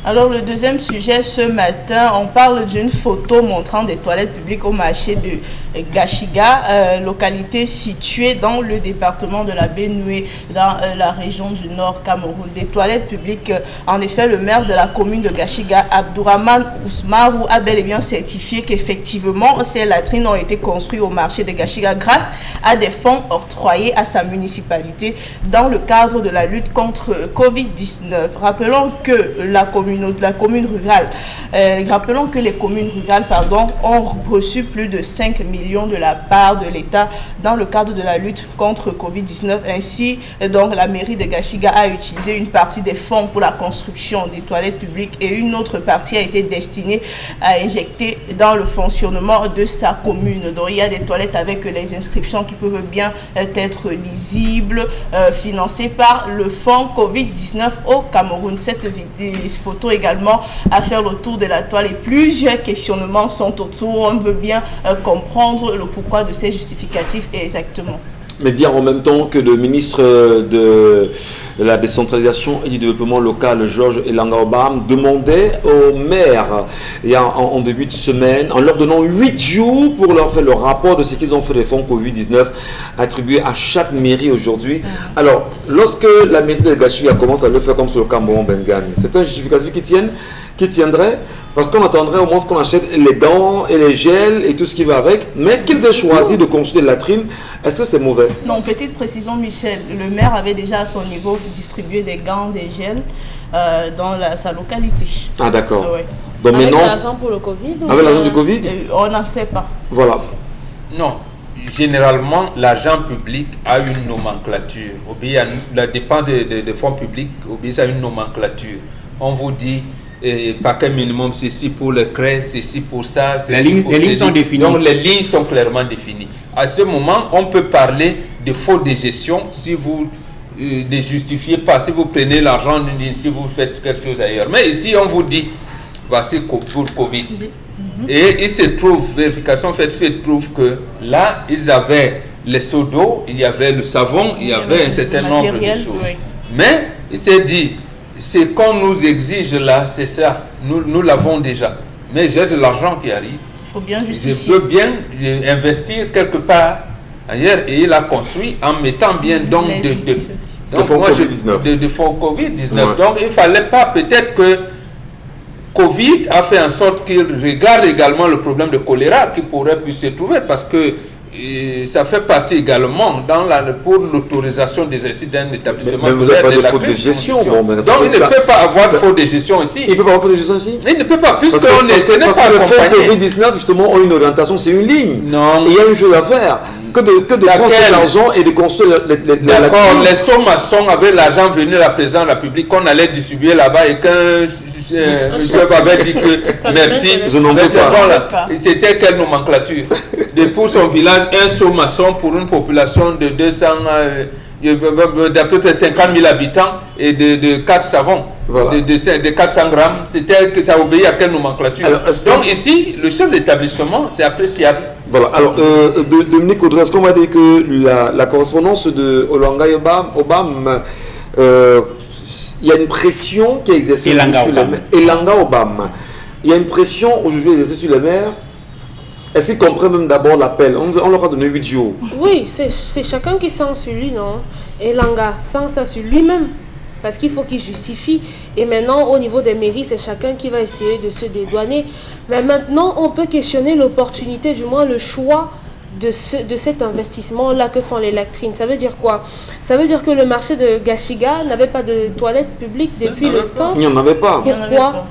Alors le deuxième sujet ce matin, on parle d'une photo montrant des toilettes publiques au marché de Gashiga, localité située dans le département de la Benue, dans la région du Nord Cameroun. Des toilettes publiques, en effet, le maire de la commune de Gashiga, Abdourahmane Ousmarou, a bel et bien certifié qu'effectivement ces latrines ont été construites au marché de Gashiga grâce à des fonds octroyés à sa municipalité dans le cadre de la lutte contre Covid-19. Rappelons que les communes rurales ont reçu plus de 5 millions millions de la part de l'État dans le cadre de la lutte contre Covid-19. Ainsi, donc, la mairie de Gashiga a utilisé une partie des fonds pour la construction des toilettes publiques et une autre partie a été destinée à injecter dans le fonctionnement de sa commune. Donc, il y a des toilettes avec les inscriptions qui peuvent bien être lisibles, financées par le fonds Covid-19 au Cameroun. Cette photo également a fait le tour de la toile et plusieurs questionnements sont autour. On veut bien comprendre le pourquoi de ces justificatifs exactement. Mais dire en même temps que le ministre de la décentralisation et du développement local, Georges Elanga Obam, demandait aux maires en début de semaine, en leur donnant 8 jours pour leur faire le rapport de ce qu'ils ont fait des fonds Covid-19 attribués à chaque mairie aujourd'hui. Alors, lorsque la mairie de Gashiga commence à le faire comme sur le Cameroun Bengan, c'est un justificatif qui tiendrait, parce qu'on attendrait au moins qu'on achète les gants et les gels et tout ce qui va avec, mais qu'ils aient choisi de construire des latrines, est-ce que c'est mauvais? Non, petite précision, Michel, le maire avait déjà à son niveau distribué des gants, des gels dans sa localité. Ah d'accord. Ouais. Donc avec maintenant, l'argent pour le Covid? avec l'argent du Covid? On n'en sait pas. Voilà. Non. Généralement, l'argent public a une nomenclature. La dépense des fonds publics obéit à une nomenclature. On vous dit paquet minimum, ceci pour le CRE, ceci pour ça. Les lignes sont définies. Donc les lignes sont clairement définies. À ce moment, on peut parler de faute de gestion si vous ne justifiez pas, si vous prenez l'argent d'une ligne, si vous faites quelque chose ailleurs. Mais ici, on vous dit, voici pour Covid. Et il se trouve, vérification faite trouve que là, ils avaient les seaux d'eau, il y avait le savon, il y avait un certain nombre de choses. Oui. Mais il s'est dit, ce qu'on nous exige là, c'est ça. Nous l'avons déjà. Mais j'ai de l'argent qui arrive. Il faut bien justifier. Je peux bien investir quelque part ailleurs. Et il a construit en mettant bien donc de fonds Covid-19. Ouais. Donc il ne fallait pas, peut-être que Covid a fait en sorte qu'il regarde également le problème de choléra qui pourrait pu se trouver parce que ça fait partie également pour l'autorisation des exercices d'un établissement. Mais vous n'avez pas de faute de gestion. Bon, donc il ne peut pas avoir de faute de gestion ici. Il ne peut pas avoir de faute de gestion ici? Il ne peut pas, puisque parce que le fonds Covid-19 justement ont une orientation, c'est une ligne. Non. Il y a une chose à faire. Que de prendre cet argent et de construire D'accord, les sommes avec l'argent venu de la présidente de la République qu'on allait distribuer là-bas et qu'un chef avait dit que merci, je n'en veux pas. C'était quelle nomenclature? Pour son village, un sommaçon pour une population de 200, d'à peu près 50 000 habitants et de 4 savons. Voilà. De 400 grammes, c'était que ça obéit à quelle nomenclature? Alors, donc ici, le chef d'établissement, c'est appréciable. Voilà, alors Dominique Audrey, est-ce qu'on va dire que la correspondance de Olanga Obam, il y a une pression qui est exercée sur les maires. Elanga Obam, il y a une pression aujourd'hui exercée sur les maires. Est-ce qu'ils comprennent même d'abord l'appel? On leur a donné 8 jours. Oui, c'est chacun qui sent sur lui, non? Elanga sent ça sur lui-même. Parce qu'il faut qu'il justifie. Et maintenant, au niveau des mairies, c'est chacun qui va essayer de se dédouaner. Mais maintenant, on peut questionner l'opportunité, du moins le choix de cet investissement-là que sont les latrines. Ça veut dire quoi? Ça veut dire que le marché de Gashiga n'avait pas de toilettes publiques depuis le temps. Il n'y en avait pas. Pourquoi?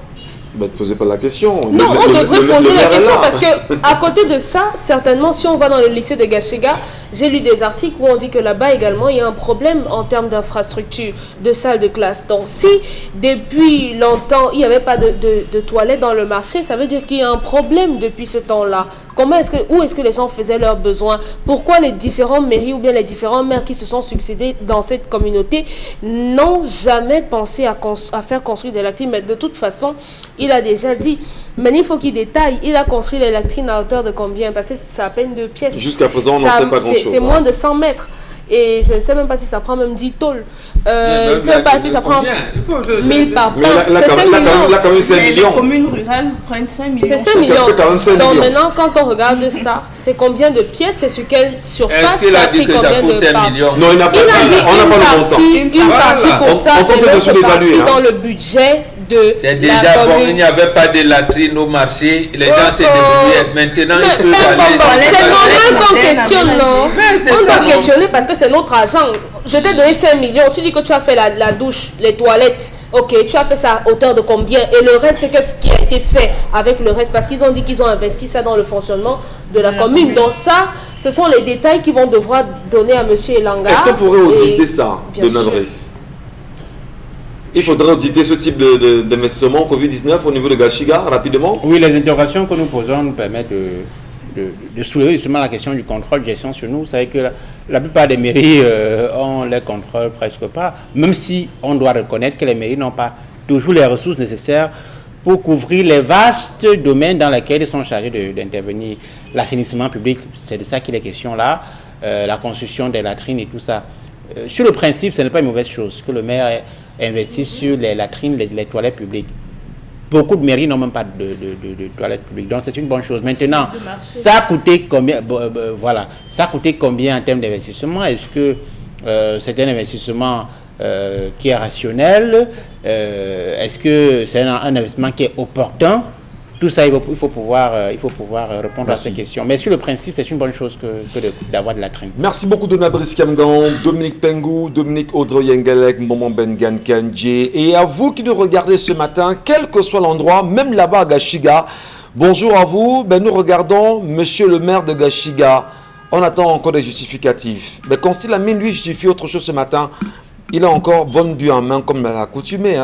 Ben, ne posez pas la question. Non, on devrait poser la question parce que à côté de ça, certainement, si on va dans le lycée de Gashiga, j'ai lu des articles où on dit que là-bas également, il y a un problème en termes d'infrastructure, de salles de classe. Donc, si depuis longtemps, il n'y avait pas de toilettes dans le marché, ça veut dire qu'il y a un problème depuis ce temps-là. Où est-ce que les gens faisaient leurs besoins? Pourquoi les différentes mairies ou bien les différents maires qui se sont succédés dans cette communauté n'ont jamais pensé à faire construire des latrines? Mais de toute façon, il a déjà dit, mais il faut qu'il détaille. Il a construit les latrines à hauteur de combien? Parce que c'est à peine 2 pièces. Jusqu'à présent, on n'en sait pas grand-chose. C'est moins de 100 mètres. Et je ne sais même pas si ça prend même 10 tôles. Je ne sais même pas si ça prend 1000 par pan. C'est 5 millions. Là, quand même, 5 millions. Les communes rurales prennent 5 millions. C'est 5 millions. Donc maintenant, quand on regarde ça, c'est combien de pièces? C'est sur quelle surface? Est-ce qu'il a dit que ça coûte 5 millions? Non, il n'a pas dit. Une partie pour ça et l'autre partie dans le budget de C'est la déjà bon, commune. il n'y avait pas de latrines au marché, les gens se débrouillaient. Maintenant, ils peuvent C'est normal qu'on aller. questionne, non? Mais c'est On ça, doit non? questionner parce que c'est notre argent. Je t'ai donné 5 millions, tu dis que tu as fait la douche, les toilettes. Ok, tu as fait ça à hauteur de combien? Et le reste, qu'est-ce qui a été fait avec le reste? Parce qu'ils ont dit qu'ils ont investi ça dans le fonctionnement de la commune. Donc ça, ce sont les détails qu'ils vont devoir donner à M. Elanga. Est-ce qu'on pourrait auditer Et- ça, bien de sûr. Nadris? Il faudrait auditer ce type d'investissement Covid-19 au niveau de Gashiga, rapidement. Oui, les interrogations que nous posons nous permettent de soulever justement la question du contrôle de gestion sur nous. Vous savez que la plupart des mairies ont les contrôles presque pas, même si on doit reconnaître que les mairies n'ont pas toujours les ressources nécessaires pour couvrir les vastes domaines dans lesquels ils sont chargés d'intervenir. L'assainissement public, c'est de ça qu'il est question là, la construction des latrines et tout ça. Sur le principe, ce n'est pas une mauvaise chose que le maire investisse sur les latrines, les toilettes publiques. Beaucoup de mairies n'ont même pas de toilettes publiques, donc c'est une bonne chose. Maintenant, ça a coûté combien? Voilà, ça a coûté combien en termes d'investissement? Est-ce que c'est un investissement qui est rationnel? Est-ce que c'est un investissement qui est opportun? Tout ça, il faut pouvoir répondre à ces questions. Mais sur le principe, c'est une bonne chose que d'avoir de la traîne. Merci beaucoup Donald Brice Kamgan, Dominique Pengou, Dominique Audrey-Yengelek, Momon Bengan Kandji. Et à vous qui nous regardez ce matin, quel que soit l'endroit, même là-bas à Gashiga, bonjour à vous. Ben, nous regardons Monsieur le maire de Gashiga. On attend encore des justificatifs. Mais quand il a mis lui justifie autre chose ce matin, il a encore vendu en main comme l'a accoutumé.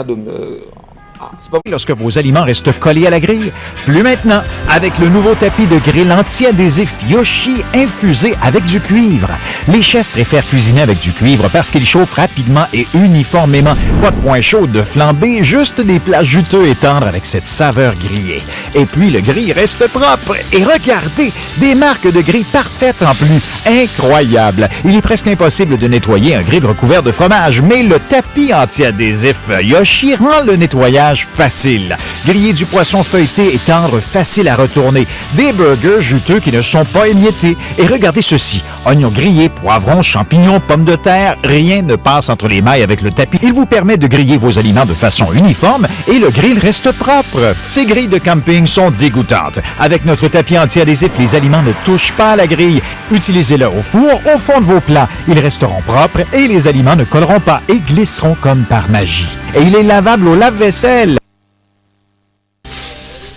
Lorsque vos aliments restent collés à la grille. Plus maintenant, avec le nouveau tapis de grill anti-adhésif Yoshi infusé avec du cuivre. Les chefs préfèrent cuisiner avec du cuivre parce qu'il chauffe rapidement et uniformément. Pas de point chaud de flambée, juste des plats juteux et tendres avec cette saveur grillée. Et puis le grill reste propre. Et regardez, des marques de grill parfaites en plus. Incroyable. Il est presque impossible de nettoyer un grill recouvert de fromage, mais le tapis anti-adhésif Yoshi rend le nettoyage facile. Griller du poisson feuilleté et tendre, facile à retourner. Des burgers juteux qui ne sont pas émiettés. Et regardez ceci. Oignons grillés, poivrons, champignons, pommes de terre. Rien ne passe entre les mailles avec le tapis. Il vous permet de griller vos aliments de façon uniforme et le grill reste propre. Ces grilles de camping sont dégoûtantes. Avec notre tapis anti-adhésif, les aliments ne touchent pas à la grille. Utilisez-le au four, au fond de vos plats. Ils resteront propres et les aliments ne colleront pas et glisseront comme par magie. Et il est lavable au lave-vaisselle.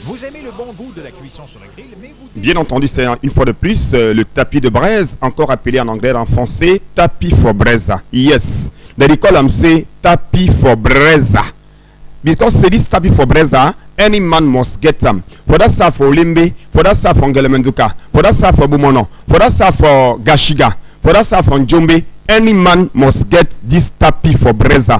Vous aimez le bon goût de la cuisson sur le grill, mais vous... Bien entendu, c'est une fois de plus le tapis de braise, encore appelé en anglais, en français, tapis for braise. Yes. They call him say tapis for braise. Because this tapis for braise, any man must get them. For that stuff for Limbe, for that stuff for Ngelemenduka, for that stuff for Bumono, for that stuff for Gashiga, for that stuff for Njombe, any man must get this tapis for braise.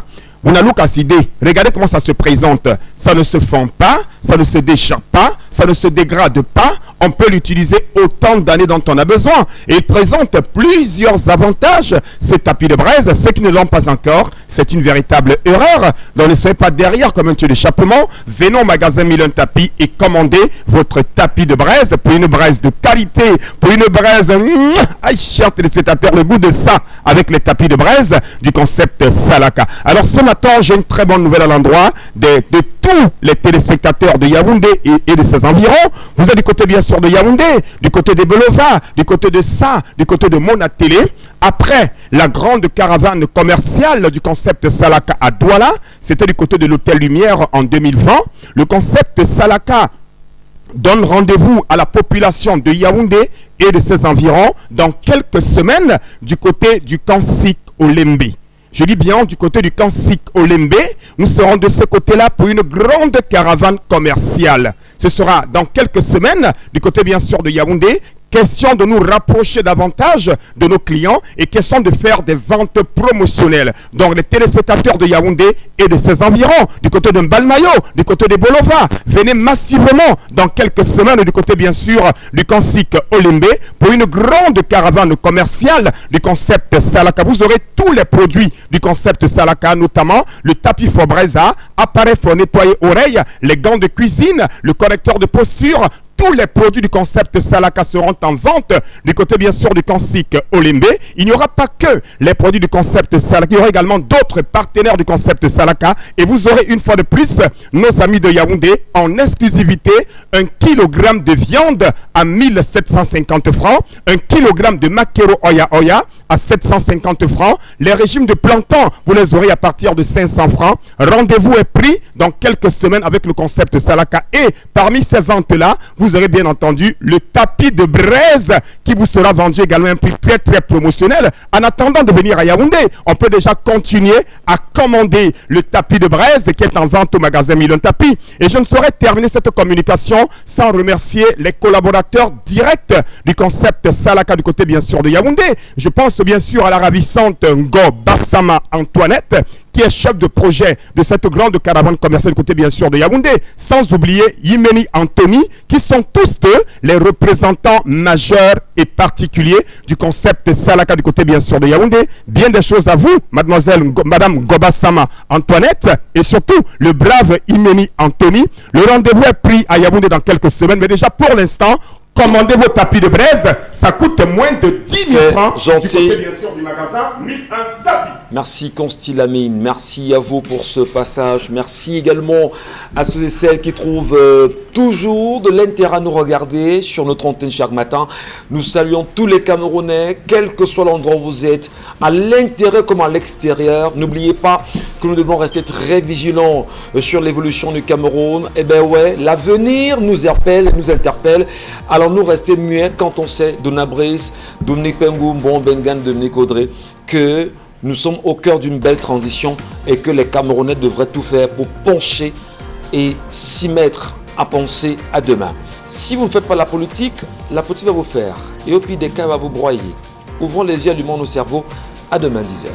On a look à cette idée. Regardez comment ça se présente. Ça ne se fend pas, ça ne se déchire pas, ça ne se dégrade pas. On peut l'utiliser autant d'années dont on a besoin. Et il présente plusieurs avantages. Ce tapis de braise, ceux qui ne l'ont pas encore, c'est une véritable erreur. Donc ne soyez pas derrière comme un tuyau d'échappement. Venez au magasin Milan Tapis et commandez votre tapis de braise pour une braise de qualité, pour une braise, chers téléspectateurs, le goût de ça avec les tapis de braise du concept Salaka. Alors ce matin, j'ai une très bonne nouvelle à l'endroit de tous les téléspectateurs de Yaoundé et de ses environs. Vous êtes du côté bien sûr de Yaoundé, du côté des Belova, du côté de ça, du côté de Mona Télé. Après la grande caravane commerciale du concept Salaka à Douala, c'était du côté de l'Hôtel Lumière en 2020. Le concept Salaka donne rendez-vous à la population de Yaoundé et de ses environs dans quelques semaines du côté du Kansik Olembe. Je dis bien du côté du Kansik Olembe, nous serons de ce côté-là pour une grande caravane commerciale. Ce sera dans quelques semaines du côté bien sûr de Yaoundé. Question de nous rapprocher davantage de nos clients et question de faire des ventes promotionnelles. Donc les téléspectateurs de Yaoundé et de ses environs, du côté de Mbalmayo, du côté de Bolova, venez massivement dans quelques semaines du côté bien sûr du Kansik Olembe pour une grande caravane commerciale du concept Salaka. Vous aurez tous les produits du concept Salaka, notamment le tapis Fobreza, appareil pour nettoyer oreilles, les gants de cuisine, le correcteur de posture, tous les produits du concept Salaka seront en vente du côté bien sûr du Kansik Olembe. Il n'y aura pas que les produits du concept Salaka, il y aura également d'autres partenaires du concept Salaka et vous aurez une fois de plus nos amis de Yaoundé en exclusivité 1 kg de viande à 1750 francs, 1 kg de makero Oya Oya à 750 francs, les régimes de plantain vous les aurez à partir de 500 francs. Rendez-vous est pris dans quelques semaines avec le concept Salaka et parmi ces ventes là vous aurez bien entendu le tapis de braise qui vous sera vendu également à un prix très très promotionnel. En attendant de venir à Yaoundé, on peut déjà continuer à commander le tapis de braise qui est en vente au magasin Million Tapis. Et je ne saurais terminer cette communication sans remercier les collaborateurs directs du concept Salaka du côté bien sûr de Yaoundé. Je pense bien sûr à la ravissante Ngo Bassama Antoinette qui est chef de projet de cette grande caravane commerciale du côté bien sûr de Yaoundé, sans oublier Yimeni Anthony, qui sont tous deux les représentants majeurs et particuliers du concept Salaka du côté bien sûr de Yaoundé. Bien des choses à vous, Madame Gobasama Antoinette, et surtout le brave Yimeni Anthony. Le rendez-vous est pris à Yaoundé dans quelques semaines, mais déjà pour l'instant, commandez vos tapis de braise, ça coûte moins de 10 000 francs. Gentil. Du côté bien sûr du magasin, un tapis. Merci Constilamine, merci à vous pour ce passage. Merci également à ceux et celles qui trouvent toujours de l'intérêt à nous regarder sur notre antenne chaque matin. Nous saluons tous les Camerounais, quel que soit l'endroit où vous êtes, à l'intérieur comme à l'extérieur. N'oubliez pas que nous devons rester très vigilants sur l'évolution du Cameroun. Eh bien ouais, l'avenir nous appelle, nous interpelle. Alors nous rester muets quand on sait, Donald Brice, Dominique Pengou, Bon Bengan, Dominique Audrey, que nous sommes au cœur d'une belle transition et que les Camerounais devraient tout faire pour pencher et s'y mettre à penser à demain. Si vous ne faites pas la politique va vous faire. Et au pire des cas, va vous broyer. Ouvrons les yeux, allumons nos cerveaux. À demain 10h.